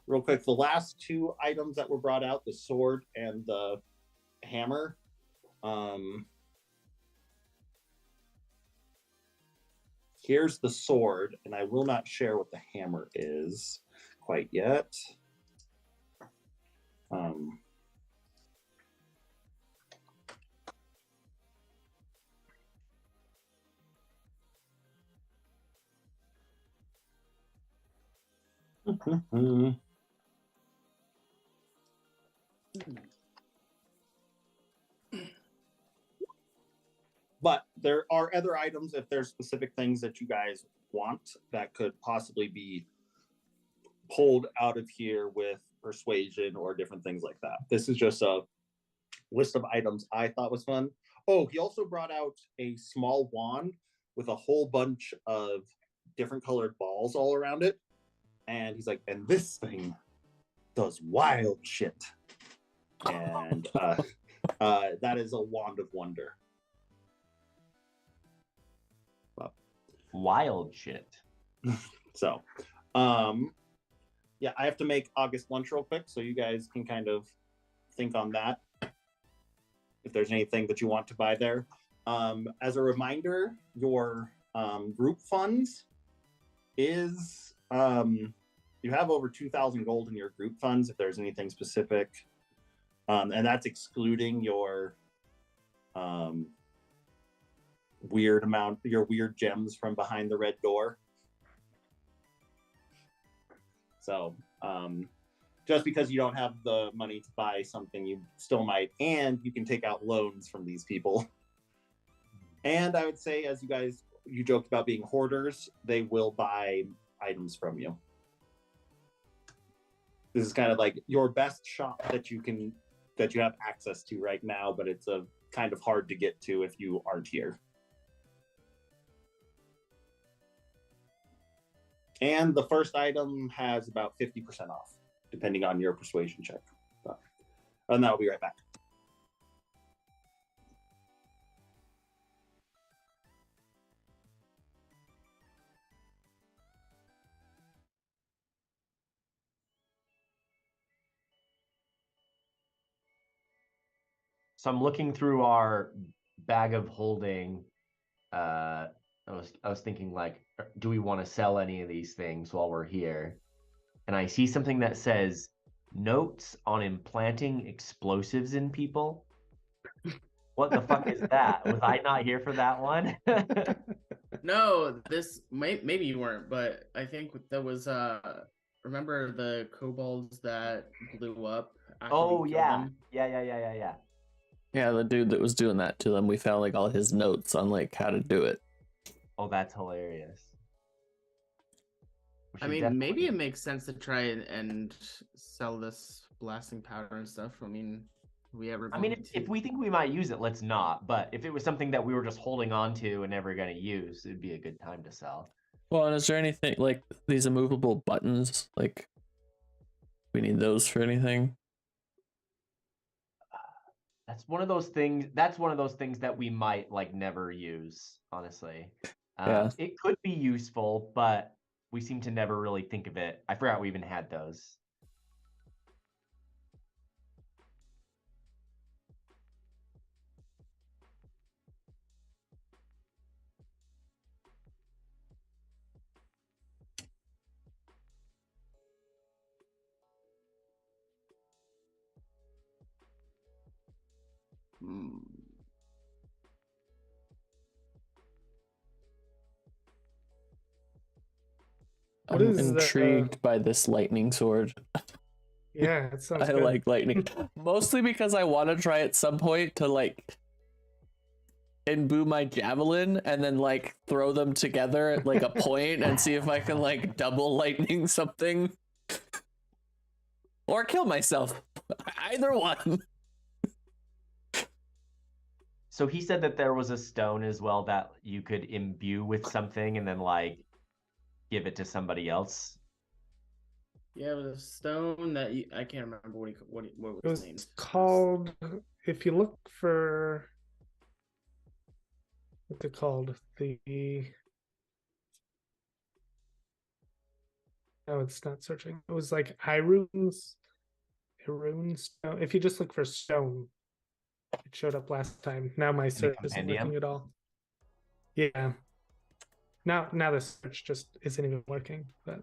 real quick, the last two items that were brought out, the sword and the hammer, here's the sword, and I will not share what the hammer is quite yet. But there are other items, if there's specific things that you guys want that could possibly be pulled out of here with persuasion or different things like that. This is just a list of items I thought was fun. Oh, he also brought out a small wand with a whole bunch of different colored balls all around it. And he's like, and this thing does wild shit. And that is a wand of wonder. Wild shit. So, yeah, I have to make August lunch real quick, so you guys can kind of think on that. If there's anything that you want to buy there. As a reminder, your group funds is, you have over 2,000 gold in your group funds, if there's anything specific. And that's excluding your your weird gems from behind the red door. So just because you don't have the money to buy something, you still might, and you can take out loans from these people. And I would say, as you joked about being hoarders, they will buy items from you. This is kind of like your best shop that you have access to right now, but it's a kind of hard to get to if you aren't here. And the first item has about 50% off, depending on your persuasion check. And then I'll be right back. So I'm looking through our bag of holding. I was thinking, like, do we want to sell any of these things while we're here? And I see something that says notes on implanting explosives in people. What the fuck is that? Was I not here for that one? No, this maybe you weren't, but I think there was remember the kobolds that blew up after we killed them? Yeah. Yeah, the dude that was doing that to them, we found like all his notes on like how to do it. Oh, that's hilarious. I mean, maybe it makes sense to try and sell this blasting powder and stuff. I mean, if we think we might use it, let's not. But if it was something that we were just holding on to and never going to use, it'd be a good time to sell. Well, and is there anything like these immovable buttons? Like, we need those for anything? That's one of those things. That's one of those things that we might like never use. Honestly, Yeah. It could be useful, but we seem to never really think of it. I forgot we even had those. I'm intrigued by this lightning sword. Yeah, it sounds I good. like lightning. Mostly because I want to try at some point to like imbue my javelin and then like throw them together at like a point and see if I can like double lightning something. Or kill myself. Either one. So he said that there was a stone as well that you could imbue with something and then like give it to somebody else. Yeah, it was a stone that I can't remember what It was was named. called. If you look for what's it called, No, it's not searching. It was like Irunes. No, if you just look for stone, it showed up last time. Now my search isn't working at all. Yeah. Now the search just isn't even working, but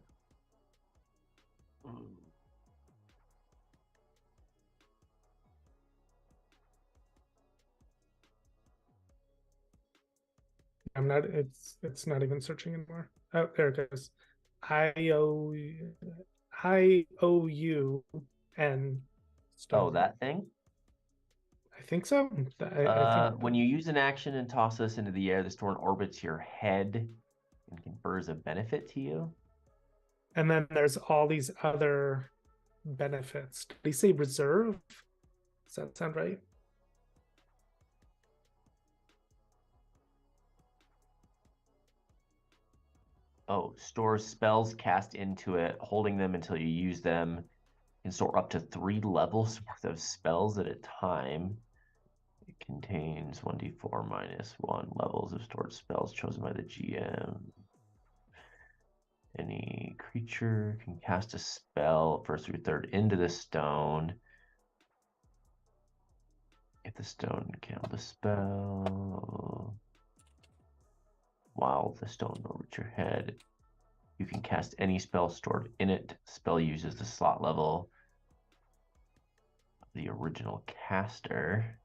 I'm not it's not even searching anymore. Oh, there it goes. IOUN stone. Oh, that thing? I think so. I think when you use an action and toss this into the air, the stone orbits your head and confers a benefit to you. And then there's all these other benefits. Did he say reserve? Does that sound right? Oh, stores spells cast into it, holding them until you use them. Can store up to 3 levels worth of spells at a time. It contains 1d4 minus 1 levels of stored spells chosen by the GM. Any creature can cast a spell first through third into the stone. If the stone can the spell while the stone orbits your head, you can cast any spell stored in it. Spell uses the slot level of the original caster.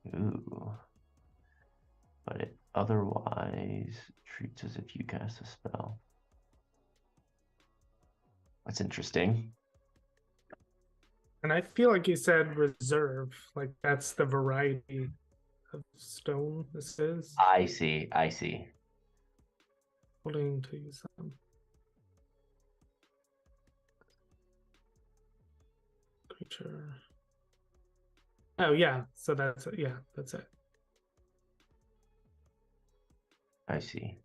Ooh. But it otherwise treats as if you cast a spell. That's interesting. And I feel like you said reserve, like that's the variety of stone this is. I see. Holding to use them. Creature. Oh yeah, so that's it. Yeah, that's it. I see.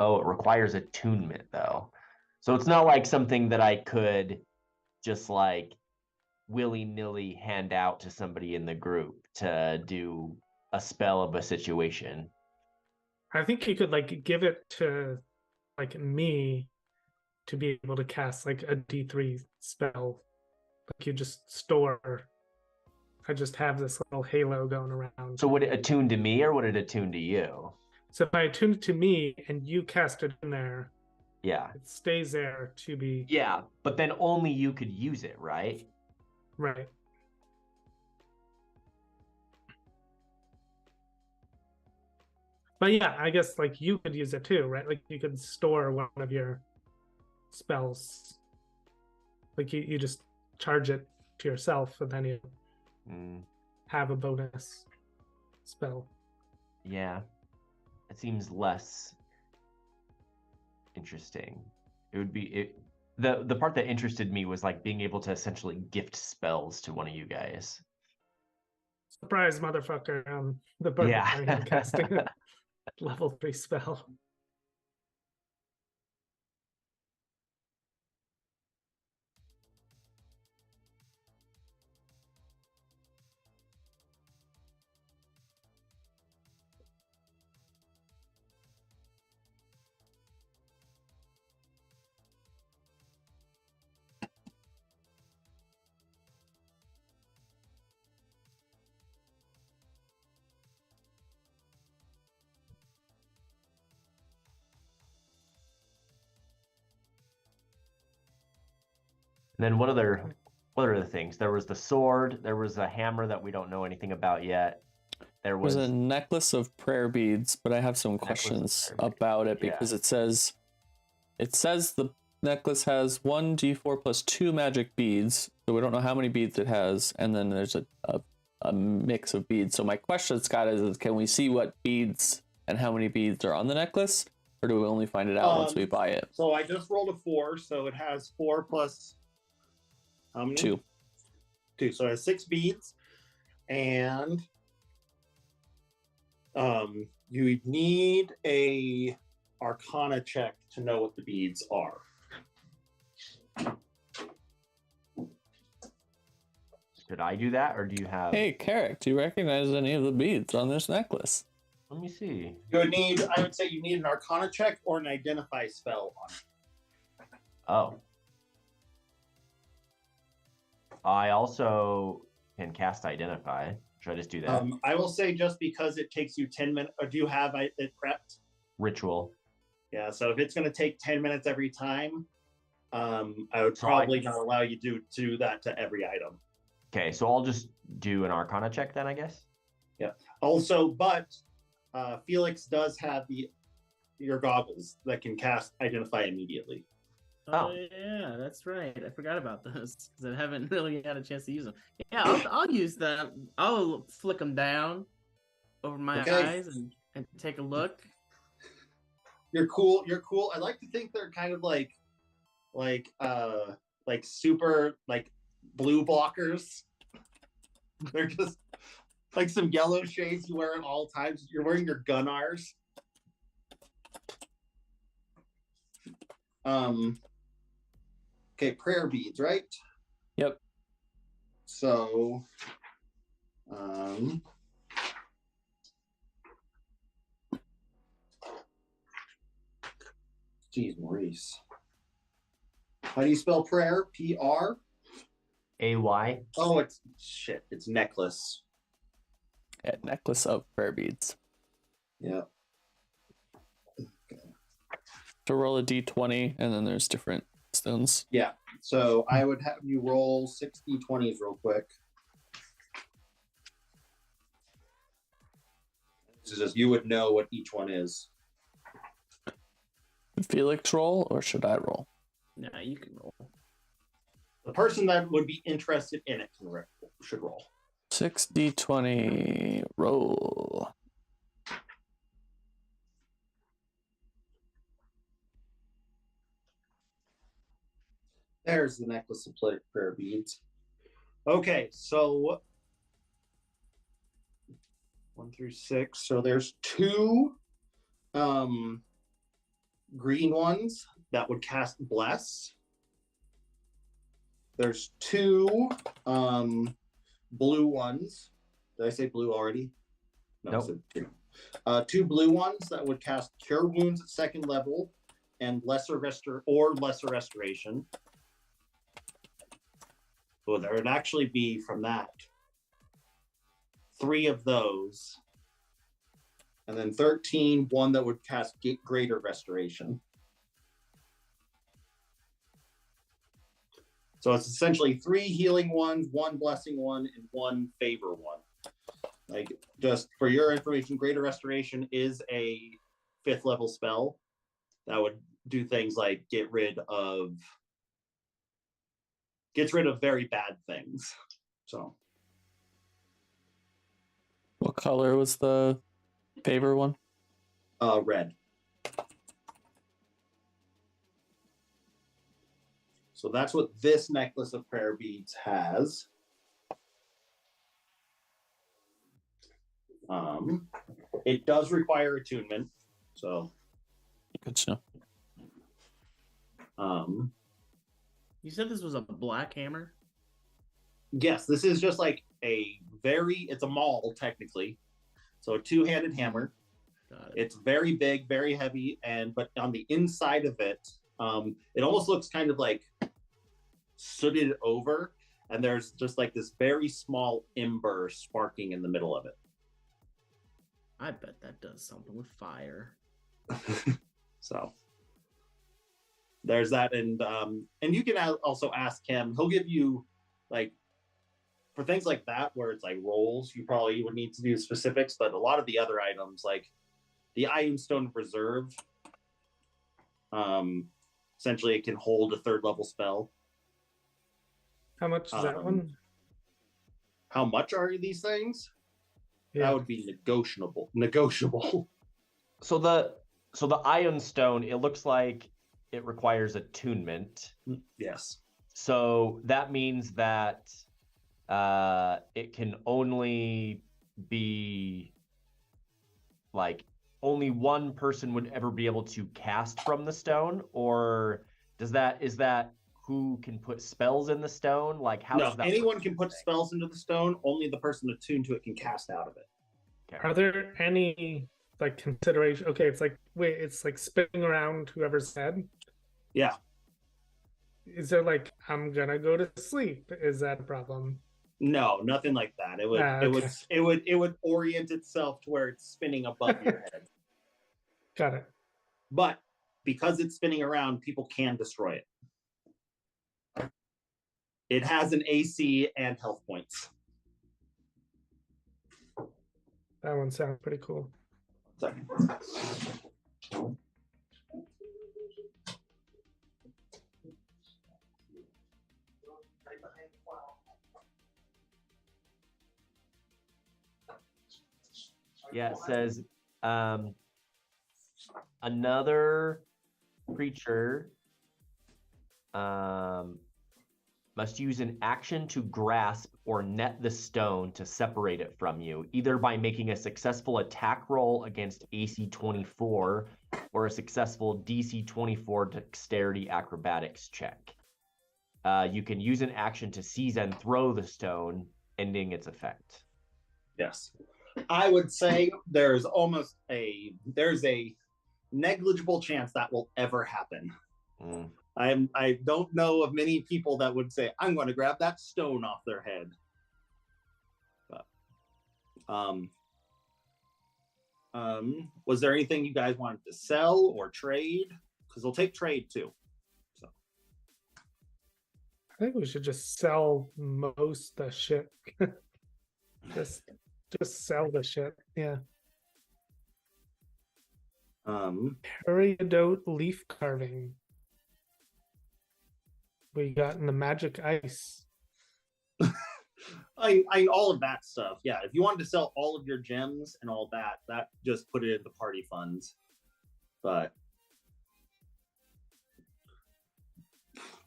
Oh, it requires attunement though. So it's not like something that I could just like willy-nilly hand out to somebody in the group to do a spell of a situation. I think you could like give it to like me to be able to cast like a D3 spell. Like you just store. I just have this little halo going around. So would it attune to me or would it attune to you? So if I attune it to me and you cast it in there, yeah, it stays there to be. Yeah, but then only you could use it, right? Right. But yeah, I guess like you could use it too, right? Like you could store one of your spells. Like you just charge it to yourself and then you have a bonus spell. Yeah. It seems less interesting. It would be the part that interested me was like being able to essentially gift spells to one of you guys. Surprise, motherfucker! The barbarian casting a level 3 spell. then what are the things? There was the sword. There was a hammer that we don't know anything about yet. There was a necklace of prayer beads, but I have some questions about it because it says the necklace has 1d4 plus 2 magic beads, so we don't know how many beads it has, and then there's a mix of beads. So my question, Scott, is can we see what beads and how many beads are on the necklace, or do we only find it out once we buy it? So I just rolled a 4, so it has 4 plus how many? 2. 2. So it has 6 beads, and you need a Arcana check to know what the beads are. Should I do that, or do you have? Hey, Carrick, do you recognize any of the beads on this necklace? Let me see. I would say you need an Arcana check or an Identify spell on it. Oh. I also can cast Identify. Should I just do that? I will say just because it takes you 10 minutes, or do you have it prepped? Ritual. Yeah, so if it's going to take 10 minutes every time, I would probably not allow you to do that to every item. Okay, so I'll just do an Arcana check then, I guess. Yeah. Also, but Felix does have your goggles that can cast Identify immediately. Oh yeah, that's right. I forgot about those because I haven't really had a chance to use them. Yeah, I'll use them. I'll flick them down over my eyes and take a look. You're cool. I like to think they're kind of like super like blue blockers. They're just like some yellow shades you wear at all times. You're wearing your Gunnars. Okay, prayer beads, right? Yep. So, geez, Maurice. How do you spell prayer? P-R? A-Y? Oh, it's necklace. Yeah, necklace of prayer beads. Yeah. Okay. To roll a d20, and then there's different stones. Yeah. So I would have you roll 6 d20s real quick. This is just you would know what each one is. Felix roll, or should I roll? No, you can roll. The person that would be interested in it should roll. 6d20 roll. There's the necklace of prayer beads. Okay, so 1 through 6. So there's 2 green ones that would cast Bless. There's 2 blue ones. Did I say blue already? No, nope. I said 2. 2 blue ones that would cast Cure Wounds at 2nd level and lesser restoration. So there would actually be from that 3 of those. And then 13, one that would cast greater restoration. So it's essentially 3 healing ones, 1 blessing one, and 1 favor one. Like, just for your information, greater restoration is a 5th level spell that would do things like gets rid of very bad things. So what color was the favor one? Red. So that's what this necklace of prayer beads has. It does require attunement, so good to know. You said this was a black hammer? Yes, this is just like it's a maul technically. So a 2-handed hammer. It's very big, very heavy, but on the inside of it, it almost looks kind of like sooted over, and there's just like this very small ember sparking in the middle of it. I bet that does something with fire. So there's that, and you can also ask him. He'll give you like for things like that where it's like rolls. You probably would need to do specifics, but a lot of the other items like the Iron Stone Reserve, essentially it can hold a 3rd level spell. How much is that one? How much are these things? Yeah. That would be negotiable. So the Iron Stone, it looks like it requires attunement. Yes. So that means that it can only be like only one person would ever be able to cast from the stone, or is that who can put spells in the stone? Like how does that anyone can put spells into the stone, only the person attuned to it can cast out of it. Okay. Are there any like consideration? Okay, it's like it's like spinning around whoever's head. Yeah. Is there like I'm gonna go to sleep? Is that a problem? No, nothing like that. It would orient itself to where it's spinning above your head. Got it. But because it's spinning around, people can destroy it. It has an AC and health points. That one sounds pretty cool. Sorry. Yeah, it says another creature must use an action to grasp or net the stone to separate it from you, either by making a successful attack roll against AC 24 or a successful DC 24 dexterity acrobatics check. You can use an action to seize and throw the stone, ending its effect. Yes. I would say there's a negligible chance that will ever happen. I don't know of many people that would say, I'm going to grab that stone off their head. But, was there anything you guys wanted to sell or trade? Because they'll take trade too. So I think we should just sell most the shit. just sell the shit. Yeah. Peridot leaf carving. We got in the magic ice. I all of that stuff. Yeah, if you wanted to sell all of your gems and all that just put it in the party funds. But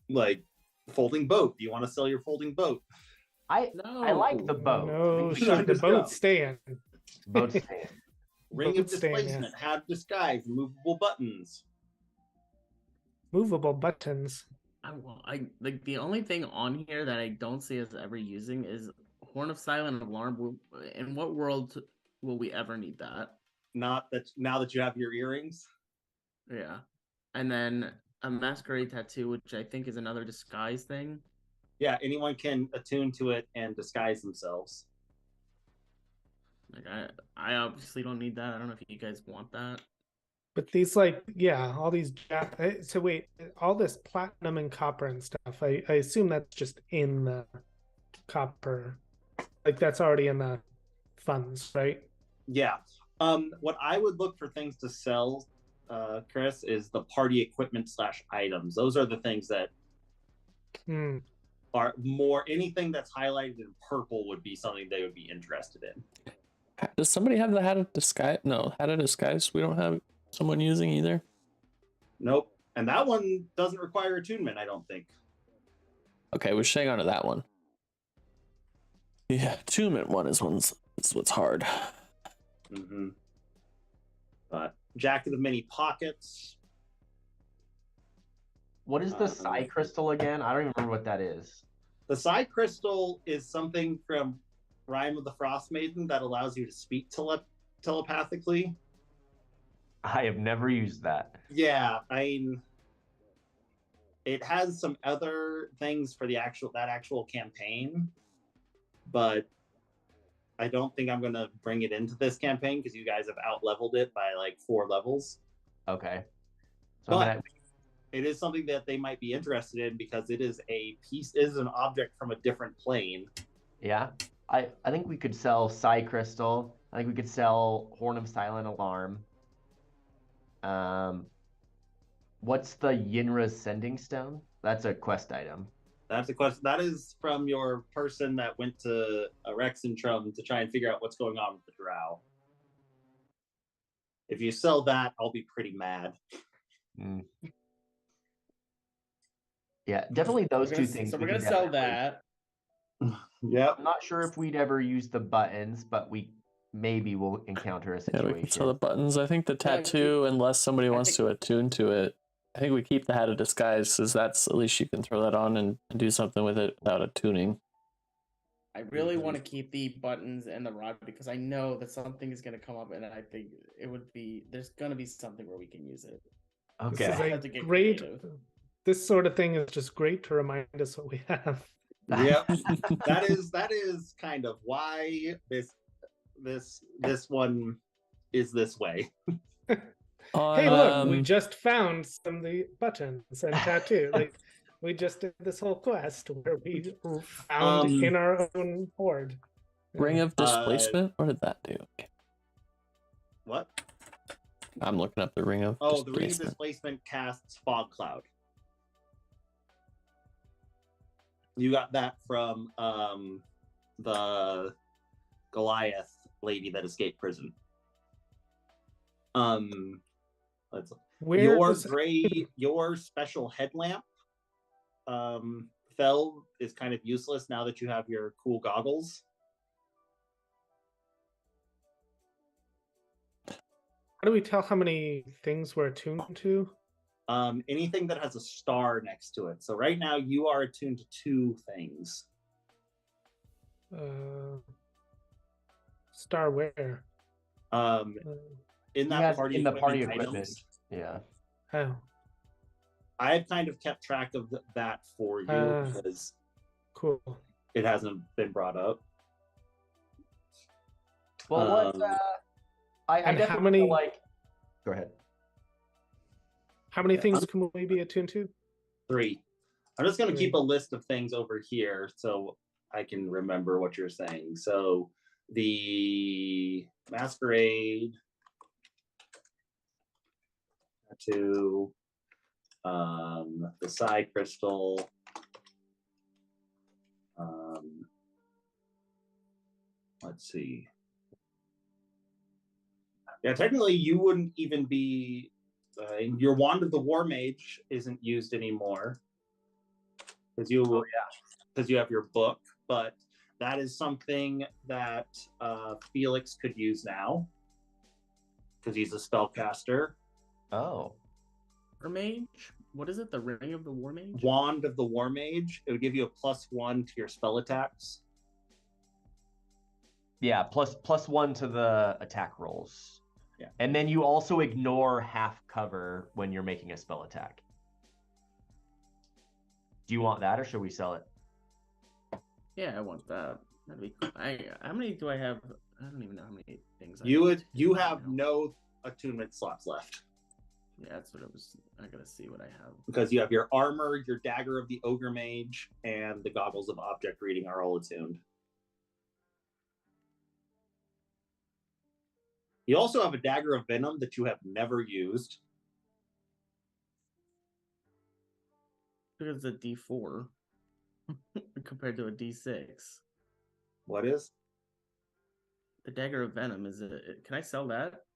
like folding boat, do you want to sell your folding boat? I like the boat. No, should the boat stand? Boat stand. Ring of displacement, have disguise, removable buttons. Movable buttons. I like the only thing on here that I don't see us ever using is Horn of Silent Alarm. In what world will we ever need that? Not that now that you have your earrings. Yeah, and then a Masquerade Tattoo, which I think is another disguise thing. Yeah, anyone can attune to it and disguise themselves. Like I obviously don't need that. I don't know if you guys want that. But these all these so wait, all this platinum and copper and stuff, I assume that's just in the copper, like that's already in the funds, right? Yeah. What I would look for things to sell, Chris, is the party equipment / items. Those are the things that are more, anything that's highlighted in purple would be something they would be interested in. Does somebody have the hat of disguise? No, hat of disguise. We don't have someone using either. Nope. And that one doesn't require attunement, I don't think. Okay, we're staying on to that one. Yeah, attunement one is what's hard. Mm-hmm. But Jacket of Many Pockets. What is the Psi Crystal again? I don't even remember what that is. The Psi Crystal is something from Rime of the Frost Maiden that allows you to speak telepathically. I have never used that. Yeah, I mean, it has some other things for that actual campaign, but I don't think I'm going to bring it into this campaign because you guys have out-leveled it by like 4 levels. Okay. So it is something that they might be interested in because it is an object from a different plane. Yeah. I think we could sell Psi Crystal. I think we could sell Horn of Silent Alarm. What's the Yinra's Sending Stone? That's a quest item. That's a question. That is from your person that went to Rexentrum to try and figure out what's going on with the drow. If you sell that, I'll be pretty mad. Mm. Yeah, definitely those two things. So we're gonna sell that. Yep. I'm not sure if we'd ever use the buttons, but maybe we'll encounter a situation. Yeah, we can sell the buttons. I think the tattoo, unless somebody wants to attune to it, I think we keep the Hat of Disguise, because that's, at least you can throw that on and do something with it without attuning. I really want to keep the buttons and the rod because I know that something is going to come up, and I think there's going to be something where we can use it. Okay. This is great. This sort of thing is just great to remind us what we have. Yep. that is kind of why this one is this way. Hey, look, we just found some of the buttons and tattoo. Like, we just did this whole quest where we found in our own hoard. Ring of Displacement? What did that do? What? I'm looking up the Ring of Displacement. The Ring of Displacement casts Fog Cloud. You got that from the Goliath lady that escaped prison. Your special headlamp Fel is kind of useless now that you have your cool goggles. How do we tell how many things we're attuned to? Anything that has a star next to it. So right now you are attuned to 2 things. Star where? In that party equipment. Items. Yeah. Oh. I've kind of kept track of that for you because cool. It hasn't been brought up. Well, I definitely feel like. Go ahead. How many things can we be attuned to? 3. I'm just going to keep a list of things over here so I can remember what you're saying. So the Masquerade to the Psi Crystal, let's see. Yeah, technically you wouldn't even be your Wand of the War Mage isn't used anymore because you have your book, but that is something that Felix could use now because he's a spellcaster. Oh. War Mage? What is it? The Ring of the War Mage? Wand of the War Mage. It would give you a +1 to your spell attacks. Yeah, +1 to the attack rolls. Yeah. And then you also ignore half cover when you're making a spell attack. Do you want that, or should we sell it? Yeah, I want that. That'd be cool. How many do I have? I don't even know how many things. You have no attunement slots left. Yeah, that's what it was. I gotta see what I have. Because you have your armor, your dagger of the ogre mage, and the goggles of object reading are all attuned. You also have a dagger of venom that you have never used. Because it's a D4 compared to a D6. What is? The dagger of venom is it? Can I sell that?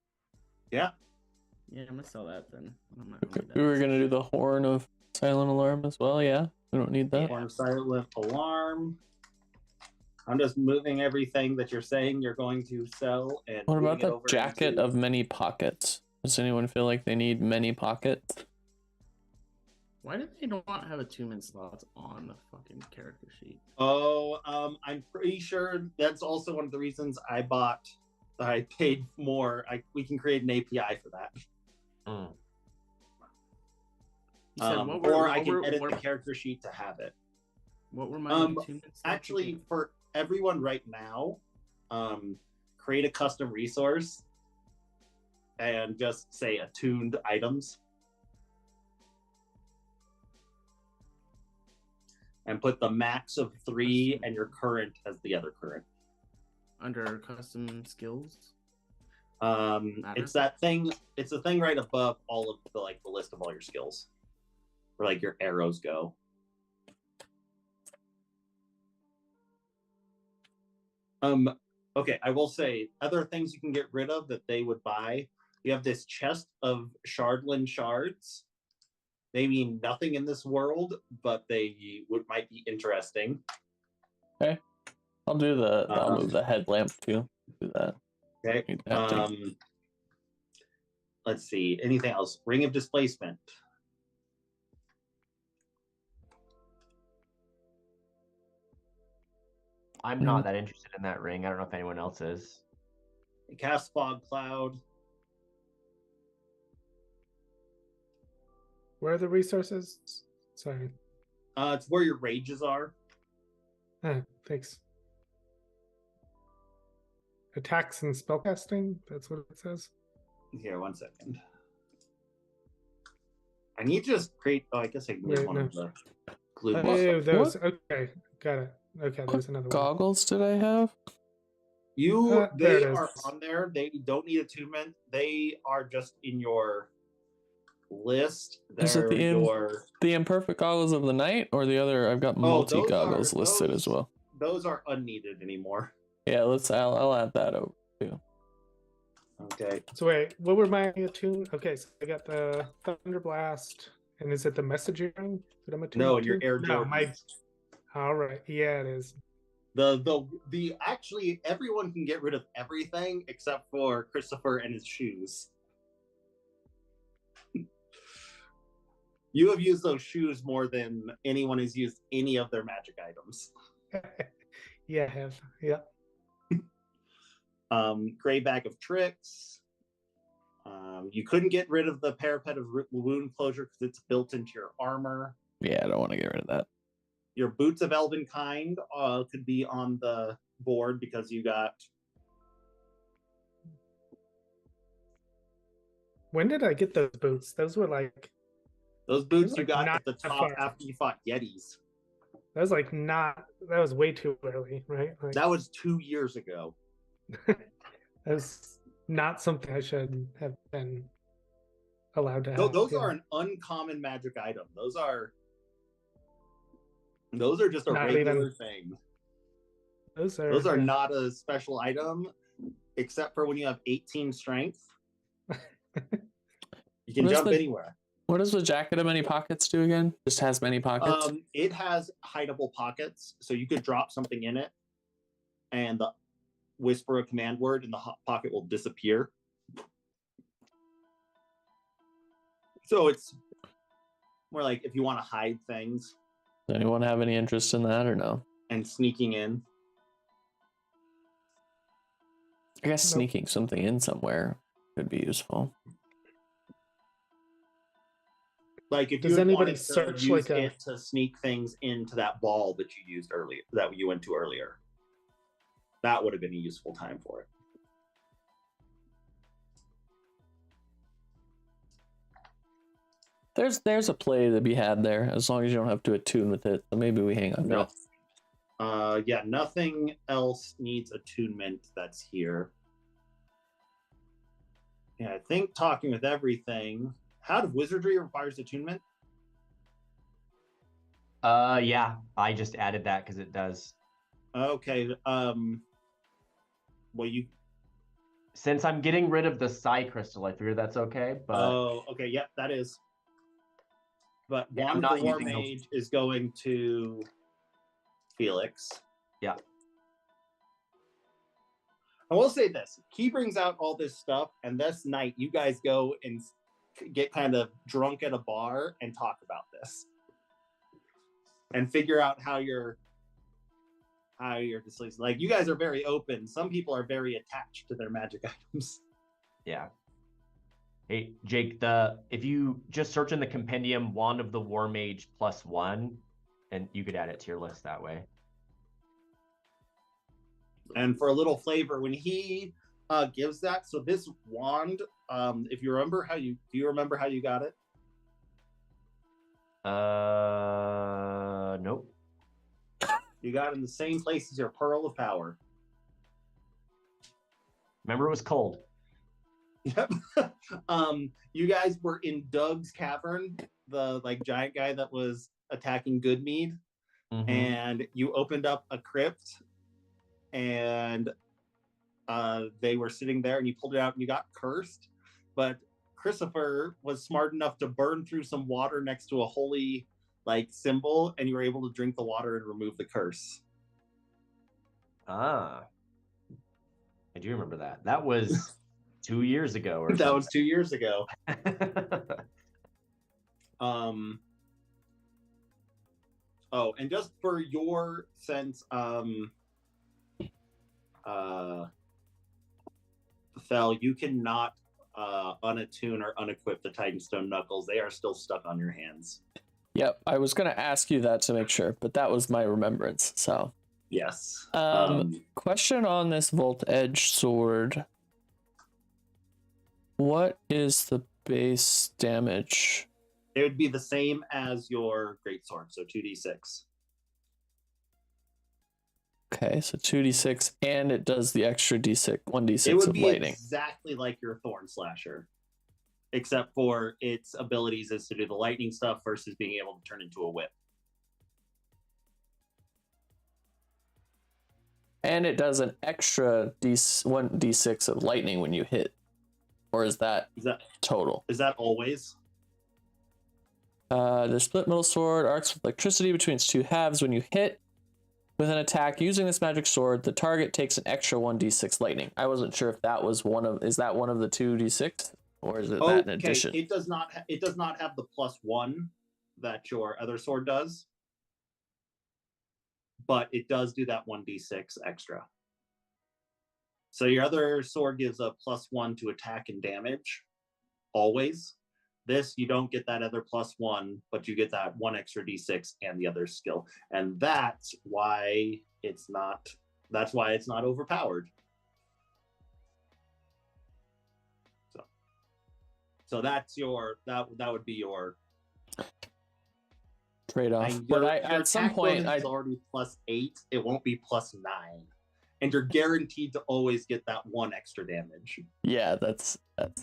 Yeah. Yeah, I'm gonna sell that then. I'm not gonna we were gonna do the Horn of Silent Alarm as well. Yeah, we don't need that. Horn of Silent Alarm. I'm just moving everything that you're saying you're going to sell. And what about the Jacket of Many Pockets? Does anyone feel like they need many pockets? Why do they not have attunement slots on the fucking character sheet? Oh, I'm pretty sure that's also one of the reasons I paid more. We can create an API for that. Or I can edit the character sheet to have it. What were my attunement slots? Actually, for everyone right now, create a custom resource and just say attuned items. and put the max of 3 and your current as the other current. Under custom skills. It's that thing. It's the thing right above all of the the list of all your skills, where your arrows go. Okay, I will say other things you can get rid of that they would buy. You have this chest of Shardland shards. They mean nothing in this world, but they might be interesting. Okay, I'll do I'll move the headlamp too. Do that. Okay. Let's see. Anything else? Ring of Displacement. I'm not that interested in that ring. I don't know if anyone else is. Cast Fog Cloud. Where are the resources? Sorry. It's where your rages are. Thanks. Attacks and spellcasting? That's what it says? Here, 1 second. I need to just create... Oh, I guess I can use one of the glue. Oh, those... Okay, got it. Okay, there's another goggles did I have? They are on there. They don't need attunement. They are just in your list. Is it the imperfect goggles of the night or the other? I've got multi goggles listed as well. Those are unneeded anymore. Yeah, I'll add that over too. Okay. So wait, what were my attune? Okay, so I got the Thunder Blast, and is it the messaging ring that I'm attuned No, to? your Air Jordans. All right, yeah, it is. Actually, everyone can get rid of everything except for Christopher and his shoes. You have used those shoes more than anyone has used any of their magic items. Yeah, I have. Yeah. Gray Bag of Tricks. You couldn't get rid of the Parapet of Wound Closure because it's built into your armor. Yeah, I don't want to get rid of that. Your Boots of Elvenkind could be on the board because you got... When did I get those boots? Those were like... Those boots you got at the top after you fought Yetis. That was that was way too early, right? That was 2 years ago. That was not something I should have been allowed to have. Those are an uncommon magic item. Those are just a regular thing. Those are not a special item, except for when you have 18 strength. You can jump anywhere. What does the jacket of many pockets do again? Just has many pockets? It has hideable pockets, so you could drop something in it, and whisper a command word, and the pocket will disappear. So it's more like if you want to hide things. Does anyone have any interest in that or no? And sneaking in. I guess sneaking something in somewhere could be useful. Like if does anybody search it to sneak things into that ball that you used earlier, that you went to earlier, that would have been a useful time for it. There's a play to be had there as long as you don't have to attune with it. So maybe we hang on to it. Yeah, nothing else needs attunement that's here. Yeah, I think talking with everything. How do wizardry requires attunement? Yeah, I just added that because it does. Okay. Well, since I'm getting rid of the psi crystal, I figure that's okay. But oh, okay, yep, that is. But Wand of the War Mage is going to Felix. Yeah. I will say this: he brings out all this stuff, and this night you guys go and get kind of drunk at a bar and talk about this and figure out how you're displaced. Like, you guys are very open. Some people are very attached to their magic items. Yeah. Hey, Jake, if you just search in the compendium Wand of the War Mage +1, and you could add it to your list that way. And for a little flavor, when he gives that, so this wand, if you remember do you remember how you got it? Nope. You got in the same place as your Pearl of Power. Remember, it was cold. Yep. You guys were in Doug's cavern, the giant guy that was attacking Goodmead, and you opened up a crypt, and they were sitting there, and you pulled it out, and you got cursed. But Christopher was smart enough to burn through some water next to a holy symbol, and you were able to drink the water and remove the curse. Ah, I do remember that. That was 2 years ago, or that was 2 years ago. Oh, and just for your sense, Fel, you cannot unattune or unequip the Titanstone Knuckles. They are still stuck on your hands. Yep, I was going to ask you that to make sure, but that was my remembrance, so. Yes. Question on this Volt Edge sword. What is the base damage? It would be the same as your greatsword, so 2d6. Okay, so 2d6, and it does the extra d6, 1d6 it would of be lightning. Exactly like your Thorn Slasher, except for its abilities is to do the lightning stuff versus being able to turn into a whip. And it does an extra 1d6 of lightning when you hit. Or is that total? Is that always? The split middle sword arcs with electricity between its two halves. When you hit with an attack using this magic sword, the target takes an extra 1d6 lightning. I wasn't sure if that was is that one of the 2d6, or is it that in addition? It does not have the +1 that your other sword does, but it does do that 1d6 extra. So your other sword gives a +1 to attack and damage, always. This, you don't get that other +1, but you get that 1 extra d6 and the other skill. And that's why it's not overpowered. So that's that would be your trade-off. But at some point it's already +8. It won't be +9. And you're guaranteed to always get that 1 extra damage. Yeah, that's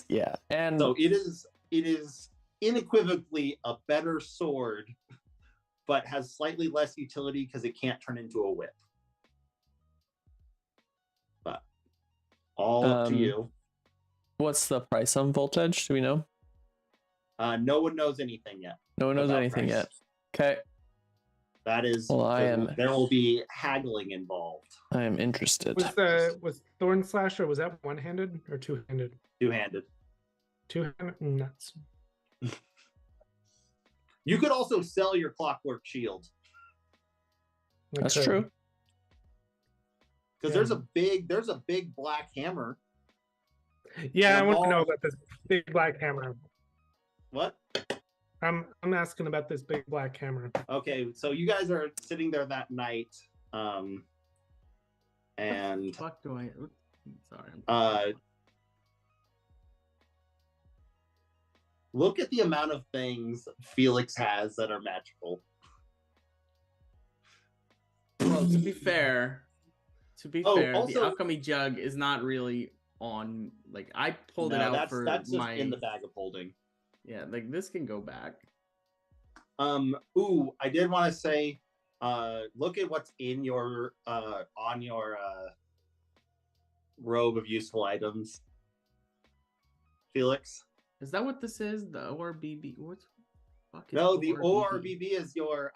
yeah. And so it is unequivocally a better sword, but has slightly less utility because it can't turn into a whip. But all up to you. What's the price on Volt Edge? Do we know? No one knows anything yet. No one knows anything yet. Okay. That is. Well, there will be haggling involved. I am interested. Was Thorn Slasher, was that one-handed or two-handed? Two-handed. Two-handed? Nuts. You could also sell your Clockwork Shield. That's true. Because there's a big black hammer. Yeah, I want to know about this big black hammer. What? I'm asking about this big black hammer. Okay, so you guys are sitting there that night, and what the fuck do I? Sorry. Look at the amount of things Felix has that are magical. Well, to be fair, also, the alchemy jug is not really on. Like, I pulled it out that's just my in the bag of holding. Yeah, like this can go back. Ooh, I did want to say, look at what's in your on your robe of useful items, Felix. Is that what this is? The ORBB? What's fucking? No, the ORBB is your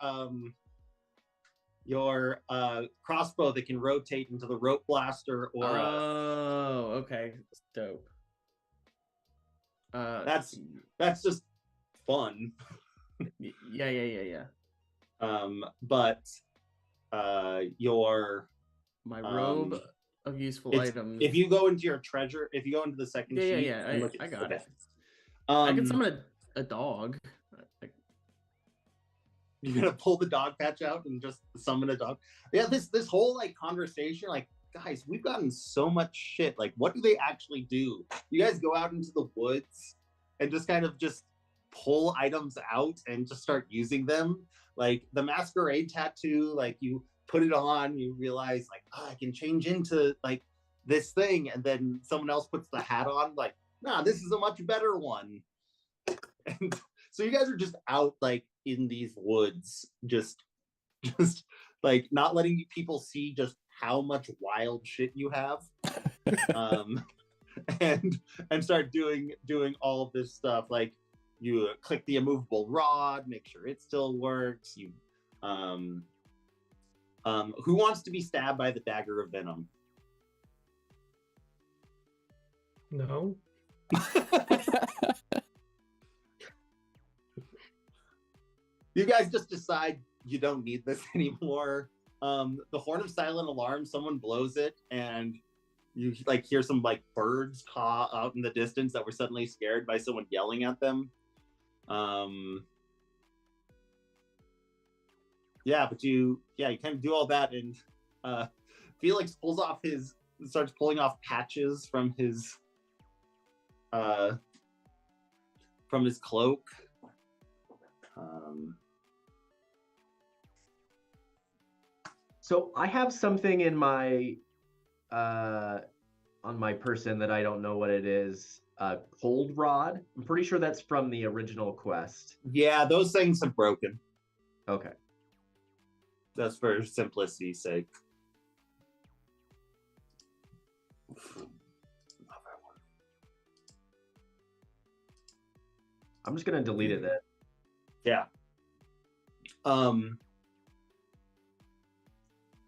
crossbow that can rotate into the rope blaster or. Oh, okay, it's dope. That's just fun. Yeah. But your my robe of useful items. If you go into your treasure, if you go into the second sheet, yeah, I got it. I can summon a dog. You're gonna pull the dog patch out and just summon a dog. Yeah, this whole conversation, guys, we've gotten so much shit. What do they actually do? You guys go out into the woods and just kind of just pull items out and just start using them. The masquerade tattoo, you put it on, you realize like, oh, I can change into like this thing, and then someone else puts the hat on, like, nah, this is a much better one. And so you guys are just out like in these woods, just like not letting people see just how much wild shit you have. And start doing all of this stuff. Like you click the immovable rod, make sure it still works. You who wants to be stabbed by the dagger of venom? No. You guys just decide you don't need this anymore. The horn of silent alarm, someone blows it, and you like hear some like birds caw out in the distance that were suddenly scared by someone yelling at them. But you kind of do all that, and Felix starts pulling off patches from his cloak. So I have something in my on my person that I don't know what it is. Cold rod. I'm pretty sure that's from the original quest. Yeah, those things have broken. Okay. That's for simplicity's sake. I'm just gonna delete it then. Yeah.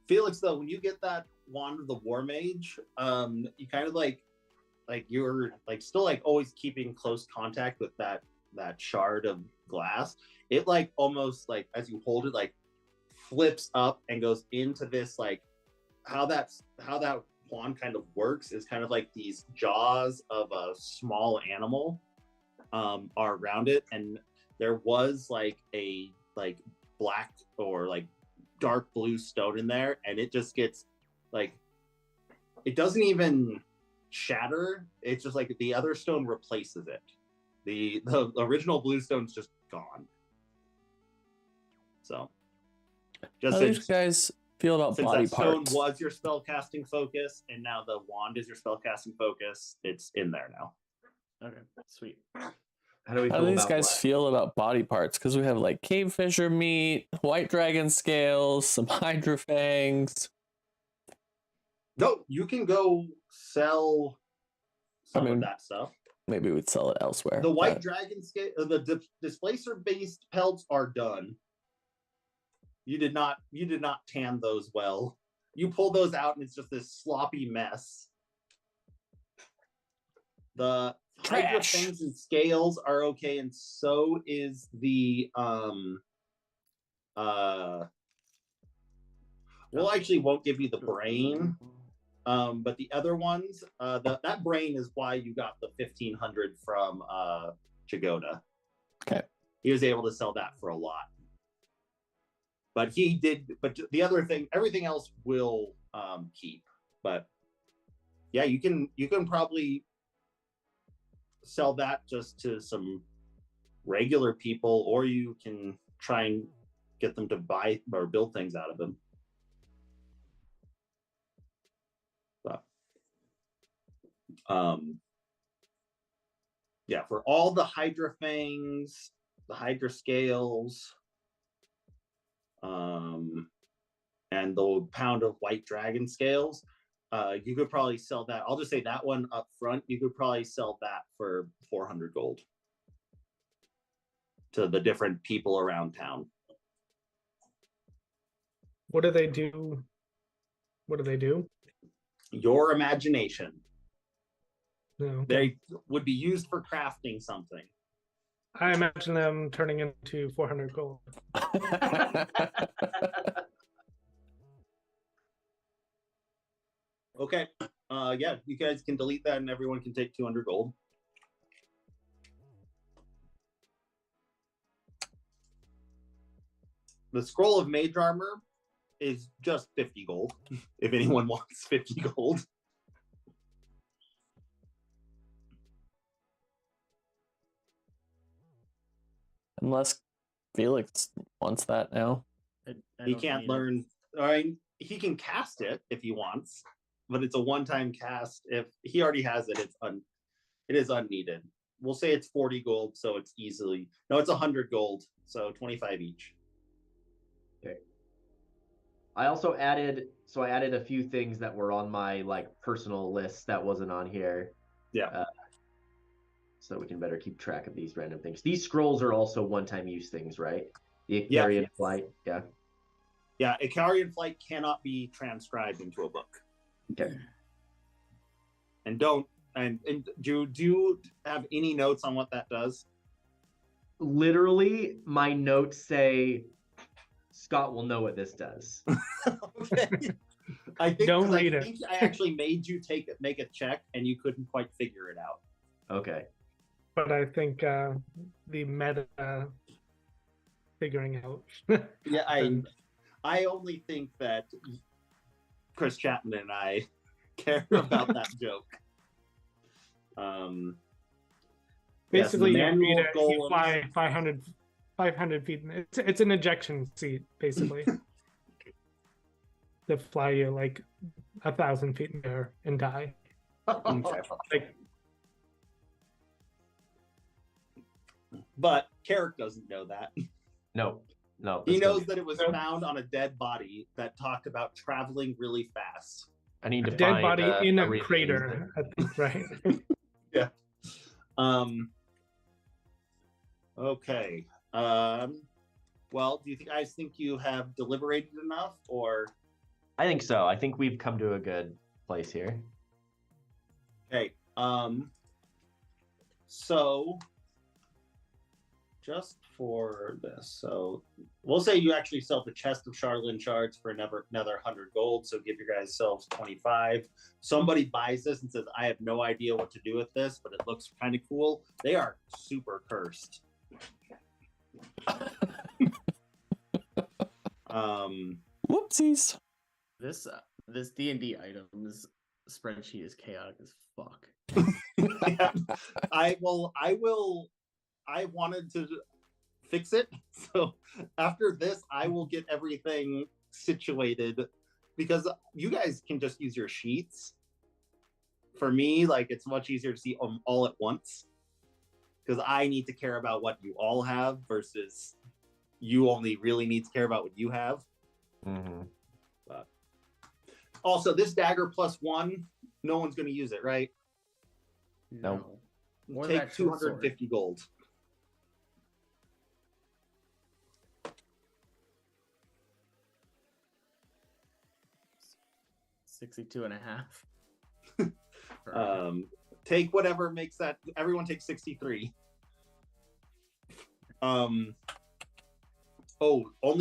Felix, though, when you get that wand of the War Mage, you kind of like you're like still like always keeping close contact with that shard of glass. It like almost like as you hold it like flips up and goes into this like how that wand kind of works is kind of like these jaws of a small animal are around it, and there was like a black or like dark blue stone in there, and it just gets like it doesn't even shatter. It's just like the other stone replaces it. The original blue stone's just gone. So just how do you guys feel about body that parts? stone was your spell casting focus, and now the wand is your spell casting focus. It's in there now. Okay, sweet. How do these guys feel about body parts? Because we have like cave fisher meat, white dragon scales, some Hydra fangs. No, you can go sell some of that stuff. Maybe we'd sell it elsewhere. The white dragon scale, the displacer based pelts are done. You did not tan those well. You pull those out and it's just this sloppy mess. The Hydra fangs and scales are okay, and so is the we'll actually won't give you the brain, but the other ones, that brain is why you got the 1,500 from Jagoda. Okay, he was able to sell that for a lot, but the other thing, everything else will keep. But yeah, you can probably sell that just to some regular people, or you can try and get them to buy or build things out of them. But for all the Hydra fangs, the Hydra scales, and the pound of white dragon scales, you could probably sell that. I'll just say that one up front. You could probably sell that for 400 gold to the different people around town. What do they do? Your imagination. No, okay. They would be used for crafting something. I imagine them turning into 400 gold. Okay. You guys can delete that and everyone can take 200 gold. The scroll of mage armor is just 50 gold, if anyone wants 50 gold. Unless Felix wants that now. He can't learn he can cast it if he wants, but it's a one-time cast. If he already has it, it is unneeded. We'll say it's 40 gold, so it's it's 100 gold, so 25 each. Okay. I also added a few things that were on my personal list that wasn't on here. Yeah. So we can better keep track of these random things. These scrolls are also one-time use things, right? The Icarian Flight, yeah. Yeah, Icarian Flight cannot be transcribed into a book. Okay. And do you have any notes on what that does? Literally, my notes say Scott will know what this does. Okay. I think I actually made you make a check and you couldn't quite figure it out. Okay. But I think the meta figuring out. Yeah, I only think that Chris Chapman and I care about that joke. Basically, yes, you fly 500 feet. It's an ejection seat, basically. To fly you 1,000 feet in the air and die. Okay. But Carrick doesn't know that. No. He knows that it was found on a dead body that talked about traveling really fast. I need to dead find body in a reason crater, I think, right? Yeah. Okay. Well, do you guys think you have deliberated enough, or? I think so. I think we've come to a good place here. Okay. So just for this, so we'll say you actually sell the chest of Charlatan shards for another 100 gold. So give your guys selves 25. Somebody buys this and says, "I have no idea what to do with this, but it looks kind of cool." They are super cursed. Whoopsies. This D&D items spreadsheet is chaotic as fuck. Yeah. I wanted to fix it, so after this I will get everything situated, because you guys can just use your sheets. For me, it's much easier to see them all at once, because I need to care about what you all have versus you only really need to care about what you have. Mm-hmm. But also, this dagger +1, no one's going to use it, right? No. Take 250 gold. $62.5. Take whatever makes that. Everyone takes 63. Only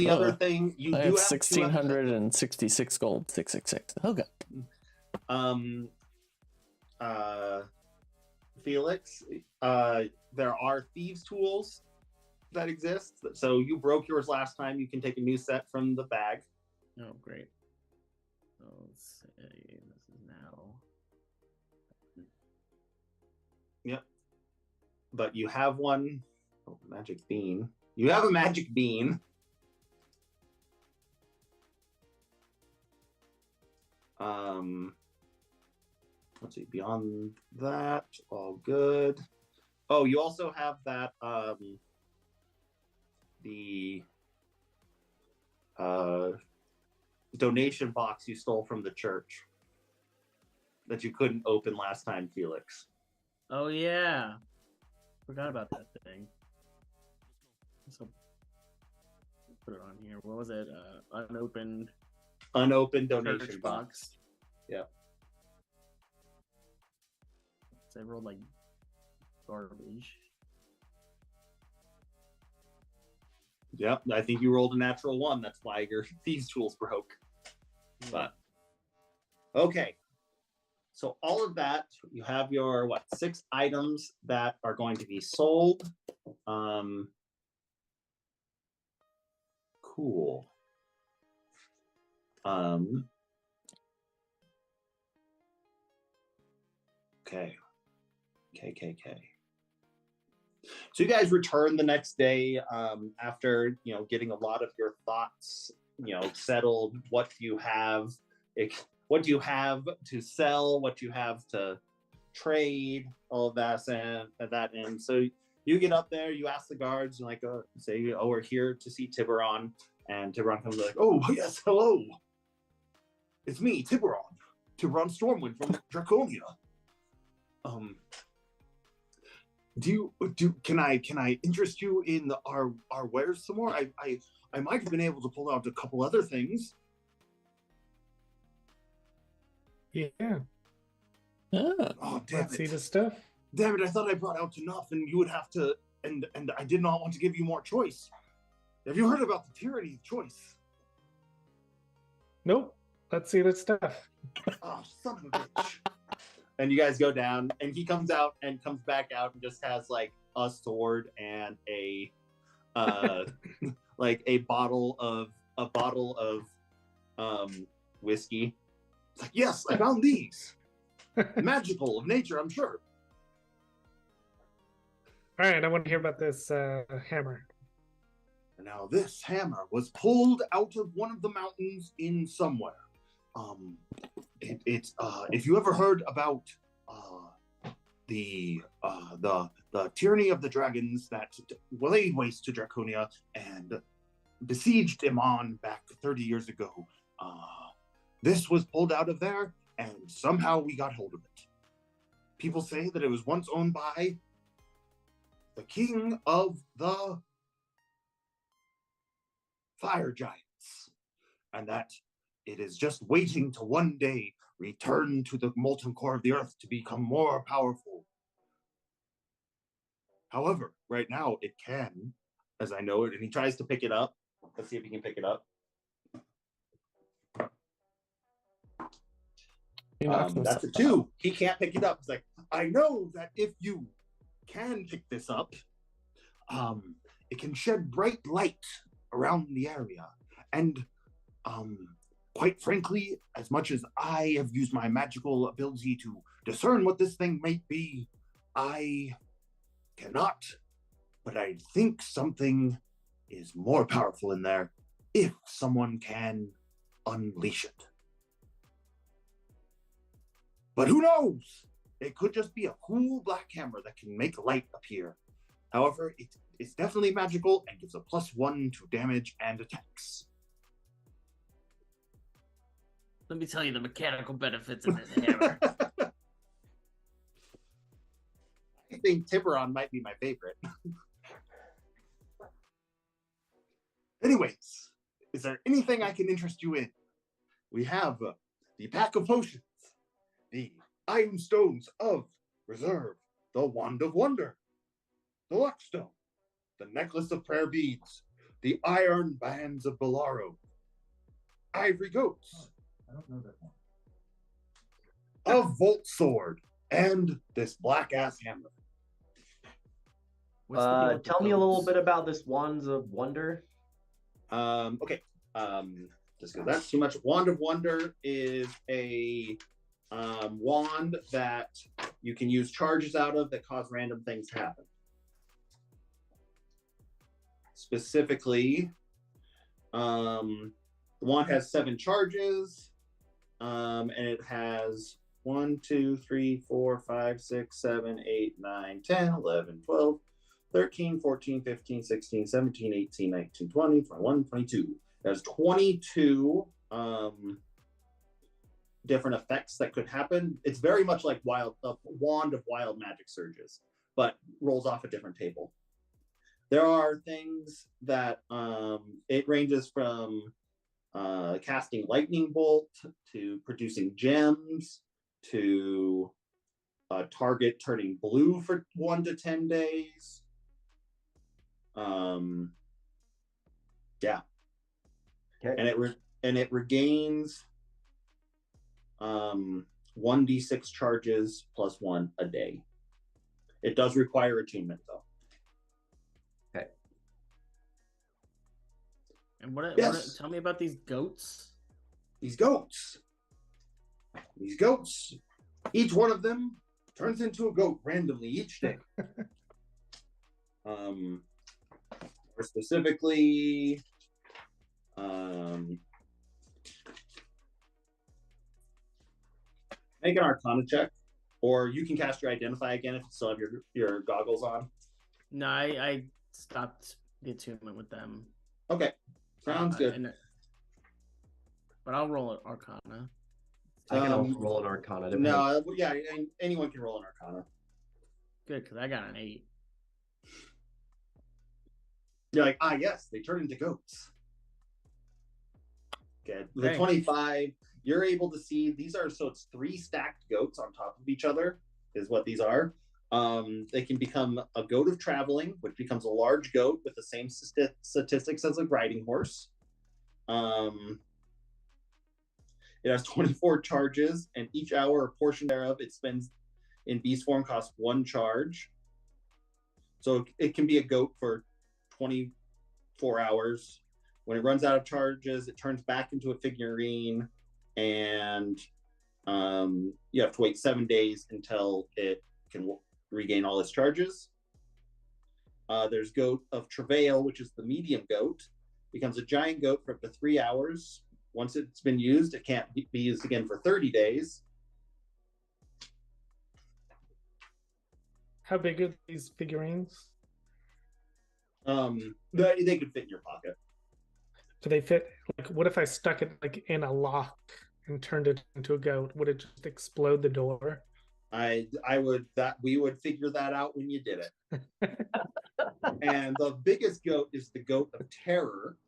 other thing you I do have have 1,666 gold. 666. Okay. Felix, there are thieves' tools that exist. So you broke yours last time. You can take a new set from the bag. Oh, great. So let's say this is now. Yep. But you have one. Oh, magic bean. You have a magic bean. Let's see. Beyond that, all good. Oh, you also have that the donation box you stole from the church that you couldn't open last time, Felix. Oh yeah, forgot about that thing. So put it on here. What was it? Unopened donation box. Yeah. So I rolled garbage. Yep, I think you rolled a natural 1. That's why your thieves' tools broke. But okay. So all of that, you have your 6 items that are going to be sold. Cool. Okay. So you guys return the next day after getting a lot of your thoughts settled what you have, what you have to sell, what you have to trade, all of that, and so you get up there, you ask the guards, and say, "Oh, we're here to see Tiburon," and Tiburon comes like, "Oh yes, hello, it's me, Tiburon Stormwind from Draconia. Can I interest you in our wares some more? I might have been able to pull out a couple other things." Yeah. Oh, damn Let's see it. the stuff. Damn it, I thought I brought out enough and you would have to, and I did not want to give you more choice. Have you heard about the tyranny of choice? Nope. Let's see the stuff. Oh, son of a bitch. And you guys go down, and he comes out and comes back out and just has like a sword and a like a bottle of whiskey. It's like, yes, I found these. Magical of nature, I'm sure. All right, I want to hear about this hammer. Now, this hammer was pulled out of one of the mountains in somewhere. If you ever heard about the tyranny of the dragons that laid waste to Draconia and besieged Iman back 30 years ago, this was pulled out of there, and somehow we got hold of it. People say that it was once owned by the king of the fire giants, and that it is just waiting to one day return to the molten core of the earth to become more powerful. However, right now it can, as I know it, and he tries to pick it up. Let's see if he can pick it up. That's a 2. He can't pick it up. He's like, I know that if you can pick this up, it can shed bright light around the area. And quite frankly, as much as I have used my magical ability to discern what this thing might be, I cannot. But I think something is more powerful in there if someone can unleash it. But who knows? It could just be a cool black hammer that can make light appear. However, it's definitely magical and gives a +1 to damage and attacks. Let me tell you the mechanical benefits of this hammer. I think Tiburon might be my favorite. Anyways, is there anything I can interest you in? We have the pack of potions, the iron stones of reserve, the wand of wonder, the luck stone, the necklace of prayer beads, the iron bands of Bolaro, ivory goats, I don't know that one. a volt sword, and this black ass hammer. Tell me a little bit about this Wands of Wonder. Okay. Just because that's too much. Wand of Wonder is a wand that you can use charges out of that cause random things to happen. Specifically, the wand has 7 charges, and it has 1, 2, 3, 4, 5, 6, 7, 8, 9, 10, 11, 12, 13, 14, 15, 16, 17, 18, 19, 20, 21, 22. There's 22 different effects that could happen. It's very much like a wand of wild magic surges, but rolls off a different table. There are things that it ranges from casting lightning bolt to producing gems to a target turning blue for 1 to 10 days. Yeah. Okay. And it regains 1d6 charges +1 a day. It does require attunement though. Okay. And tell me about these goats. These goats, each one of them turns into a goat randomly each day. More specifically, Make an Arcana check, or you can cast your Identify again if you still have your goggles on. No, I stopped the attunement with them. Okay, sounds good. But I'll roll an Arcana. I can also roll an Arcana. No, yeah, anyone can roll an Arcana. Good, because I got an 8. You're like, yes, they turn into goats. Good. The 25, you're able to see these are, so it's 3 stacked goats on top of each other, is what these are. They can become a goat of traveling, which becomes a large goat with the same statistics as a riding horse. It has 24 charges, and each hour or portion thereof it spends in beast form costs 1 charge. So it can be a goat for 24 hours. When it runs out of charges, it turns back into a figurine, and you have to wait 7 days until it can regain all its charges. There's Goat of Travail, which is the medium goat. Becomes a giant goat for up to 3 hours. Once it's been used, it can't be used again for 30 days. How big are these figurines? They could fit in your pocket. Do they fit? Like, what if I stuck it like in a lock and turned it into a goat? Would it just explode the door? We would figure that out when you did it. And the biggest goat is the Goat of Terror,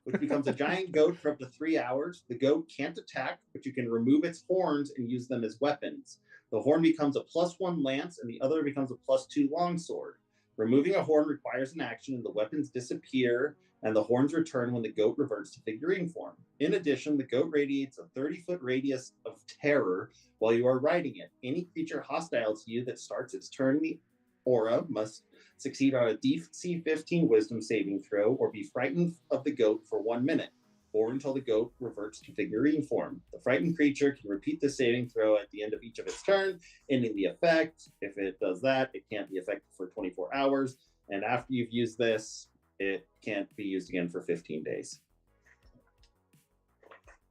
which becomes a giant goat for up to 3 hours. The goat can't attack, but you can remove its horns and use them as weapons. The horn becomes a +1 lance, and the other becomes a +2 longsword. Removing a horn requires an action, and the weapons disappear, and the horns return when the goat reverts to figurine form. In addition, the goat radiates a 30-foot radius of terror while you are riding it. Any creature hostile to you that starts its turn in the aura must succeed on a DC 15 Wisdom saving throw or be frightened of the goat for 1 minute, or until the goat reverts to figurine form. The frightened creature can repeat the saving throw at the end of each of its turn, ending the effect. If it does that, it can't be effective for 24 hours. And after you've used this, it can't be used again for 15 days.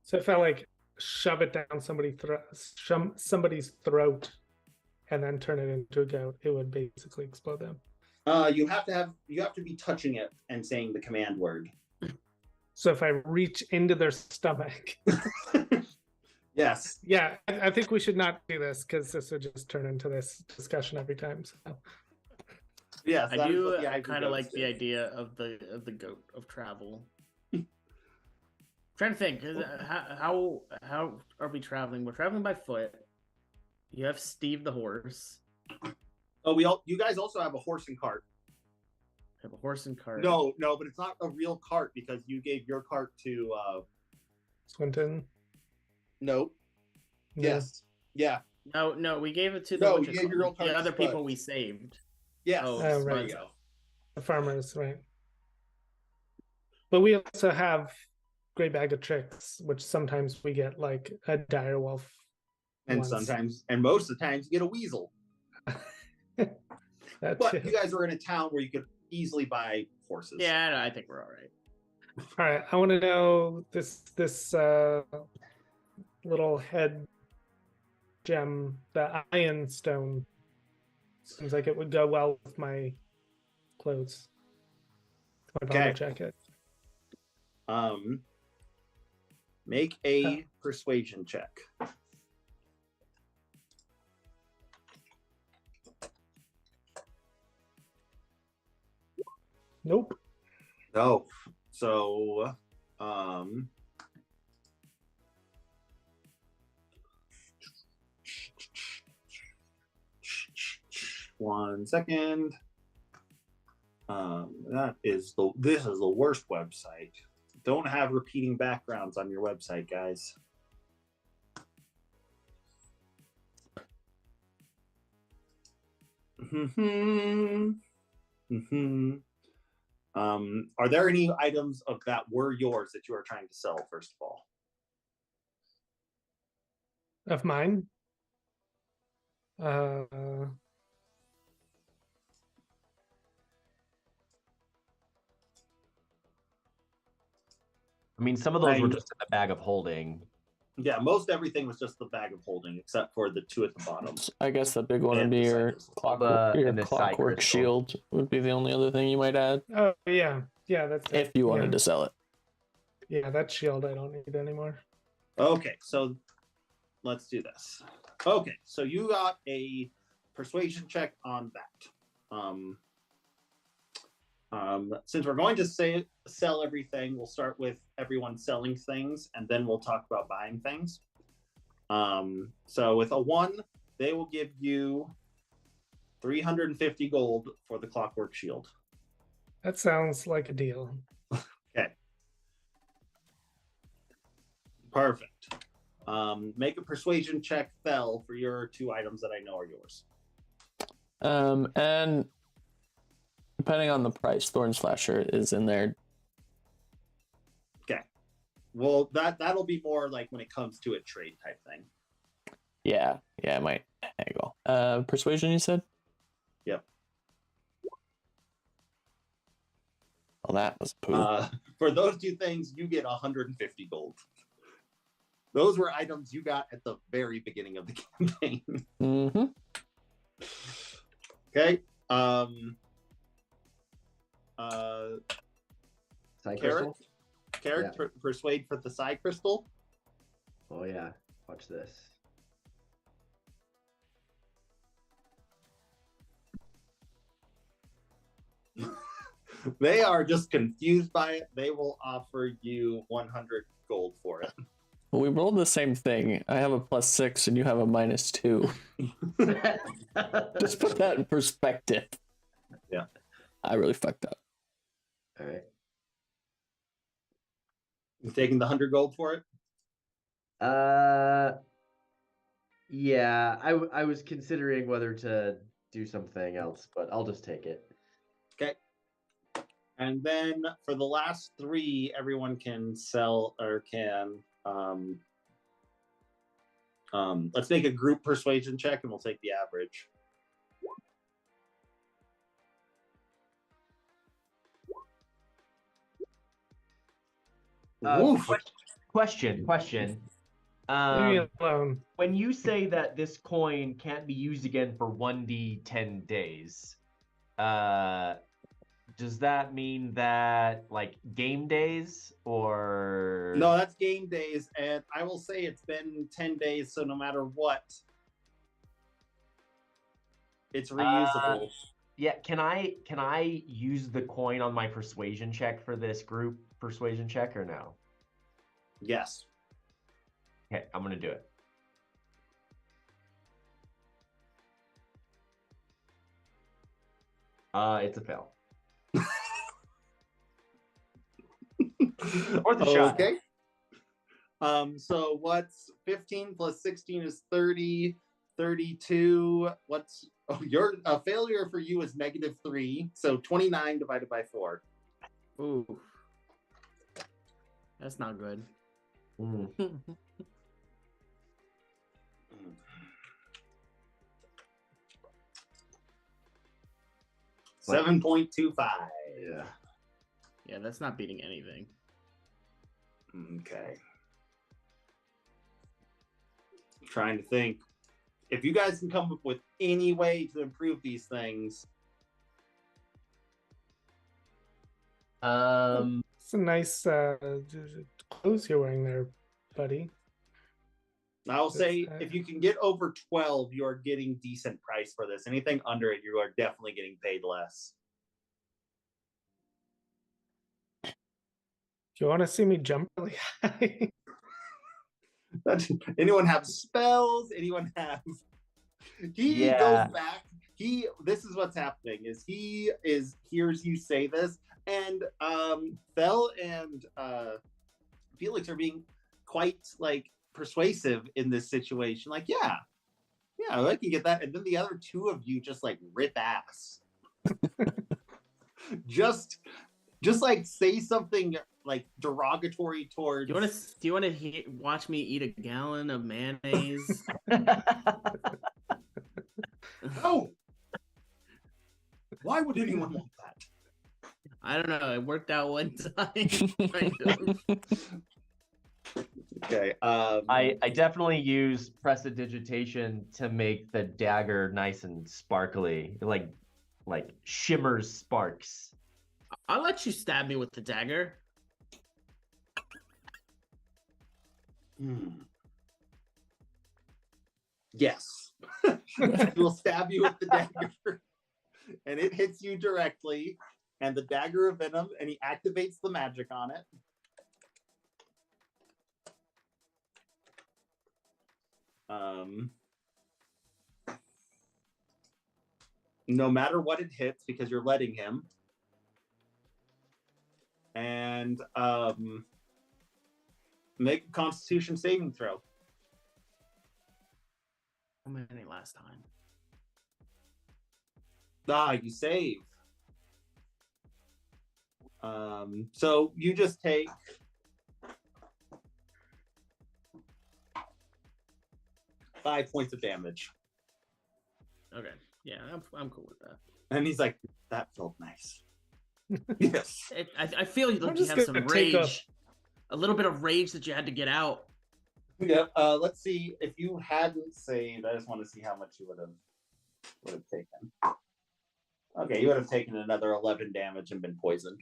So if I like shove it down somebody's throat and then turn it into a goat, it would basically explode them. You have to be touching it and saying the command word. So if I reach into their stomach. Yes. Yeah, I think we should not do this because this would just turn into this discussion every time. So. Yes, I do kind of like the idea of the goat of travel. Trying to think, how are we traveling? We're traveling by foot. You have Steve the horse. Oh, you guys also have a horse and cart. Have a horse and cart. No, but it's not a real cart because you gave your cart to Swinton. No. Yes. Yeah. No, we gave it to you gave your real cart the other to people we saved. Yes. Right. There you go. The farmers, right? But we also have Great Bag of Tricks, which sometimes we get like a dire wolf. And sometimes, and most of the times, you get a weasel. But you guys are in a town where you could easily buy horses. Yeah, I think we're all right. All right, I want to know this little head gem, the iron stone. Seems like it would go well with my clothes. My bomber jacket. Make a persuasion check. Nope. No. So, 1 second. This is the worst website. Don't have repeating backgrounds on your website, guys. Are there any items of that were yours that you are trying to sell, first of all? Of mine? I mean, some of those were just in the bag of holding. Yeah, most everything was just the bag of holding, except for the 2 at the bottom. I guess the big one would be your clockwork shield would be the only other thing you might add. Oh yeah, that's if you wanted to sell it. Yeah, that shield I don't need anymore. Okay, so let's do this. Okay, so you got a persuasion check on that. Since we're going to sell everything, we'll start with everyone selling things, and then we'll talk about buying things. So with a 1, they will give you 350 gold for the clockwork shield. That sounds like a deal. Okay. Perfect. Make a persuasion check, Fel, for your 2 items that I know are yours. And depending on the price, Thorn Slasher is in there. Okay. Well, that'll be more like when it comes to a trade type thing. Yeah, I might haggle. Persuasion, you said? Yep. Well, that was poo. For those 2 things, you get 150 gold. Those were items you got at the very beginning of the campaign. Mm-hmm. Okay. Carrot, persuade for the Psi Crystal. Oh yeah, watch this. They are just confused by it. They will offer you 100 gold for it. Well, we rolled the same thing. I have a +6 and you have a -2. Just put that in perspective. Yeah. I really fucked up. All right. You taking the 100 gold for it? Yeah, I was considering whether to do something else, but I'll just take it. Okay. And then for the last 3, everyone can sell or can let's make a group persuasion check and we'll take the average. Question. When you say that this coin can't be used again for 1d10 days, does that mean that like game days or? No, that's game days, and I will say it's been 10 days, so no matter what, it's reusable. Yeah, can I use the coin on my persuasion check for this group persuasion check or no? Yes. Okay, I'm gonna do it. It's a fail. Or the shot. Okay. So what's 15 plus 16 is 30, 32. What's a failure for you is -3. So 29 divided by 4. Ooh. That's not good. 7.25. Yeah, that's not beating anything. Okay. I'm trying to think. If you guys can come up with any way to improve these things. It's a nice clothes you're wearing there, buddy. I'll say if you can get over 12, you are getting decent price for this. Anything under it, you are definitely getting paid less. Do you want to see me jump really high? Anyone have spells? Anyone have? He goes back. This is what's happening. He hears you say this, and Fel and Felix are being quite like persuasive in this situation. Like, yeah, I can get that. And then the other 2 of you just like rip ass. just like say something like derogatory towards. Do you want to watch me eat a gallon of mayonnaise? No. Why would anyone want that? I don't know. It worked out one time. Kind of. Okay. I definitely use prestidigitation to make the dagger nice and sparkly, like shimmers sparks. I'll let you stab me with the dagger. Yes. We'll stab you with the dagger. And it hits you directly. And the dagger of venom, and he activates the magic on it. No matter what it hits, because you're letting him. And make a Constitution saving throw. How many last time? You save. So you just take 5 points of damage. Okay. Yeah, I'm cool with that. And he's like, that felt nice. Yes. I feel like you have some rage. A little bit of rage that you had to get out. Yeah. Let's see. If you hadn't saved, I just want to see how much you would have taken. Okay, you would have taken another 11 damage and been poisoned.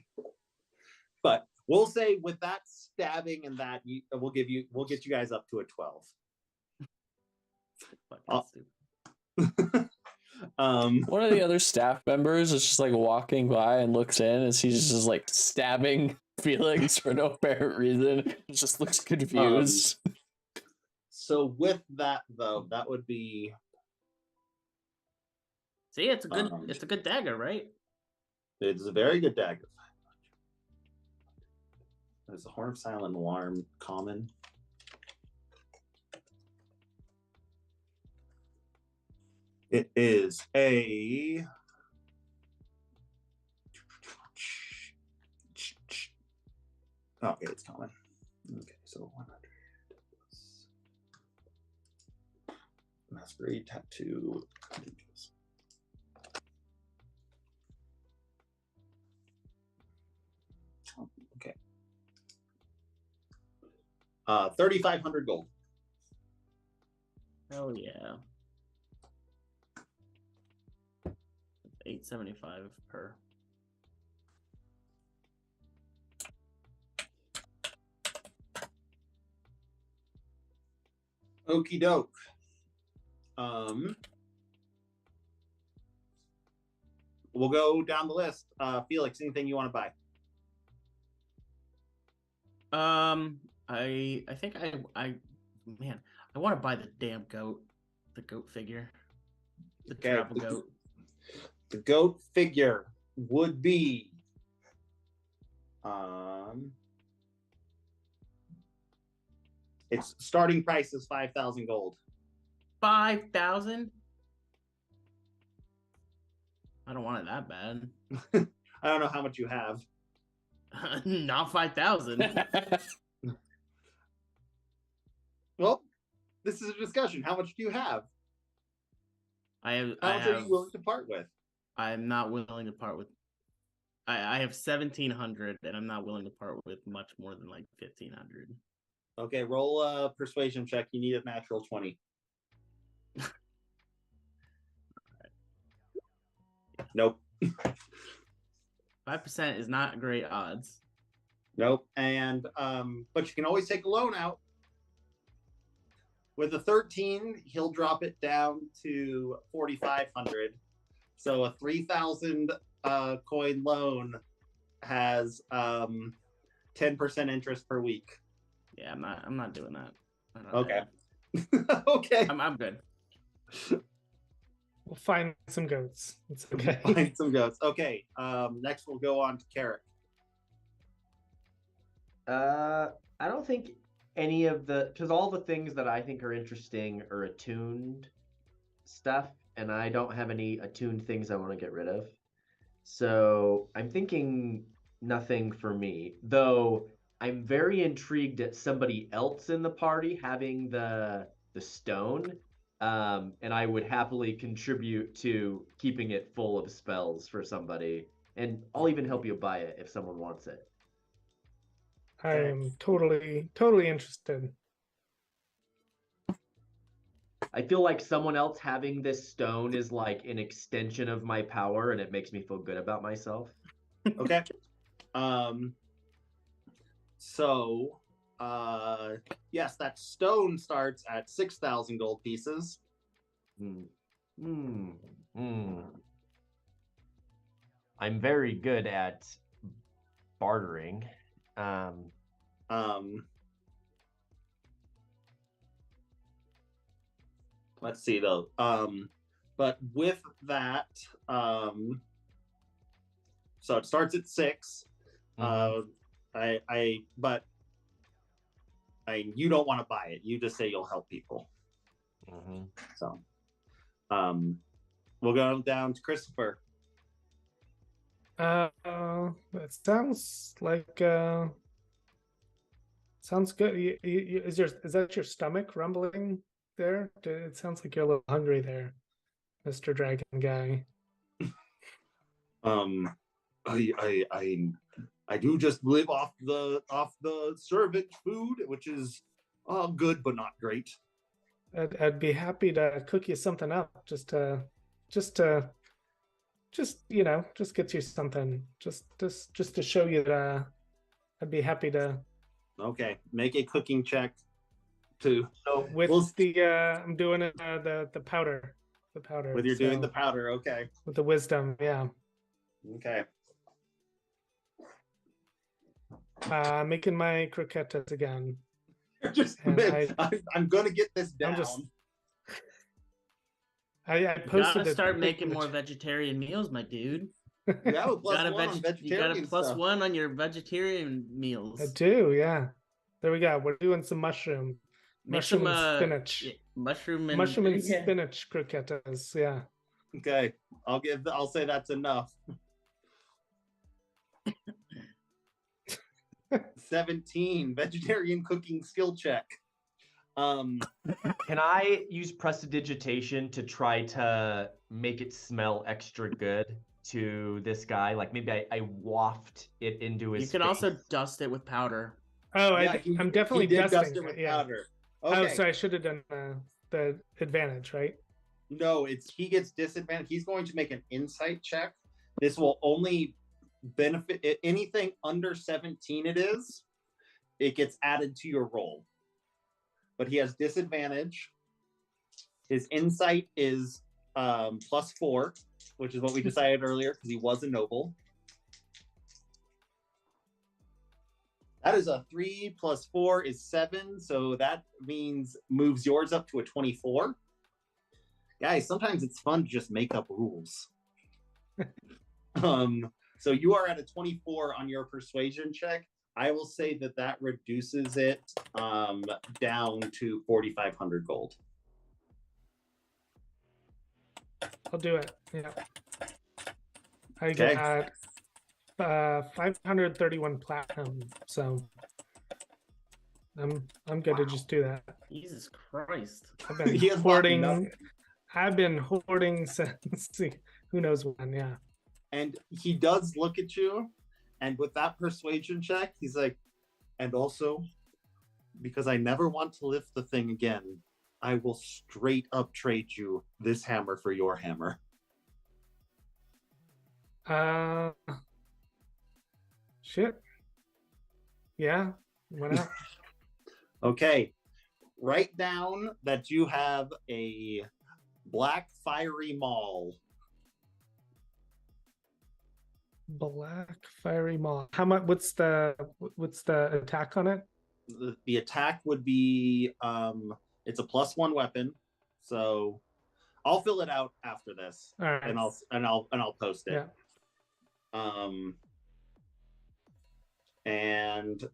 But we'll say with that stabbing and that, we'll get you guys up to a 12. One of the other staff members is just like walking by and looks in as he's just like stabbing Felix for no apparent reason. It just looks confused. So with that though, that would be. See, it's a good dagger, right? It's a very good dagger. There's a Horn of Silent Alarm common. It is a okay, it's common. Okay, so 100 Masquerade Tattoo. Okay. 3,500 gold. Hell yeah. 875 per. Okie doke. We'll go down the list. Felix, anything you want to buy? I think I want to buy the damn goat, the goat figure, the travel goat. The goat figure would be its starting price is 5,000 gold. 5,000? I don't want it that bad. I don't know how much you have. Not 5,000. Well, this is a discussion. How much do you have? How much are you willing to part with? I'm not willing to part with. I have 1,700, and I'm not willing to part with much more than like 1,500. Okay, roll a persuasion check. You need a natural 20. Nope. 5% is not great odds. Nope. And but you can always take a loan out. With a 13, he'll drop it down to 4,500. So a 3,000 coin loan has 10% interest per week. Yeah, I'm not doing that. Okay. Okay. I'm good. We'll find some goats. It's okay. Find some goats. Okay. Next we'll go on to Carrick. I don't think any of because all the things that I think are interesting are attuned stuff, and I don't have any attuned things I want to get rid of. So I'm thinking nothing for me, though I'm very intrigued at somebody else in the party having the stone, and I would happily contribute to keeping it full of spells for somebody and I'll even help you buy it if someone wants it. I am totally interested. I feel like someone else having this stone is like an extension of my power, and it makes me feel good about myself. Okay. So, yes, that stone starts at 6,000 gold pieces. I'm very good at bartering. Let's see though. But with that, so it starts at 6. You don't want to buy it. You just say you'll help people. So, we'll go down to Christopher. That sounds like sounds good. Is that your stomach rumbling there? It sounds like you're a little hungry there, Mr. Dragon Guy. I do just live off the servant food, which is good but not great. I'd be happy to cook you something up, just get you something, just to show you that I'd be happy to. Okay, make a cooking check. So with I'm doing the powder, With you're doing the powder, okay. With the wisdom, yeah. Okay. Making my croquettes again. I'm gonna get this down. I posted gotta start making more vegetarian meals, my dude. You got a +1 on your vegetarian meals. I do, yeah. There we go. We're doing some mushroom and spinach. Mushroom and spinach croquettes, yeah. Okay, I'll say that's enough. 17 vegetarian cooking skill check. Can I use prestidigitation to try to make it smell extra good to this guy? Like maybe I waft it into his. You can also dust it with powder. Oh, yeah, I'm definitely dusting dust it with powder. Okay. Oh, so I should have done the advantage, right? No, he gets disadvantage. He's going to make an insight check. This will only benefit anything under 17. It gets added to your roll. But he has disadvantage. His insight is +4, which is what we decided earlier because he was a noble. That is a 3 + 4 is 7, so that means moves yours up to a 24. Guys, sometimes it's fun to just make up rules. So you are at a 24 on your persuasion check. I will say that reduces it down to 4,500 gold. I'll do it. Yeah. I got 531 platinum, so I'm good to just do that. Jesus Christ! I've been hoarding since who knows when. Yeah. And he does look at you, and with that persuasion check, he's like, and also, because I never want to lift the thing again, I will straight up trade you this hammer for your hammer. Shit. Yeah, why not? Okay. Write down that you have a black fiery maul. Black fiery maul. How much? What's the attack on it? The attack would be it's a +1 weapon, so I'll fill it out after this. All right. And I'll post it. Yeah. And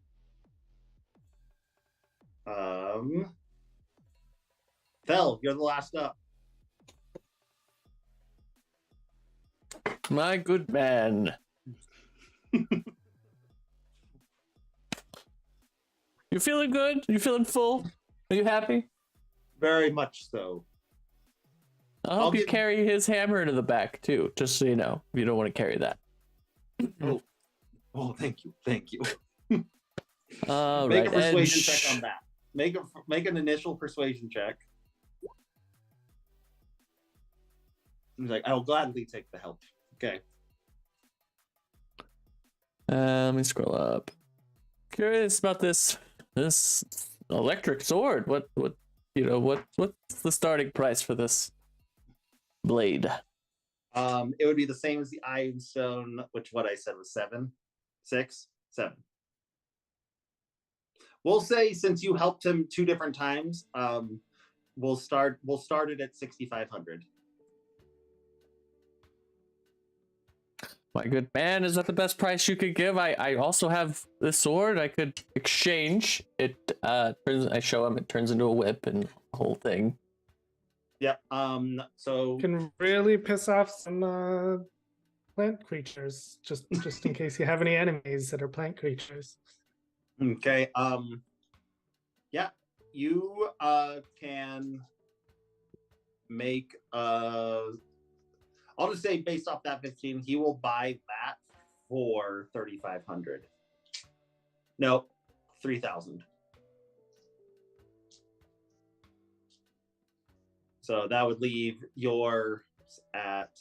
Fel, you're the last up. My good man. You feeling good? You feeling full? Are you happy? Very much so. I'll help you carry his hammer into the back too, just so you know, if you don't want to carry that. Oh, thank you. All Make right, a persuasion edge. check on that. Make an initial persuasion check. He's like, I'll gladly take the help. Okay. Let me scroll up. Curious about this electric sword. What's the starting price for this blade? It would be the same as the Iron Stone, which what I said was 7. We'll say since you helped him 2 different times, we'll start it at 6,500. My good man, is that the best price you could give? I also have this sword. I could exchange it. I show him. It turns into a whip and the whole thing. Yep. So can really piss off some plant creatures. Just in case you have any enemies that are plant creatures. Okay. Yeah. You can make I'll just say based off that 15, he will buy that for 3,500. No, 3,000. So that would leave yours at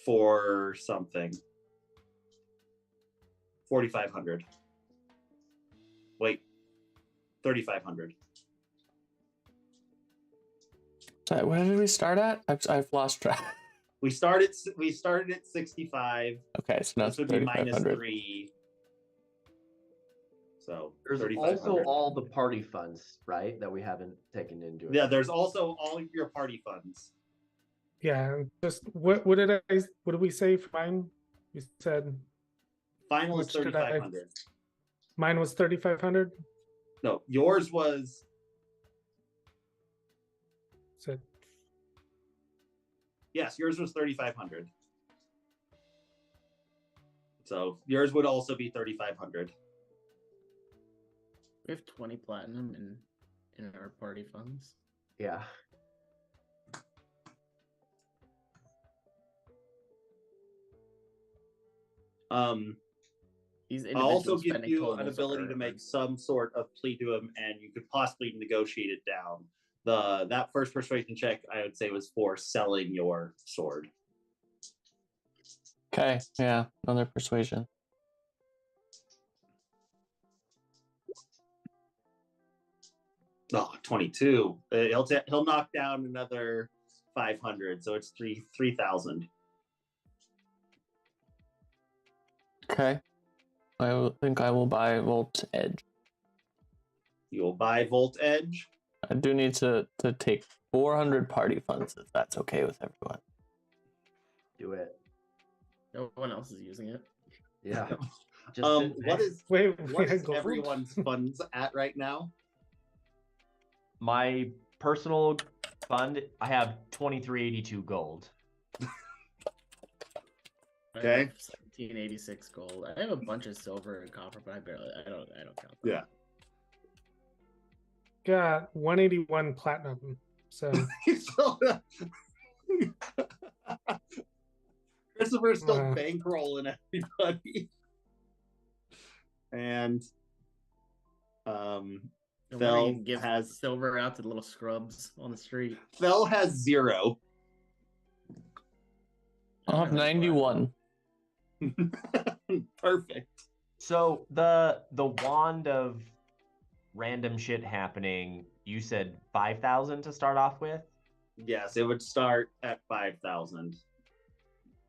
for something 4,500. Wait, 3,500. So where did we start at? I've lost track. We started at 65. Okay, so now this would be minus 3. So there's also all the party funds, right, that we haven't taken into it. Yeah, there's also all your party funds. Yeah, just what did we say for mine? You said final is 3,500. Mine was 3,500. No, yours was. Said. Yes, yours was 3,500. So yours would also be 3,500. We have 20 platinum in our party funds. Yeah. I'll also give you an ability to make some sort of plea to him, and you could possibly negotiate it down. That first persuasion check, I would say, was for selling your sword. Okay, yeah, another persuasion. Oh, 22. He'll knock down another 500, so it's 3,000. Okay. I think I will buy Volt Edge. You'll buy Volt Edge? I do need to take 400 party funds, if that's okay with everyone. Do it. No one else is using it. Yeah. What is gold? Everyone's funds at right now? My personal fund, I have 2,382 gold. Okay. I have 1,786 gold. I have a bunch of silver and copper, but I don't count that. Yeah. Got 181 platinum. So Christopher's still bankrolling everybody. And Fel has silver out to the little scrubs on the street. Fel has 0. I'll have 91. Perfect. So the wand of random shit happening, you said 5,000 to start off with? Yes, it would start at 5,000.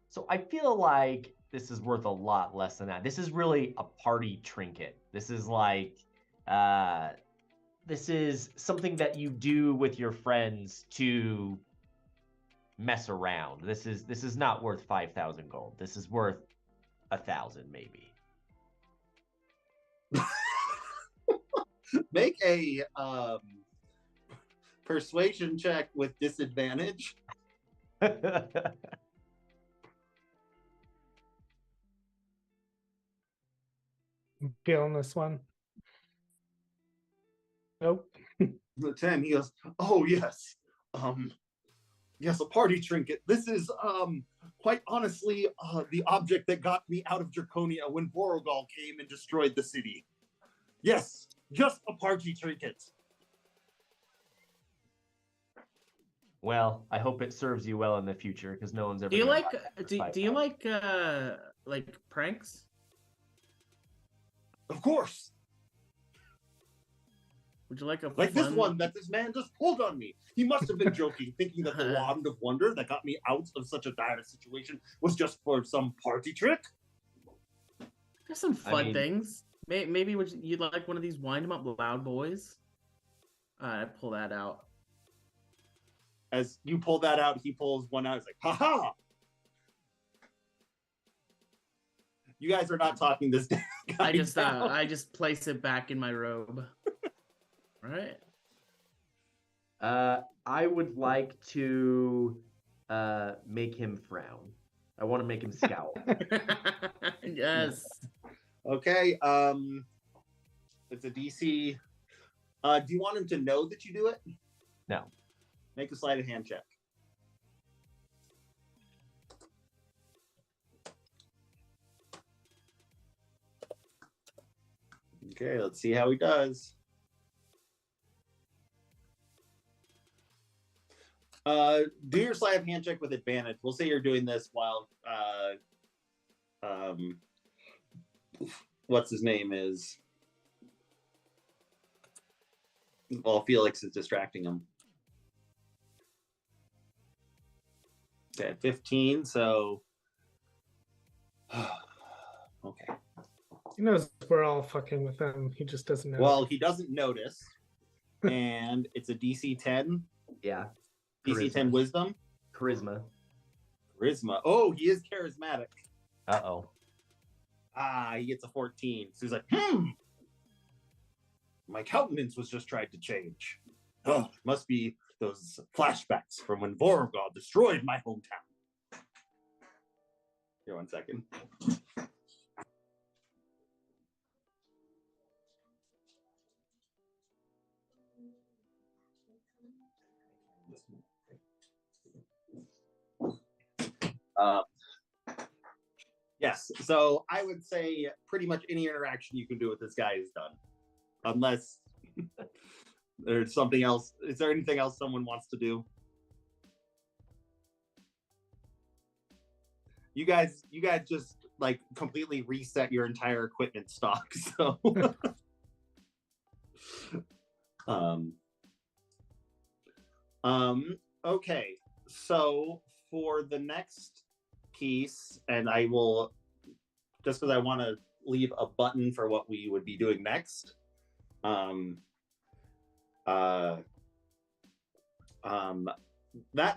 So I feel like this is worth a lot less than that. This is really a party trinket. This is like this is something that you do with your friends to mess around. This is not worth 5,000 gold. This is worth 1,000 maybe. Make a persuasion check with disadvantage. Feeling this one. Nope. The 10, he goes, oh yes. Yes, a party trinket. This is quite honestly, the object that got me out of Draconia when Borogal came and destroyed the city. Yes, just a party trinket. Well, I hope it serves you well in the future, because no one's ever. Do you like pranks? Of course. Would you like a like this one that this man just pulled on me? He must have been joking, thinking that the wand of wonder that got me out of such a dire situation was just for some party trick. There's some fun things. Maybe you'd like one of these wind 'em up loud boys? I pull that out. As you pull that out, he pulls one out. He's like, "Ha ha!" You guys are not talking this day. I just place it back in my robe. Right. I would like to make him frown. I want to make him scowl. Yes. Okay. It's a DC. Do you want him to know that you do it? No. Make a sleight of hand check. Okay, let's see how he does. Do your sleight of hand check with advantage. We'll say you're doing this while what's his name is. Well, Felix is distracting him. Okay, 15, so okay. He knows we're all fucking with him. He just doesn't know. Well, he doesn't notice. And it's a DC 10. Yeah. DC 10 wisdom. Charisma. Oh, he is charismatic. Uh-oh. He gets a 14. So he's like, my countenance was just tried to change. Oh, it must be those flashbacks from when Vorogod destroyed my hometown. Here, 1 second. Yes, so I would say pretty much any interaction you can do with this guy is done. Unless there's something else. Is there anything else someone wants to do? You guys just like completely reset your entire equipment stock. So okay. So for the next piece, and I will, just because I want to leave a button for what we would be doing next. That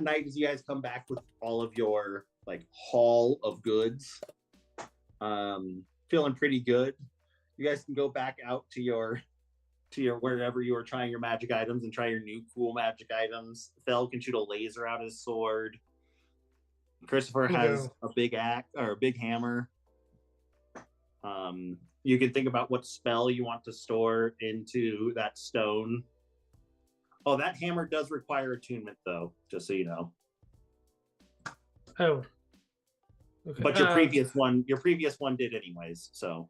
night, as you guys come back with all of your like haul of goods, feeling pretty good, you guys can go back out to your wherever you were trying your magic items and try your new cool magic items. Fel can shoot a laser out of his sword. Christopher has a big axe or a big hammer. You can think about what spell you want to store into that stone. Oh, that hammer does require attunement, though, just so you know. Oh. Okay. But your previous one did anyways, so.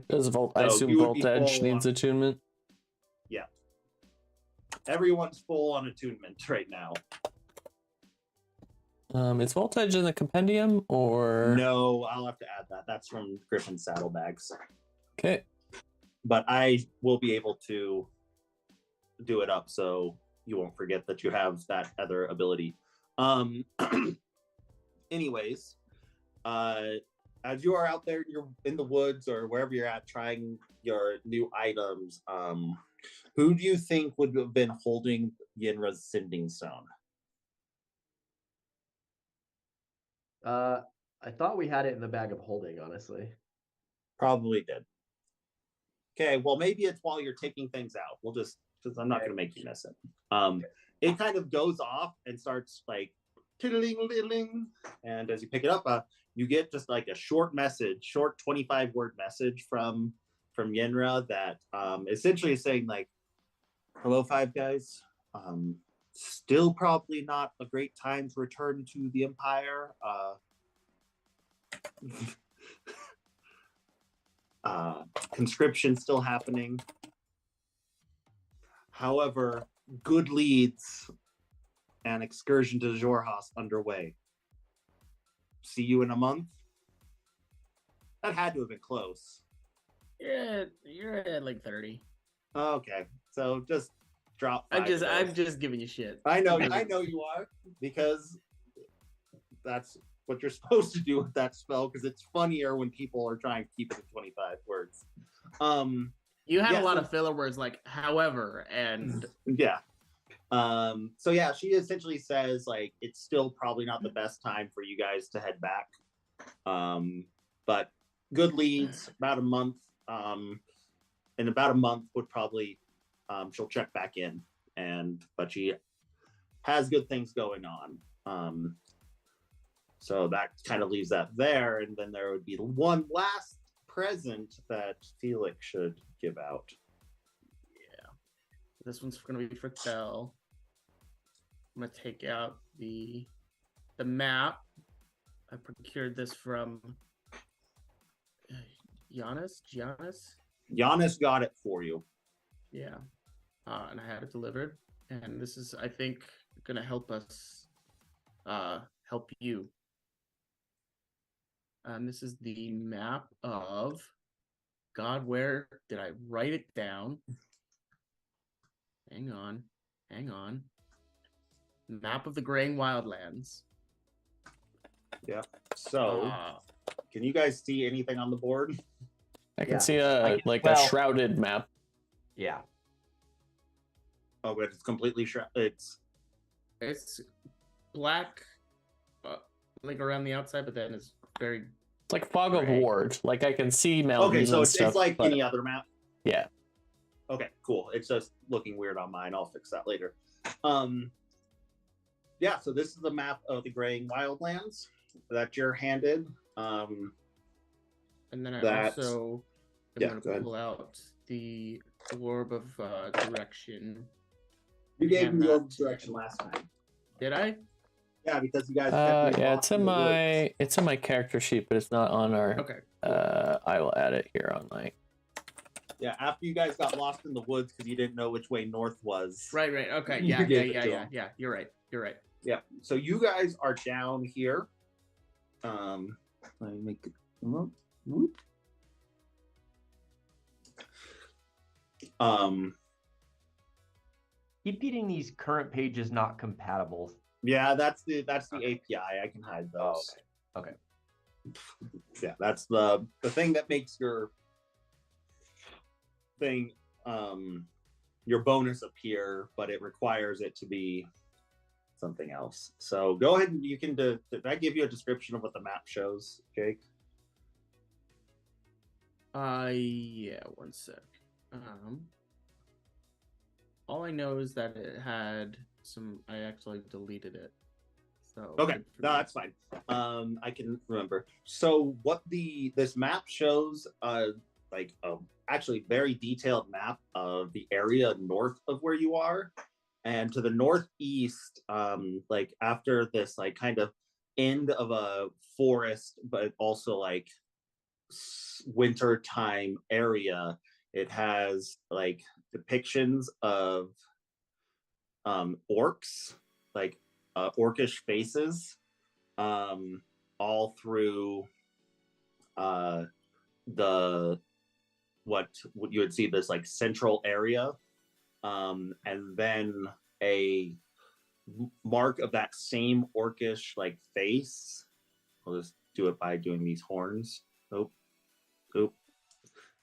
Does I assume Volt Edge needs attunement? Yeah. Everyone's full on attunement right now. Is Volt Edge in the compendium or? No, I'll have to add that. That's from Griffin's saddlebags. Okay. But I will be able to do it up so you won't forget that you have that other ability. Anyways, as you are out there, you're in the woods or wherever you're at trying your new items, who do you think would have been holding Yenra's sending stone? I thought we had it in the bag of holding, honestly. Probably did. Okay, well, maybe it's while you're taking things out. We'll just, because I'm not going to make you miss it. It kind of goes off and starts like tiddling, and as you pick it up, you get just like a short 25-word message from Yenra that essentially is saying like, "Hello, Five Guys. Still probably not a great time to return to the Empire. Conscription still happening. However, good leads and excursion to Xhorhas underway. See you in a month. That had to have been close. Yeah, you're at like 30. Okay, so just drop. I'm just giving you shit. I know you are, because that's what you're supposed to do with that spell, because it's funnier when people are trying to keep it at 25 words. You had a lot of filler words like however and yeah. So yeah, she essentially says like it's still probably not the best time for you guys to head back. But good leads, about a month. In about a month would probably she'll check back in, but she has good things going on. So that kind of leaves that there, and then there would be one last present that Felix should give out. Yeah, this one's gonna be for Kel. I'm gonna take out the map. I procured this from Giannis. Giannis got it for you. Yeah, and I had it delivered. And this is, I think, gonna help us, help you. And this is the map of God. Where did I write it down? Hang on. Map of the Graying Wildlands. Yeah. So, can you guys see anything on the board? I can see a shrouded map. Yeah. Oh, but it's completely shrouded. It's black, like around the outside, but then it's very. It's like Fog of War. Like I can see mountains. Okay, so and stuff, it's like but... any other map. Yeah. Okay, cool. It's just looking weird on mine. I'll fix that later. Yeah. So this is the map of the Graying Wildlands that you're handed. And then I also am going to pull out the Orb of Direction. You gave me the Orb of Direction last time. Did I? Yeah, because you guys. Yeah, it's in my character sheet, but it's not on our. Okay. I will add it here on my. Yeah, after you guys got lost in the woods because you didn't know which way north was. Right. Okay. Yeah. You're right. Yeah. So you guys are down here. Let me make it. Whoop. Keep getting these current pages not compatible. Yeah, that's the API. I can hide those. Oh, okay. Yeah, that's the thing that makes your thing your bonus appear, but it requires it to be something else. So go ahead and you can did I give you a description of what the map shows, Jake? Yeah, one sec. All I know is that it had some. I actually deleted it. So okay, no, that's fine. I can remember. So what this map shows, actually very detailed map of the area north of where you are, and to the northeast, like after this, like kind of end of a forest, but also like winter time area. It has like depictions of orcs, like orcish faces, all through the what you would see this like central area, and then a mark of that same orcish like face. I'll just do it by doing these horns. Oop.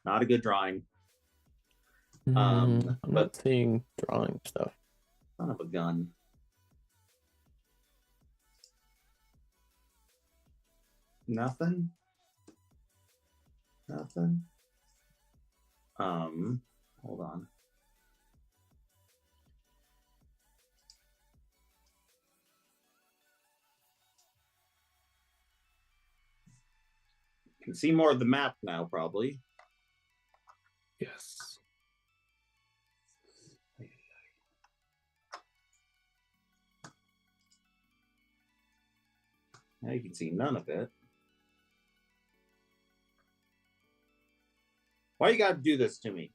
Not a good drawing. I'm not seeing drawing stuff. Son of a gun. Nothing. Hold on. You can see more of the map now, probably. Yes. Now you can see none of it. Why you gotta do this to me?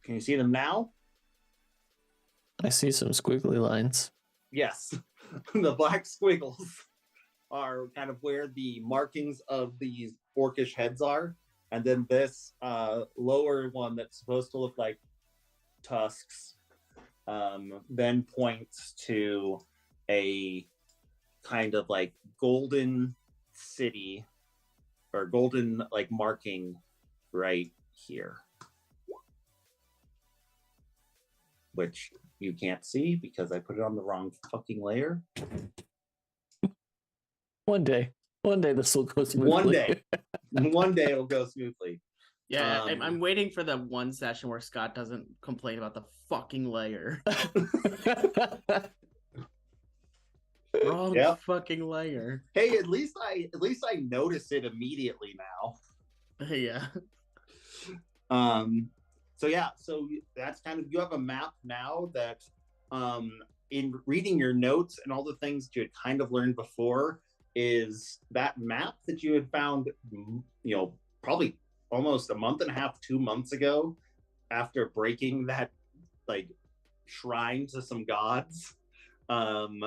Can you see them now? I see some squiggly lines. Yes. The black squiggles are kind of where the markings of these orcish heads are. And then this lower one that's supposed to look like tusks then points to a kind of like golden city or golden like marking right here, which you can't see because I put it on the wrong fucking layer. One day this will go smoothly. One day it'll go smoothly. Yeah, I'm waiting for the one session where Scott doesn't complain about the fucking layer. Wrong fucking layer. Hey, at least I notice it immediately now. Yeah. So that's kind of, you have a map now that in reading your notes and all the things you had kind of learned before is that map that you had found, probably almost a month and a half, 2 months ago, after breaking that like shrine to some gods, and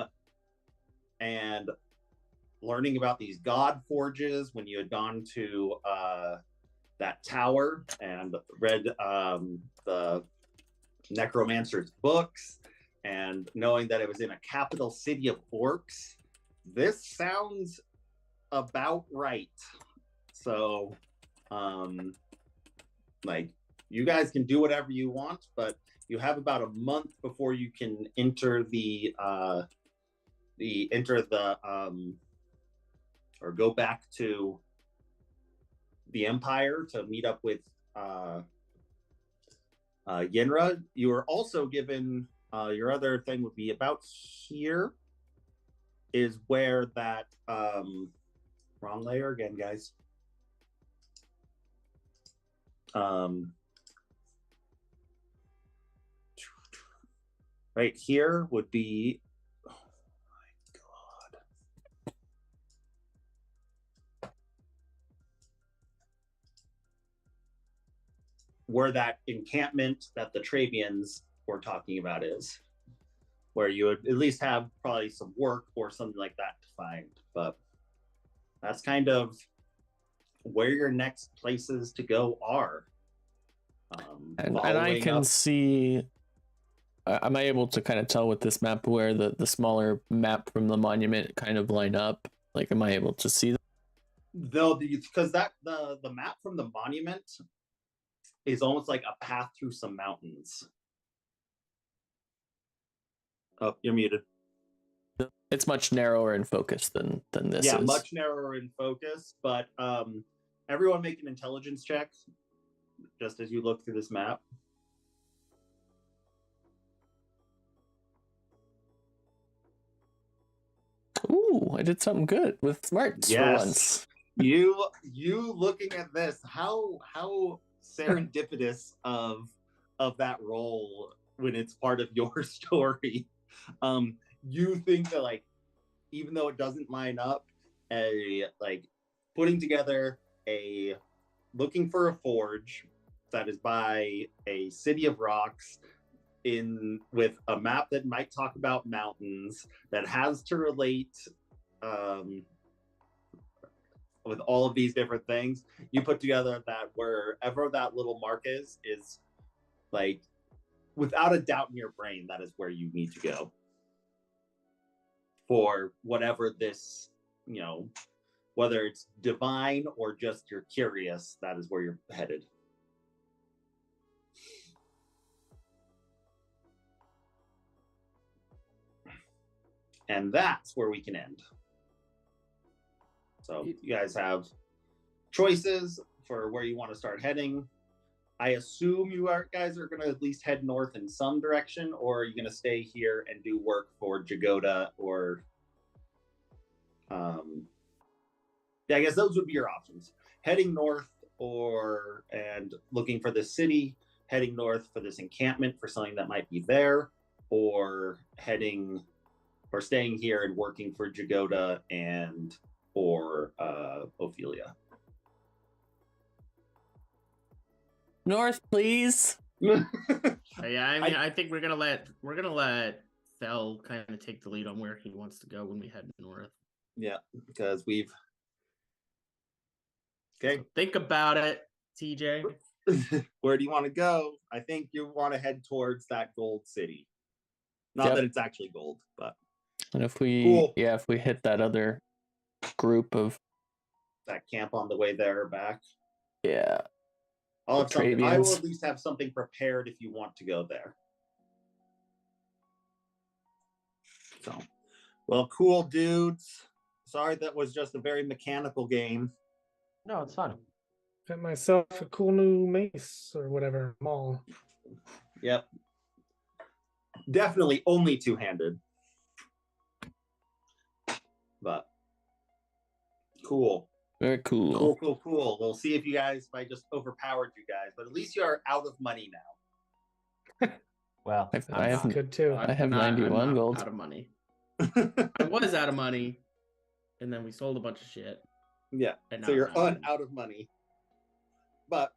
learning about these god forges when you had gone to that tower and read the necromancer's books, and knowing that it was in a capital city of orcs. This sounds about right. So like, you guys can do whatever you want, but you have about a month before you can enter or go back to the Empire to meet up with Yenra. You are also given your other thing would be about here is where that wrong layer again, guys. Right here would be, oh my god, where that encampment that the Travians were talking about is, where you would at least have probably some work or something like that to find. But that's kind of where your next places to go are. And I can see, am I able to kind of tell with this map where the smaller map from the monument kind of line up? Like, am I able to see that? Though, because the map from the monument is almost like a path through some mountains. Oh, you're muted. It's much narrower in focus than this is. Yeah, much narrower in focus, but everyone make an intelligence check just as you look through this map. Ooh, I did something good with smarts for once. You looking at this, how serendipitous of that role when it's part of your story. You think that, like, even though it doesn't line up, putting together looking for a forge that is by a city of rocks with a map that might talk about mountains, that has to relate with all of these different things. You put together that wherever that little mark is like, without a doubt in your brain, that is where you need to go for whatever this, whether it's divine or just you're curious, that is where you're headed. And that's where we can end. So you guys have choices for where you want to start heading. I assume guys are going to at least head north in some direction, or are you going to stay here and do work for Jagoda or Yeah, I guess those would be your options. Heading north and looking for the city, heading north for this encampment for something that might be there, or staying here and working for Jagoda or Ophelia. North, please. Yeah, I mean, I think we're gonna let Fel kind of take the lead on where he wants to go when we head north. Yeah, because we've. Okay. So think about it, TJ. Where do you want to go? I think you want to head towards that gold city. Not that it's actually gold, but. And if we hit that other group of that camp on the way there or back. Yeah. I will at least have something prepared if you want to go there. So, well, cool, dudes. Sorry that was just a very mechanical game. No, it's fun. Got myself a cool new mace or whatever, maul. Yep. Definitely only two-handed. But cool. Very cool. Cool. We'll see if I just overpowered you guys, but at least you are out of money now. Well, I have good too. I have 91 gold. Out of money. I was out of money, and then we sold a bunch of shit. Yeah. So you're out of money. But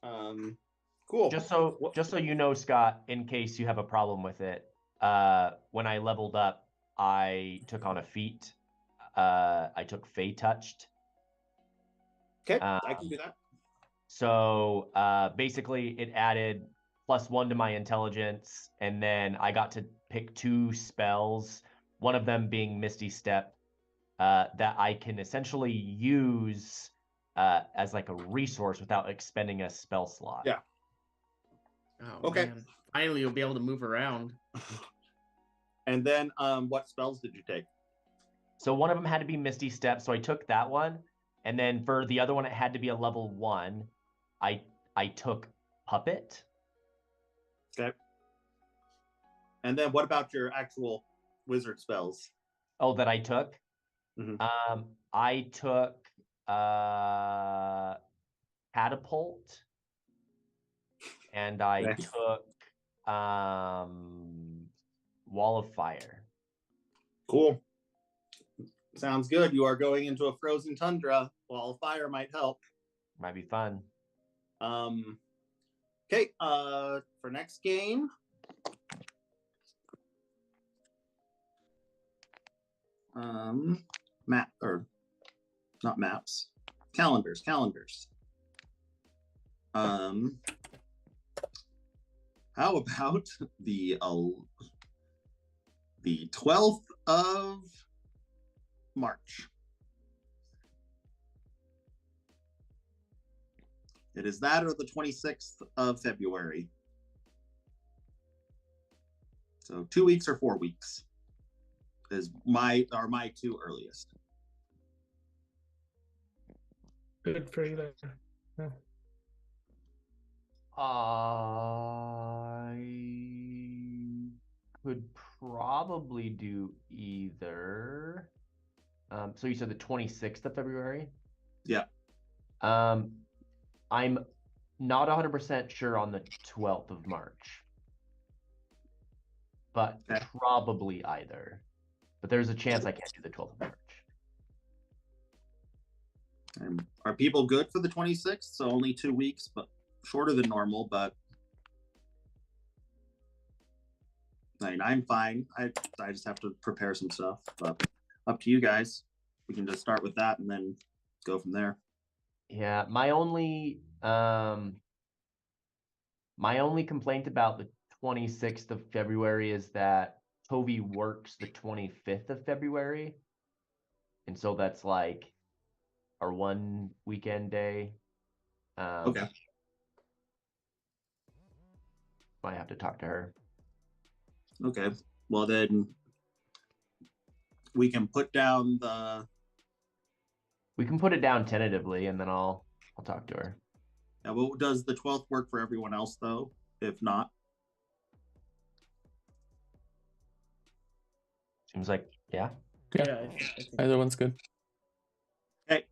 cool. Just so you know, Scott, in case you have a problem with it, when I leveled up, I took on a feat. I took Fey Touched. Okay, I can do that. So basically, it added +1 to my intelligence, and then I got to pick 2 spells, one of them being Misty Step, that I can essentially use as like a resource without expending a spell slot. Yeah. Oh, okay. Man. Finally, you'll be able to move around. And then what spells did you take? So one of them had to be Misty Step, so I took that one. And then for the other one, it had to be a level 1. I took Puppet. Okay. And then what about your actual wizard spells? Oh, that I took? Mm-hmm. I took Catapult. And I took Wall of Fire. Cool. Sounds good. You are going into a frozen tundra. Wall of Fire might help. Might be fun. Okay. For next game. Not maps. Calendars. How about the 12th of March? It is that or the 26th of February. So 2 weeks or 4 weeks are my 2 earliest. Good for you there. Yeah. I could probably do either. So you said the 26th of February? Yeah. I'm not 100% sure on the 12th of March. But probably either. But there's a chance I can't do the 12th of March. Are people good for the 26th? So only 2 weeks, but shorter than normal, but I mean, I'm fine. I just have to prepare some stuff, but up to you guys. We can just start with that and then go from there. Yeah, my only complaint about the 26th of February is that Toby works the 25th of February. And so that's like our 1 weekend day. Okay. Might have to talk to her. Okay. Well, then we can put it down tentatively, and then I'll talk to her. Yeah, well, does the 12th work for everyone else, though? If not? Seems like, yeah. Yeah. Either one's good. Okay.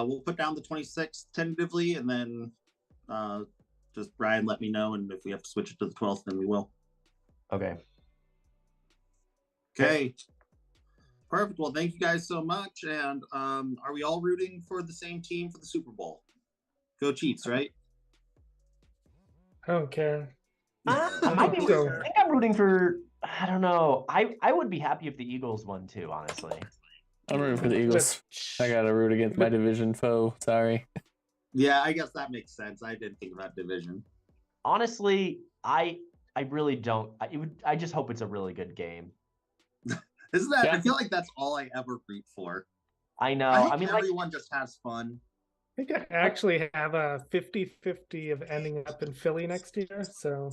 We'll put down the 26th tentatively, and then just Brian let me know, and if we have to switch it to the 12th, then we will. Okay. Okay. Perfect. Well, thank you guys so much. And are we all rooting for the same team for the Super Bowl? Go Chiefs, right? I don't care. I think I'm rooting for. I don't know. I would be happy if the Eagles won too. Honestly, I'm rooting for the Eagles. I gotta root against my division foe. Sorry. Yeah, I guess that makes sense. I didn't think about division. Honestly, I really don't. I just hope it's a really good game. Isn't that? Yeah. I feel like that's all I ever root for. I know. I mean, everyone just has fun. I think I actually have a 50-50 of ending up in Philly next year. So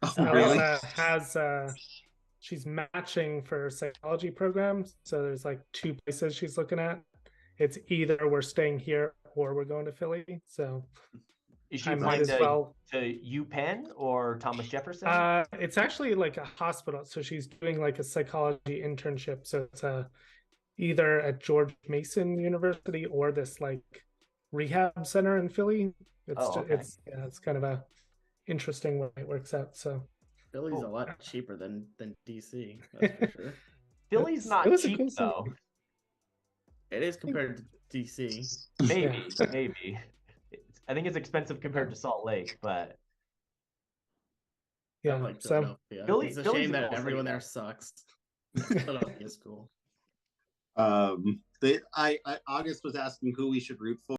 Elsa has she's matching for psychology programs. So there's like 2 places she's looking at. It's either we're staying here or we're going to Philly. So is she applying to UPenn or Thomas Jefferson? It's actually like a hospital. So she's doing like a psychology internship. So it's either at George Mason University or this like rehab center in Philly. It's it's kind of a interesting way it works out. So Philly's a lot cheaper than DC, that's for sure. Philly's not cheap though. It is compared to DC. Maybe. I think it's expensive compared to Salt Lake, but yeah. Like so it's a shame that everyone there sucks. Philadelphia's cool. August was asking who we should root for.